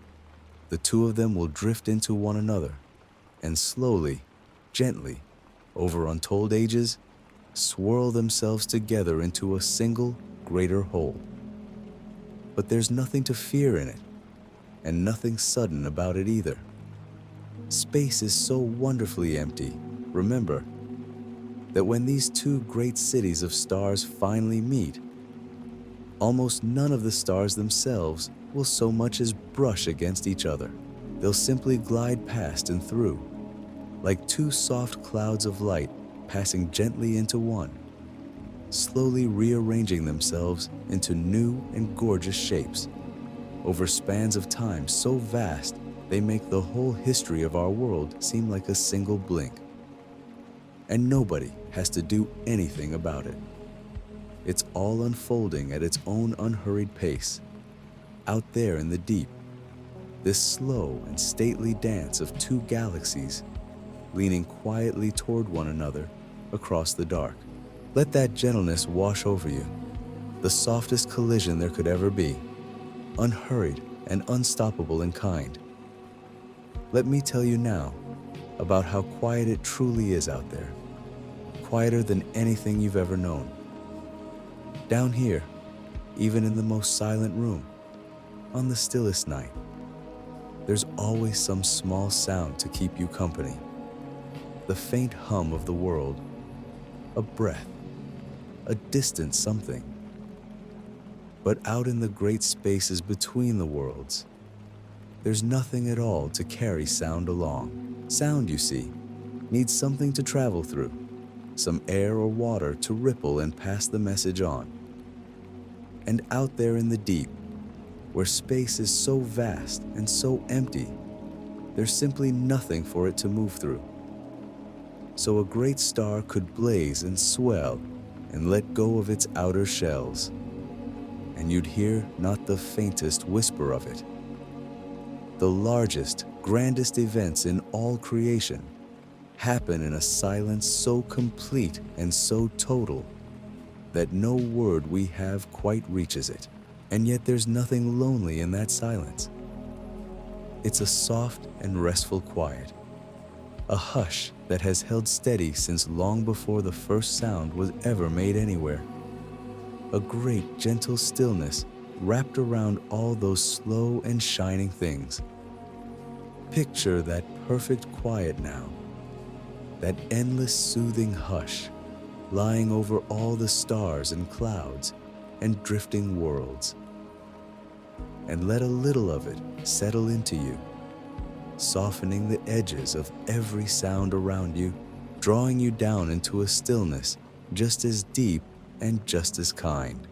the two of them will drift into one another and slowly, gently, over untold ages, swirl themselves together into a single, greater whole. But there's nothing to fear in it, and nothing sudden about it either. Space is so wonderfully empty, remember, that when these two great cities of stars finally meet, almost none of the stars themselves will so much as brush against each other. They'll simply glide past and through, like two soft clouds of light passing gently into one, slowly rearranging themselves into new and gorgeous shapes, over spans of time so vast they make the whole history of our world seem like a single blink. And nobody has to do anything about it. It's all unfolding at its own unhurried pace, out there in the deep, this slow and stately dance of two galaxies leaning quietly toward one another across the dark. Let that gentleness wash over you, the softest collision there could ever be, unhurried and unstoppable in kind. Let me tell you now about how quiet it truly is out there, quieter than anything you've ever known. Down here, even in the most silent room, on the stillest night, there's always some small sound to keep you company. The faint hum of the world, a breath, a distant something. But out in the great spaces between the worlds, there's nothing at all to carry sound along. Sound, you see, needs something to travel through, some air or water to ripple and pass the message on. And out there in the deep, where space is so vast and so empty, there's simply nothing for it to move through. So a great star could blaze and swell and let go of its outer shells, and you'd hear not the faintest whisper of it. The largest, grandest events in all creation happen in a silence so complete and so total that no word we have quite reaches it. And yet there's nothing lonely in that silence. It's a soft and restful quiet, a hush that has held steady since long before the first sound was ever made anywhere. A great gentle stillness wrapped around all those slow and shining things. Picture that perfect quiet now, that endless soothing hush, lying over all the stars and clouds and drifting worlds. And let a little of it settle into you, softening the edges of every sound around you, drawing you down into a stillness just as deep and just as kind.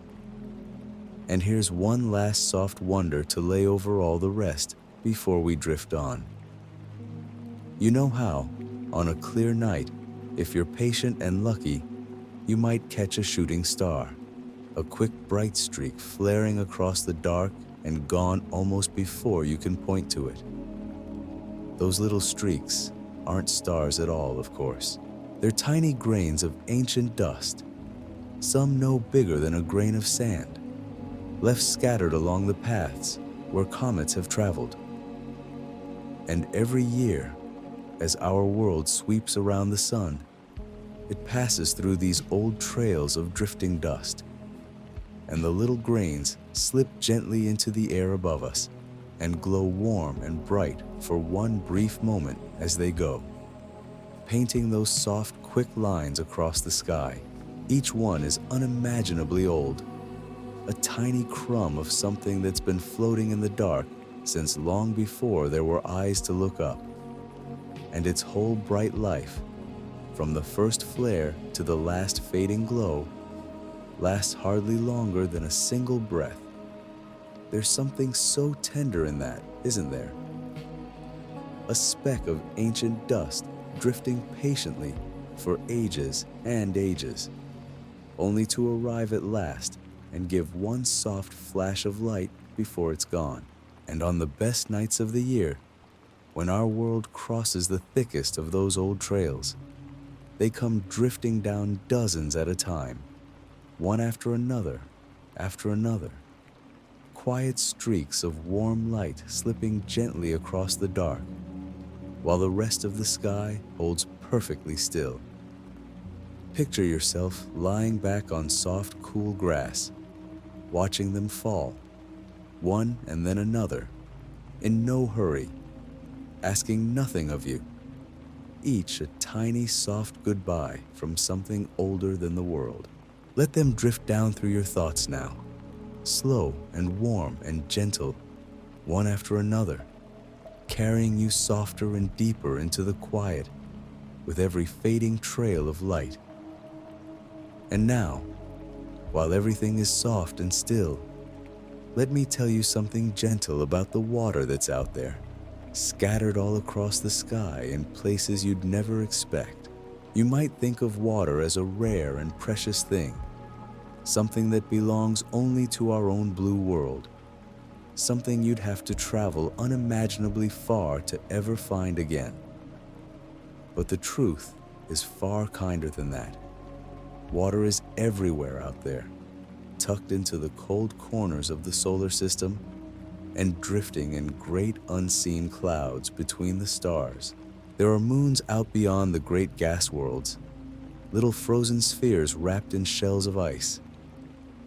And here's one last soft wonder to lay over all the rest before we drift on. You know how, on a clear night, if you're patient and lucky, you might catch a shooting star, a quick bright streak flaring across the dark and gone almost before you can point to it. Those little streaks aren't stars at all, of course. They're tiny grains of ancient dust, some no bigger than a grain of sand, left scattered along the paths where comets have traveled. And every year, as our world sweeps around the sun, it passes through these old trails of drifting dust, and the little grains slip gently into the air above us and glow warm and bright for one brief moment as they go, painting those soft, quick lines across the sky. Each one is unimaginably old, a tiny crumb of something that's been floating in the dark since long before there were eyes to look up. And its whole bright life, from the first flare to the last fading glow, lasts hardly longer than a single breath. There's something so tender in that, isn't there? A speck of ancient dust drifting patiently for ages and ages, only to arrive at last and give one soft flash of light before it's gone. And on the best nights of the year, when our world crosses the thickest of those old trails, they come drifting down dozens at a time, one after another, quiet streaks of warm light slipping gently across the dark, while the rest of the sky holds perfectly still. Picture yourself lying back on soft, cool grass, watching them fall, one and then another, in no hurry, asking nothing of you, each a tiny soft goodbye from something older than the world. Let them drift down through your thoughts now, slow and warm and gentle, one after another, carrying you softer and deeper into the quiet with every fading trail of light. And now, while everything is soft and still, let me tell you something gentle about the water that's out there, scattered all across the sky in places you'd never expect. You might think of water as a rare and precious thing, something that belongs only to our own blue world, something you'd have to travel unimaginably far to ever find again. But the truth is far kinder than that. Water is everywhere out there, tucked into the cold corners of the solar system and drifting in great unseen clouds between the stars. There are moons out beyond the great gas worlds, little frozen spheres wrapped in shells of ice.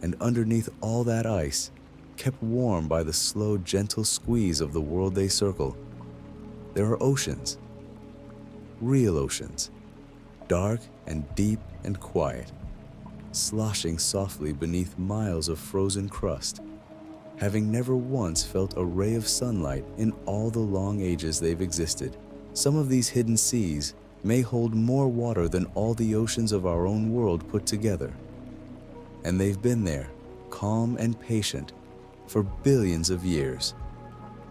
And underneath all that ice, kept warm by the slow, gentle squeeze of the world they circle, there are oceans, real oceans, dark and deep and quiet, sloshing softly beneath miles of frozen crust, having never once felt a ray of sunlight in all the long ages they've existed. Some of these hidden seas may hold more water than all the oceans of our own world put together. And they've been there, calm and patient, for billions of years,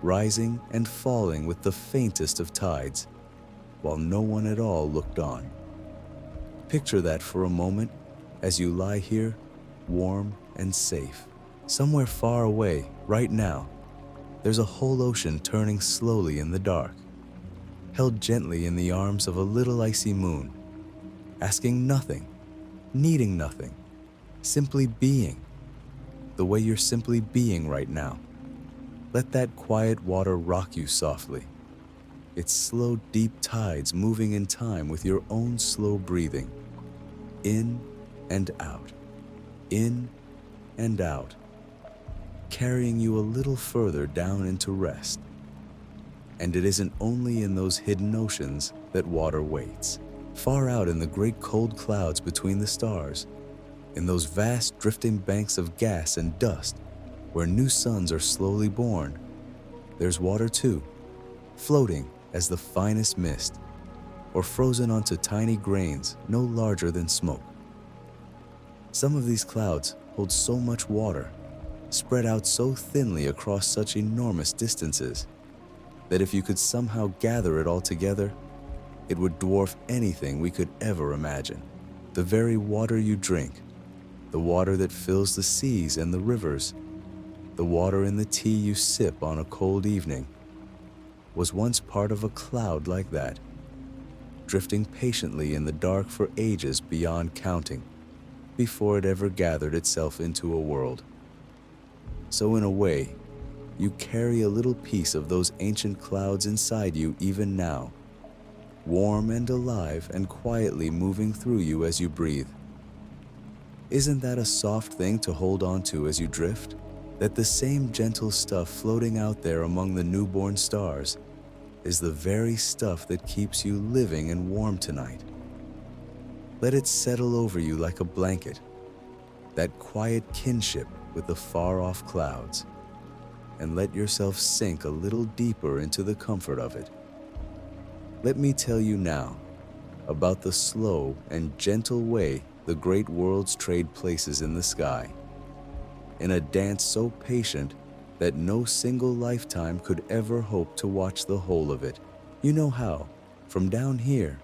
rising and falling with the faintest of tides, while no one at all looked on. Picture that for a moment as you lie here, warm and safe. Somewhere far away, right now, there's a whole ocean turning slowly in the dark, held gently in the arms of a little icy moon, asking nothing, needing nothing, simply being, the way you're simply being right now. Let that quiet water rock you softly, its slow, deep tides moving in time with your own slow breathing, in and out, in and out. carrying you a little further down into rest. And it isn't only in those hidden oceans that water waits. Far out in the great cold clouds between the stars, in those vast drifting banks of gas and dust where new suns are slowly born, there's water too, floating as the finest mist, or frozen onto tiny grains no larger than smoke. Some of these clouds hold so much water, spread out so thinly across such enormous distances, that if you could somehow gather it all together, it would dwarf anything we could ever imagine. The very water you drink, the water that fills the seas and the rivers, the water in the tea you sip on a cold evening, was once part of a cloud like that, drifting patiently in the dark for ages beyond counting, before it ever gathered itself into a world. So in a way, you carry a little piece of those ancient clouds inside you even now, warm and alive and quietly moving through you as you breathe. Isn't that a soft thing to hold on to as you drift? That the same gentle stuff floating out there among the newborn stars is the very stuff that keeps you living and warm tonight. Let it settle over you like a blanket, that quiet kinship with the far-off clouds, and let yourself sink a little deeper into the comfort of it. Let me tell you now about the slow and gentle way the great worlds trade places in the sky, in a dance so patient that no single lifetime could ever hope to watch the whole of it. You know how, from down here,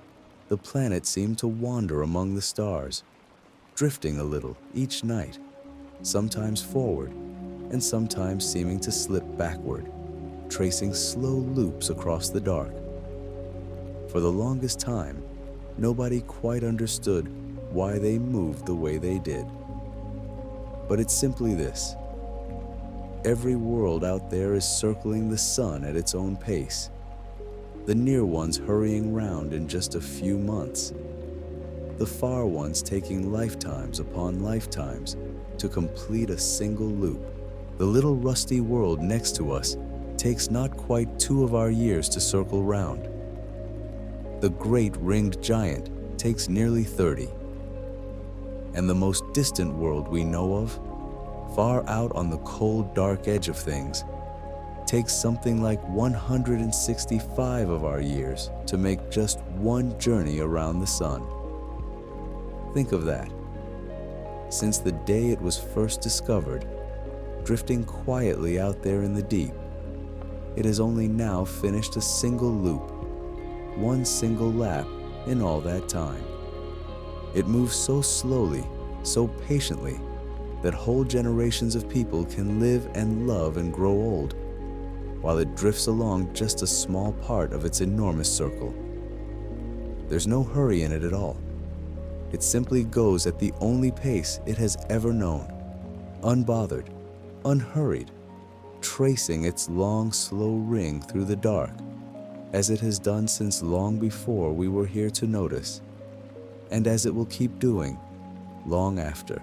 the planets seem to wander among the stars, drifting a little each night, sometimes forward, and sometimes seeming to slip backward, tracing slow loops across the dark. For the longest time, nobody quite understood why they moved the way they did. But it's simply this: every world out there is circling the sun at its own pace, the near ones hurrying round in just a few months, the far ones taking lifetimes upon lifetimes to complete a single loop. The little rusty world next to us takes not quite 2 of our years to circle round. The great ringed giant takes nearly 30. And the most distant world we know of, far out on the cold, dark edge of things, takes something like 165 of our years to make just one journey around the sun. Think of that. Since the day it was first discovered, drifting quietly out there in the deep, it has only now finished a single loop, one single lap in all that time. It moves so slowly, so patiently, that whole generations of people can live and love and grow old, while it drifts along just a small part of its enormous circle. There's no hurry in it at all. It simply goes at the only pace it has ever known, unbothered, unhurried, tracing its long, slow ring through the dark, as it has done since long before we were here to notice, and as it will keep doing long after.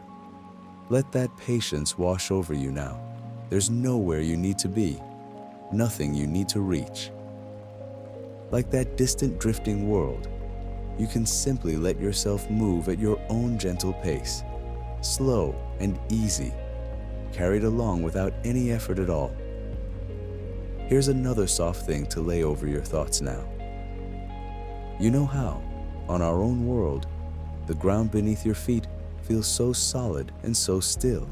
Let that patience wash over you now. There's nowhere you need to be, nothing you need to reach. Like that distant drifting world, you can simply let yourself move at your own gentle pace, slow and easy, carried along without any effort at all. Here's another soft thing to lay over your thoughts now. You know how, on our own world, the ground beneath your feet feels so solid and so still,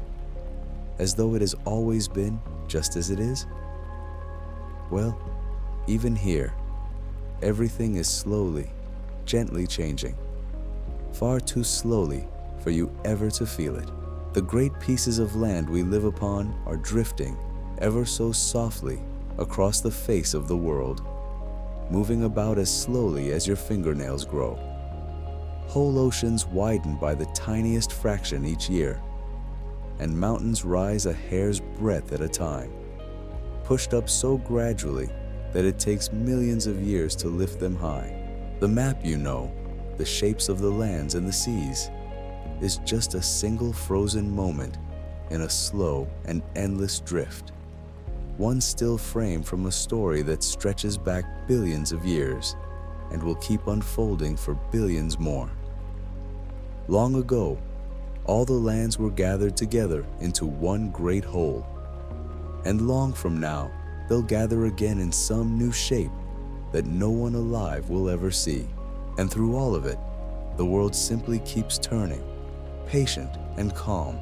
as though it has always been just as it is? Well, even here, everything is slowly, gently changing, far too slowly for you ever to feel it. The great pieces of land we live upon are drifting ever so softly across the face of the world, moving about as slowly as your fingernails grow. Whole oceans widen by the tiniest fraction each year, and mountains rise a hair's breadth at a time, pushed up so gradually that it takes millions of years to lift them high. The map, you know, the shapes of the lands and the seas, is just a single frozen moment in a slow and endless drift. One still frame from a story that stretches back billions of years and will keep unfolding for billions more. Long ago, all the lands were gathered together into one great whole. And long from now, they'll gather again in some new shape that no one alive will ever see. And through all of it, the world simply keeps turning, patient and calm,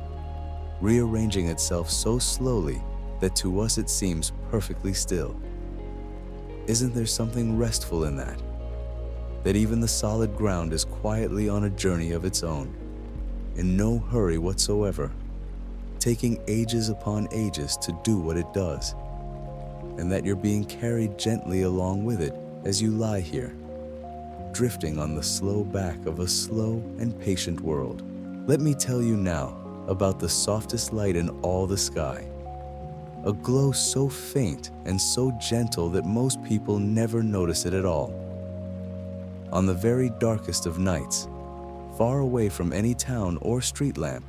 rearranging itself so slowly that to us it seems perfectly still. Isn't there something restful in that? That even the solid ground is quietly on a journey of its own, in no hurry whatsoever, taking ages upon ages to do what it does, and that you're being carried gently along with it as you lie here, drifting on the slow back of a slow and patient world. Let me tell you now about the softest light in all the sky, a glow so faint and so gentle that most people never notice it at all. On the very darkest of nights, far away from any town or street lamp,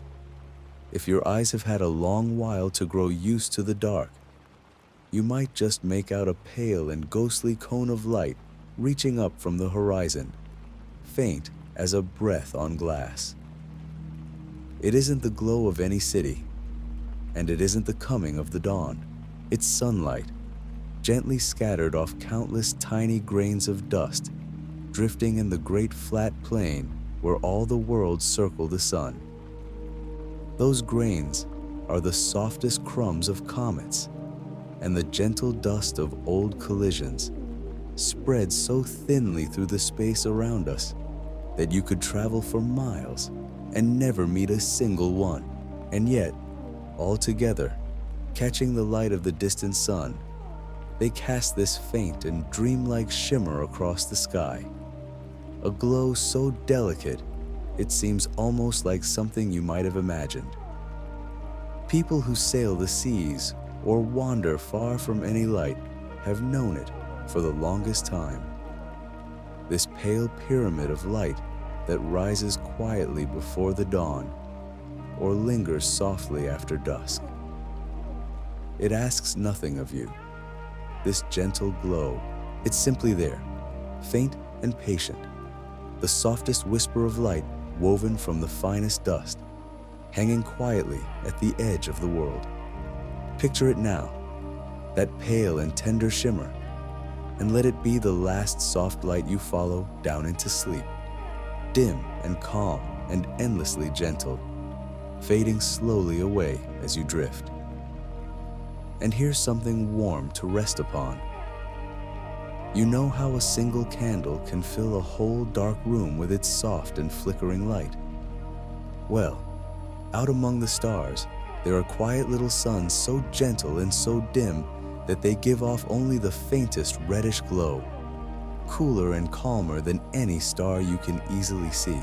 if your eyes have had a long while to grow used to the dark, you might just make out a pale and ghostly cone of light reaching up from the horizon, faint as a breath on glass. It isn't the glow of any city, and it isn't the coming of the dawn. It's sunlight, gently scattered off countless tiny grains of dust, drifting in the great flat plain where all the worlds circle the sun. Those grains are the softest crumbs of comets and the gentle dust of old collisions, spread so thinly through the space around us that you could travel for miles and never meet a single one. And yet, all together, catching the light of the distant sun, they cast this faint and dreamlike shimmer across the sky, a glow so delicate it seems almost like something you might have imagined. People who sail the seas or wander far from any light have known it for the longest time. This pale pyramid of light that rises quietly before the dawn or lingers softly after dusk. It asks nothing of you. This gentle glow, it's simply there, faint and patient, the softest whisper of light woven from the finest dust, hanging quietly at the edge of the world. Picture it now, that pale and tender shimmer, and let it be the last soft light you follow down into sleep, dim and calm and endlessly gentle, fading slowly away as you drift. And here's something warm to rest upon. You know how a single candle can fill a whole dark room with its soft and flickering light? Well, out among the stars, there are quiet little suns so gentle and so dim that they give off only the faintest reddish glow, cooler and calmer than any star you can easily see.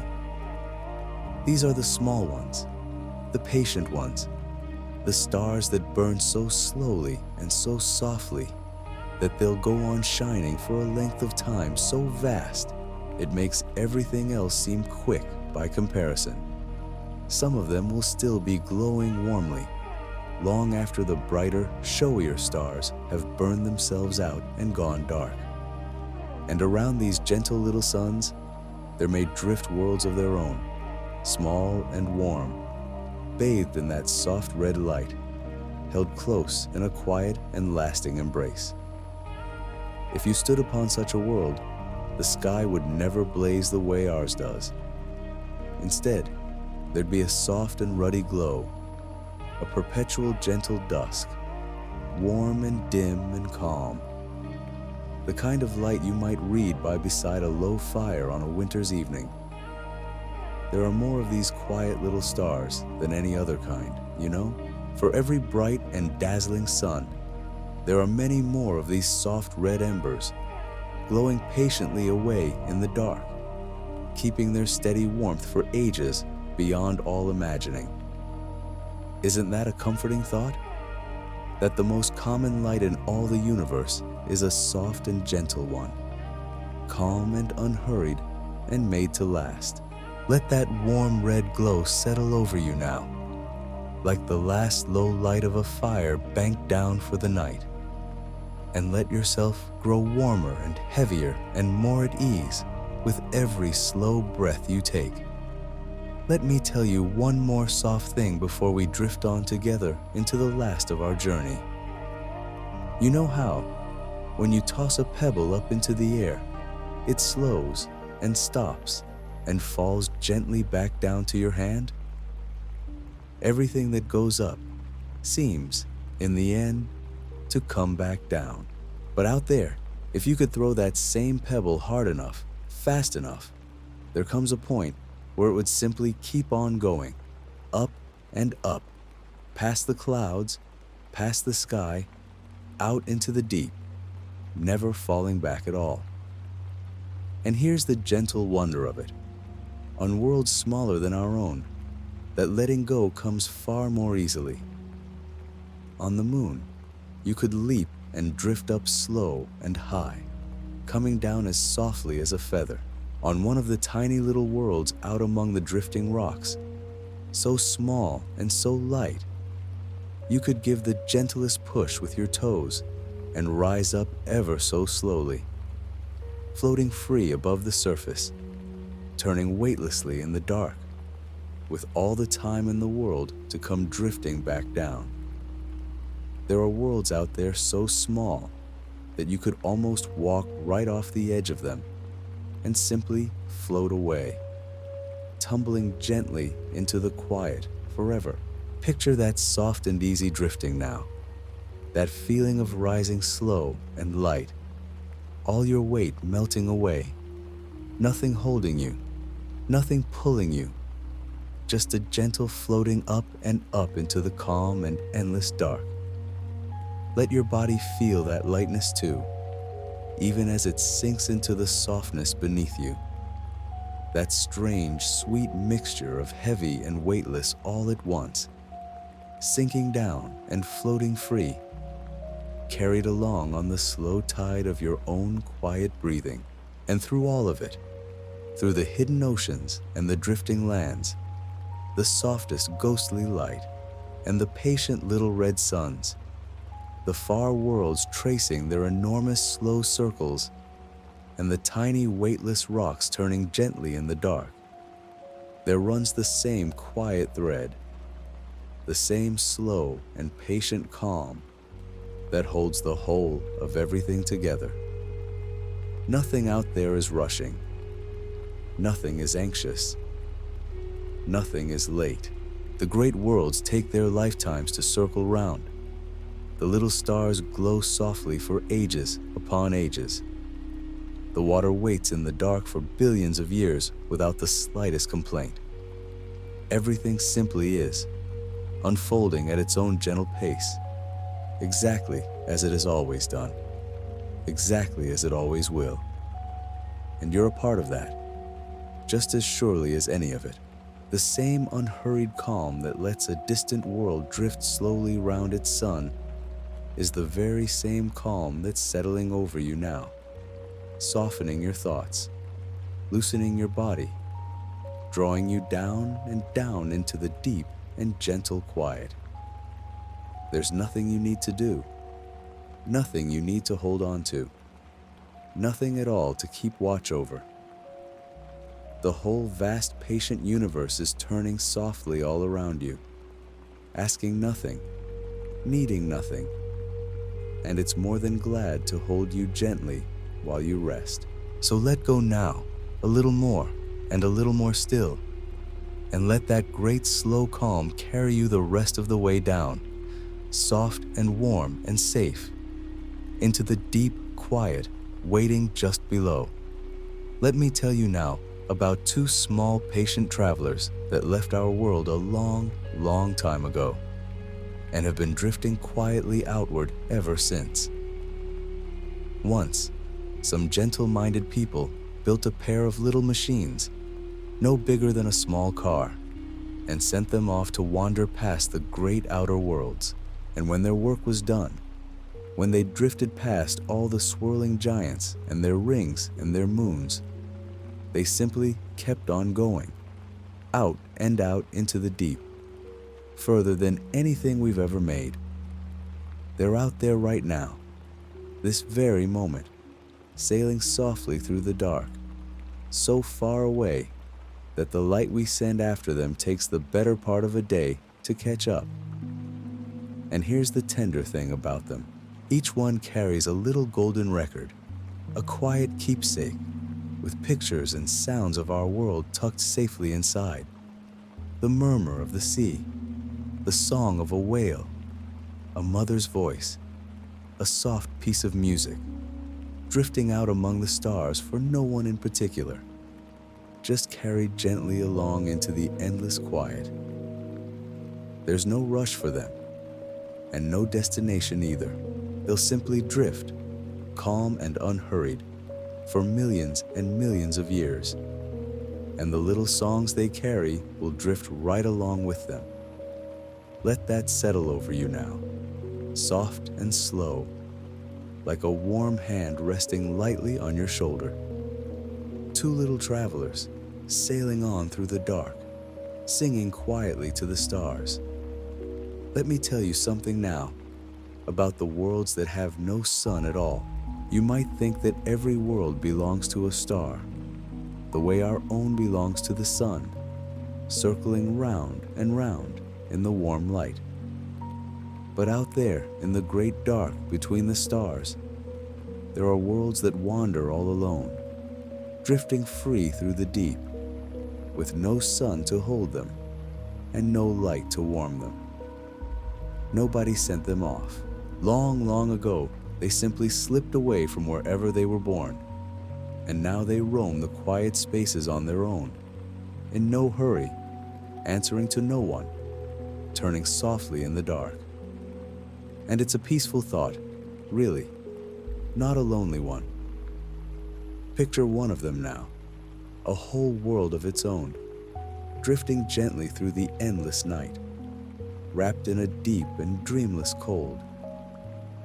These are the small ones, the patient ones, the stars that burn so slowly and so softly that they'll go on shining for a length of time so vast it makes everything else seem quick by comparison. Some of them will still be glowing warmly, long after the brighter, showier stars have burned themselves out and gone dark. And around these gentle little suns, there may drift worlds of their own, small and warm, bathed in that soft red light, held close in a quiet and lasting embrace. If you stood upon such a world, the sky would never blaze the way ours does. Instead, there'd be a soft and ruddy glow, a perpetual gentle dusk, warm and dim and calm, the kind of light you might read by beside a low fire on a winter's evening. There are more of these quiet little stars than any other kind, you know? For every bright and dazzling sun, there are many more of these soft red embers, glowing patiently away in the dark, keeping their steady warmth for ages beyond all imagining. Isn't that a comforting thought? That the most common light in all the universe is a soft and gentle one, calm and unhurried and made to last. Let that warm red glow settle over you now, like the last low light of a fire banked down for the night. And let yourself grow warmer and heavier and more at ease with every slow breath you take. Let me tell you one more soft thing before we drift on together into the last of our journey. You know how, when you toss a pebble up into the air, it slows and stops and falls gently back down to your hand? Everything that goes up seems, in the end, to come back down. But out there, if you could throw that same pebble hard enough, fast enough, there comes a point where it would simply keep on going, up and up, past the clouds, past the sky, out into the deep, never falling back at all. And here's the gentle wonder of it. On worlds smaller than our own, that letting go comes far more easily. On the moon, you could leap and drift up slow and high, coming down as softly as a feather. On one of the tiny little worlds out among the drifting rocks, so small and so light, you could give the gentlest push with your toes and rise up ever so slowly, floating free above the surface, turning weightlessly in the dark, with all the time in the world to come drifting back down. There are worlds out there so small that you could almost walk right off the edge of them and simply float away, tumbling gently into the quiet forever. Picture that soft and easy drifting now, that feeling of rising slow and light, all your weight melting away, nothing holding you, nothing pulling you, just a gentle floating up and up into the calm and endless dark. Let your body feel that lightness too, even as it sinks into the softness beneath you. That strange, sweet mixture of heavy and weightless all at once, sinking down and floating free, carried along on the slow tide of your own quiet breathing. And through all of it, through the hidden oceans and the drifting lands, the softest ghostly light, and the patient little red suns, the far worlds tracing their enormous slow circles, and the tiny weightless rocks turning gently in the dark, there runs the same quiet thread, the same slow and patient calm that holds the whole of everything together. Nothing out there is rushing. Nothing is anxious. Nothing is late. The great worlds take their lifetimes to circle round. The little stars glow softly for ages upon ages. The water waits in the dark for billions of years without the slightest complaint. Everything simply is, unfolding at its own gentle pace, exactly as it has always done, exactly as it always will. And you're a part of that, just as surely as any of it. The same unhurried calm that lets a distant world drift slowly round its sun is the very same calm that's settling over you now, softening your thoughts, loosening your body, drawing you down and down into the deep and gentle quiet. There's nothing you need to do, nothing you need to hold on to, nothing at all to keep watch over. The whole vast patient universe is turning softly all around you, asking nothing, needing nothing, and it's more than glad to hold you gently while you rest. So let go now, a little more and a little more still, and let that great slow calm carry you the rest of the way down, soft and warm and safe, into the deep quiet waiting just below. Let me tell you now about two small patient travelers that left our world a long, long time ago and have been drifting quietly outward ever since. Once, some gentle-minded people built a pair of little machines, no bigger than a small car, and sent them off to wander past the great outer worlds. And when their work was done, when they drifted past all the swirling giants and their rings and their moons, they simply kept on going, out and out into the deep, further than anything we've ever made. They're out there right now, this very moment, sailing softly through the dark, so far away that the light we send after them takes the better part of a day to catch up. And here's the tender thing about them. Each one carries a little golden record, a quiet keepsake, with pictures and sounds of our world tucked safely inside. The murmur of the sea, the song of a whale, a mother's voice, a soft piece of music, drifting out among the stars for no one in particular, just carried gently along into the endless quiet. There's no rush for them, and no destination either. They'll simply drift, calm and unhurried, for millions and millions of years. And the little songs they carry will drift right along with them. Let that settle over you now, soft and slow, like a warm hand resting lightly on your shoulder. Two little travelers, sailing on through the dark, singing quietly to the stars. Let me tell you something now about the worlds that have no sun at all. You might think that every world belongs to a star, the way our own belongs to the sun, circling round and round in the warm light. But out there in the great dark between the stars, there are worlds that wander all alone, drifting free through the deep, with no sun to hold them and no light to warm them. Nobody sent them off. Long, long ago, they simply slipped away from wherever they were born, and now they roam the quiet spaces on their own, in no hurry, answering to no one, turning softly in the dark. And it's a peaceful thought, really, not a lonely one. Picture one of them now, a whole world of its own, drifting gently through the endless night, wrapped in a deep and dreamless cold,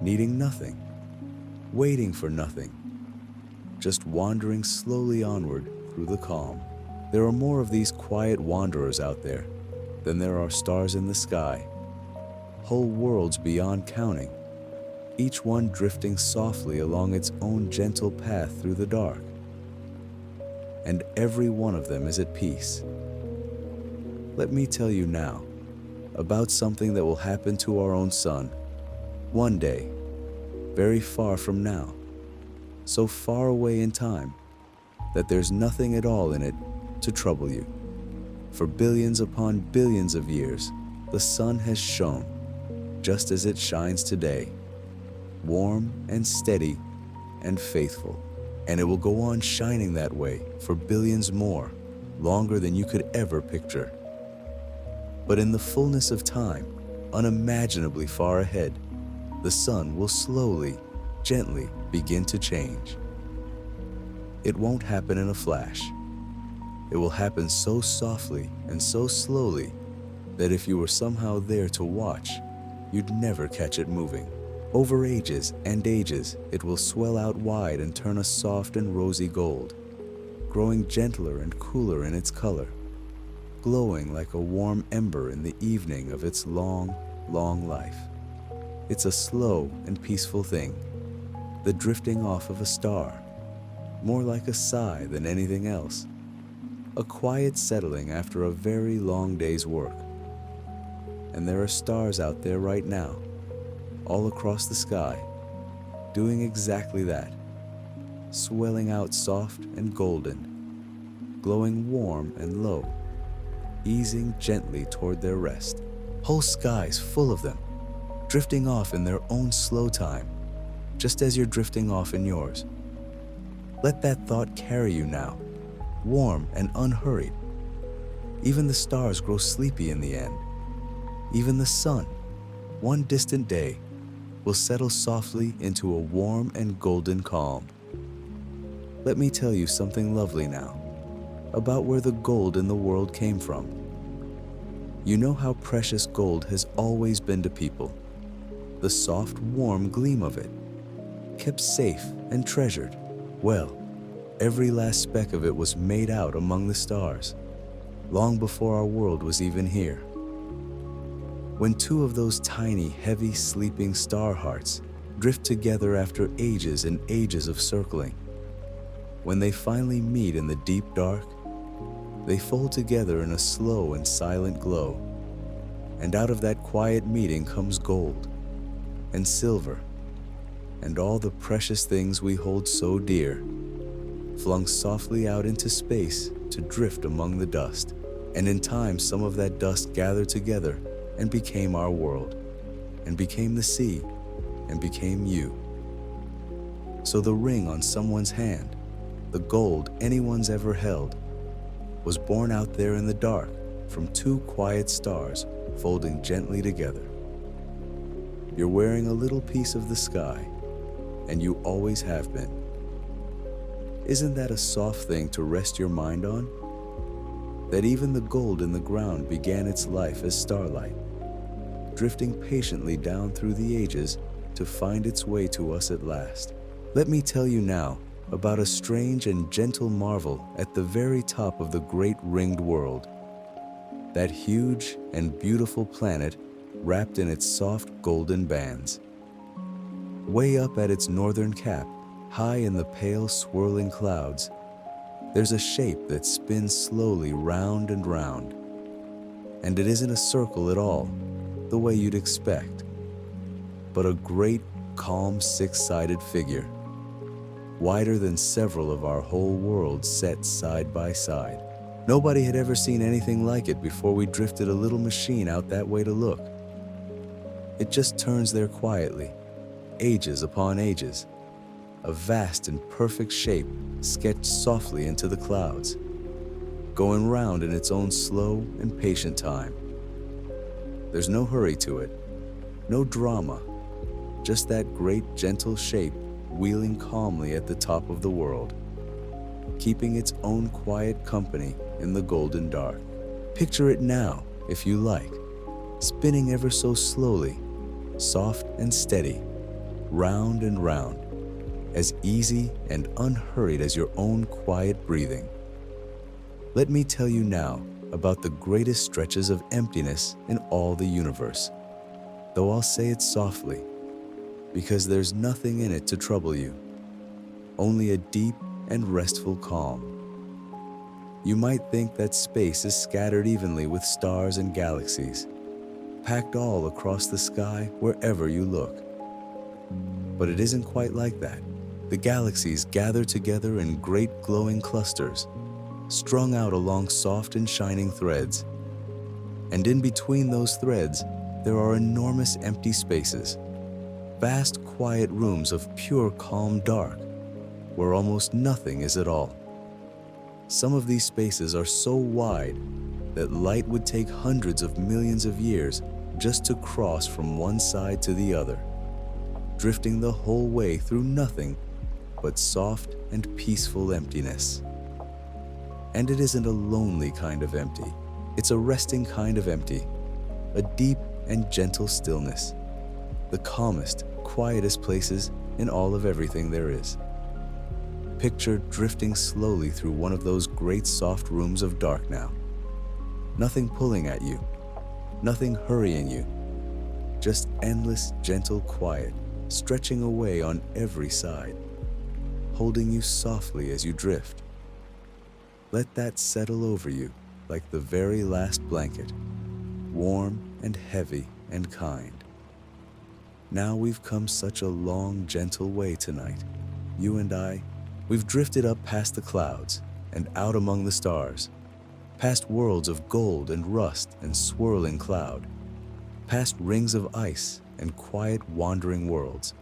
needing nothing, waiting for nothing, just wandering slowly onward through the calm. There are more of these quiet wanderers out there than there are stars in the sky, whole worlds beyond counting, each one drifting softly along its own gentle path through the dark. And every one of them is at peace. Let me tell you now about something that will happen to our own sun one day, very far from now, so far away in time that there's nothing at all in it to trouble you. For billions upon billions of years, the sun has shone just as it shines today, warm and steady and faithful. And it will go on shining that way for billions more, longer than you could ever picture. But in the fullness of time, unimaginably far ahead, the sun will slowly, gently begin to change. It won't happen in a flash. It will happen so softly and so slowly that if you were somehow there to watch, you'd never catch it moving. Over ages and ages, it will swell out wide and turn a soft and rosy gold, growing gentler and cooler in its color, glowing like a warm ember in the evening of its long, long life. It's a slow and peaceful thing, the drifting off of a star, more like a sigh than anything else, a quiet settling after a very long day's work. And there are stars out there right now, all across the sky, doing exactly that, swelling out soft and golden, glowing warm and low, easing gently toward their rest. Whole skies full of them, drifting off in their own slow time, just as you're drifting off in yours. Let that thought carry you now, warm and unhurried. Even the stars grow sleepy in the end. Even the sun, one distant day, will settle softly into a warm and golden calm. Let me tell you something lovely now, about where the gold in the world came from. You know how precious gold has always been to people, the soft, warm gleam of it, kept safe and treasured. Well, every last speck of it was made out among the stars, long before our world was even here. When two of those tiny, heavy, sleeping star hearts drift together after ages and ages of circling. When they finally meet in the deep dark, they fold together in a slow and silent glow. And out of that quiet meeting comes gold and silver and all the precious things we hold so dear, flung softly out into space to drift among the dust. And in time, some of that dust gathered together and became our world, and became the sea, and became you. So the ring on someone's hand, the gold anyone's ever held, was born out there in the dark from two quiet stars folding gently together. You're wearing a little piece of the sky, and you always have been. Isn't that a soft thing to rest your mind on? That even the gold in the ground began its life as starlight, drifting patiently down through the ages to find its way to us at last. Let me tell you now about a strange and gentle marvel at the very top of the great ringed world. That huge and beautiful planet wrapped in its soft golden bands. Way up at its northern cap, high in the pale swirling clouds, there's a shape that spins slowly round and round. And it isn't a circle at all, the way you'd expect, but a great, calm, six-sided figure, wider than several of our whole worlds set side by side. Nobody had ever seen anything like it before we drifted a little machine out that way to look. It just turns there quietly, ages upon ages, a vast and perfect shape sketched softly into the clouds, going round in its own slow and patient time. There's no hurry to it, no drama, just that great gentle shape wheeling calmly at the top of the world, keeping its own quiet company in the golden dark. Picture it now, if you like, spinning ever so slowly, soft and steady, round and round, as easy and unhurried as your own quiet breathing. Let me tell you now about the greatest stretches of emptiness in all the universe, though I'll say it softly, because there's nothing in it to trouble you, only a deep and restful calm. You might think that space is scattered evenly with stars and galaxies, packed all across the sky wherever you look. But it isn't quite like that. The galaxies gather together in great glowing clusters, strung out along soft and shining threads. And in between those threads, there are enormous empty spaces, vast quiet rooms of pure calm dark, where almost nothing is at all. Some of these spaces are so wide that light would take hundreds of millions of years just to cross from one side to the other, drifting the whole way through nothing but soft and peaceful emptiness. And it isn't a lonely kind of empty. It's a resting kind of empty, a deep and gentle stillness, the calmest, quietest places in all of everything there is. Picture drifting slowly through one of those great soft rooms of dark now. Nothing pulling at you, nothing hurrying you, just endless, gentle quiet stretching away on every side, holding you softly as you drift. Let that settle over you like the very last blanket, warm and heavy and kind. Now we've come such a long, gentle way tonight. You and I, we've drifted up past the clouds and out among the stars, past worlds of gold and rust and swirling cloud, past rings of ice and quiet wandering worlds,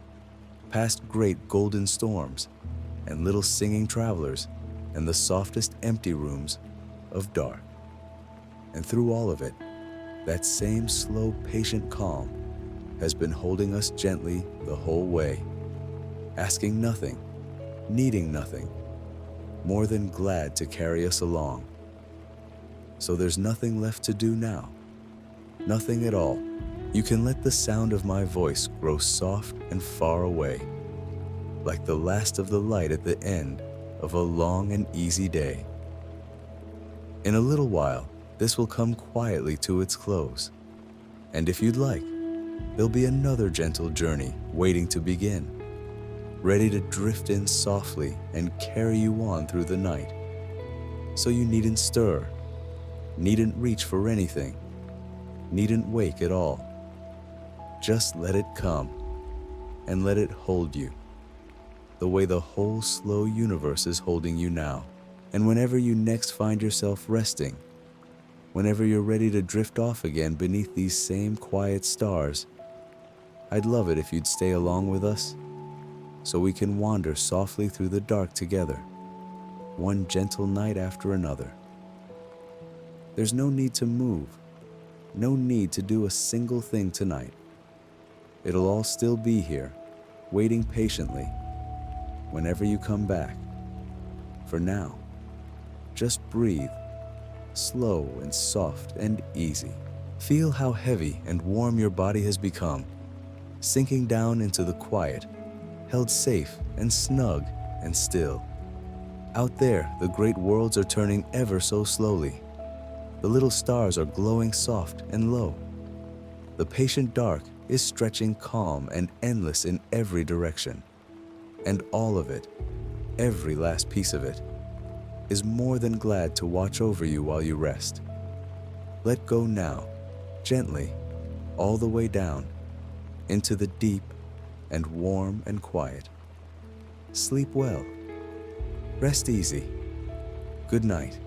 past great golden storms and little singing travelers and the softest empty rooms of dark. And through all of it, that same slow, patient calm has been holding us gently the whole way, asking nothing, needing nothing, more than glad to carry us along. So there's nothing left to do now, nothing at all. You can let the sound of my voice grow soft and far away, like the last of the light at the end of a long and easy day. In a little while, this will come quietly to its close, And if you'd like, there'll be another gentle journey waiting to begin, ready to drift in softly and carry you on through the night. So you needn't stir, needn't reach for anything, needn't wake at all. Just let it come and let it hold you, the way the whole slow universe is holding you now. And whenever you next find yourself resting, whenever you're ready to drift off again beneath these same quiet stars, I'd love it if you'd stay along with us so we can wander softly through the dark together, one gentle night after another. There's no need to move, no need to do a single thing tonight. It'll all still be here, waiting patiently, whenever you come back. For now, just breathe, slow and soft and easy. Feel how heavy and warm your body has become, sinking down into the quiet, held safe and snug and still. Out there, the great worlds are turning ever so slowly. The little stars are glowing soft and low. The patient dark is stretching calm and endless in every direction. And all of it, every last piece of it, is more than glad to watch over you while you rest. Let go now, gently, all the way down, into the deep and warm and quiet. Sleep well. Rest easy. Good night.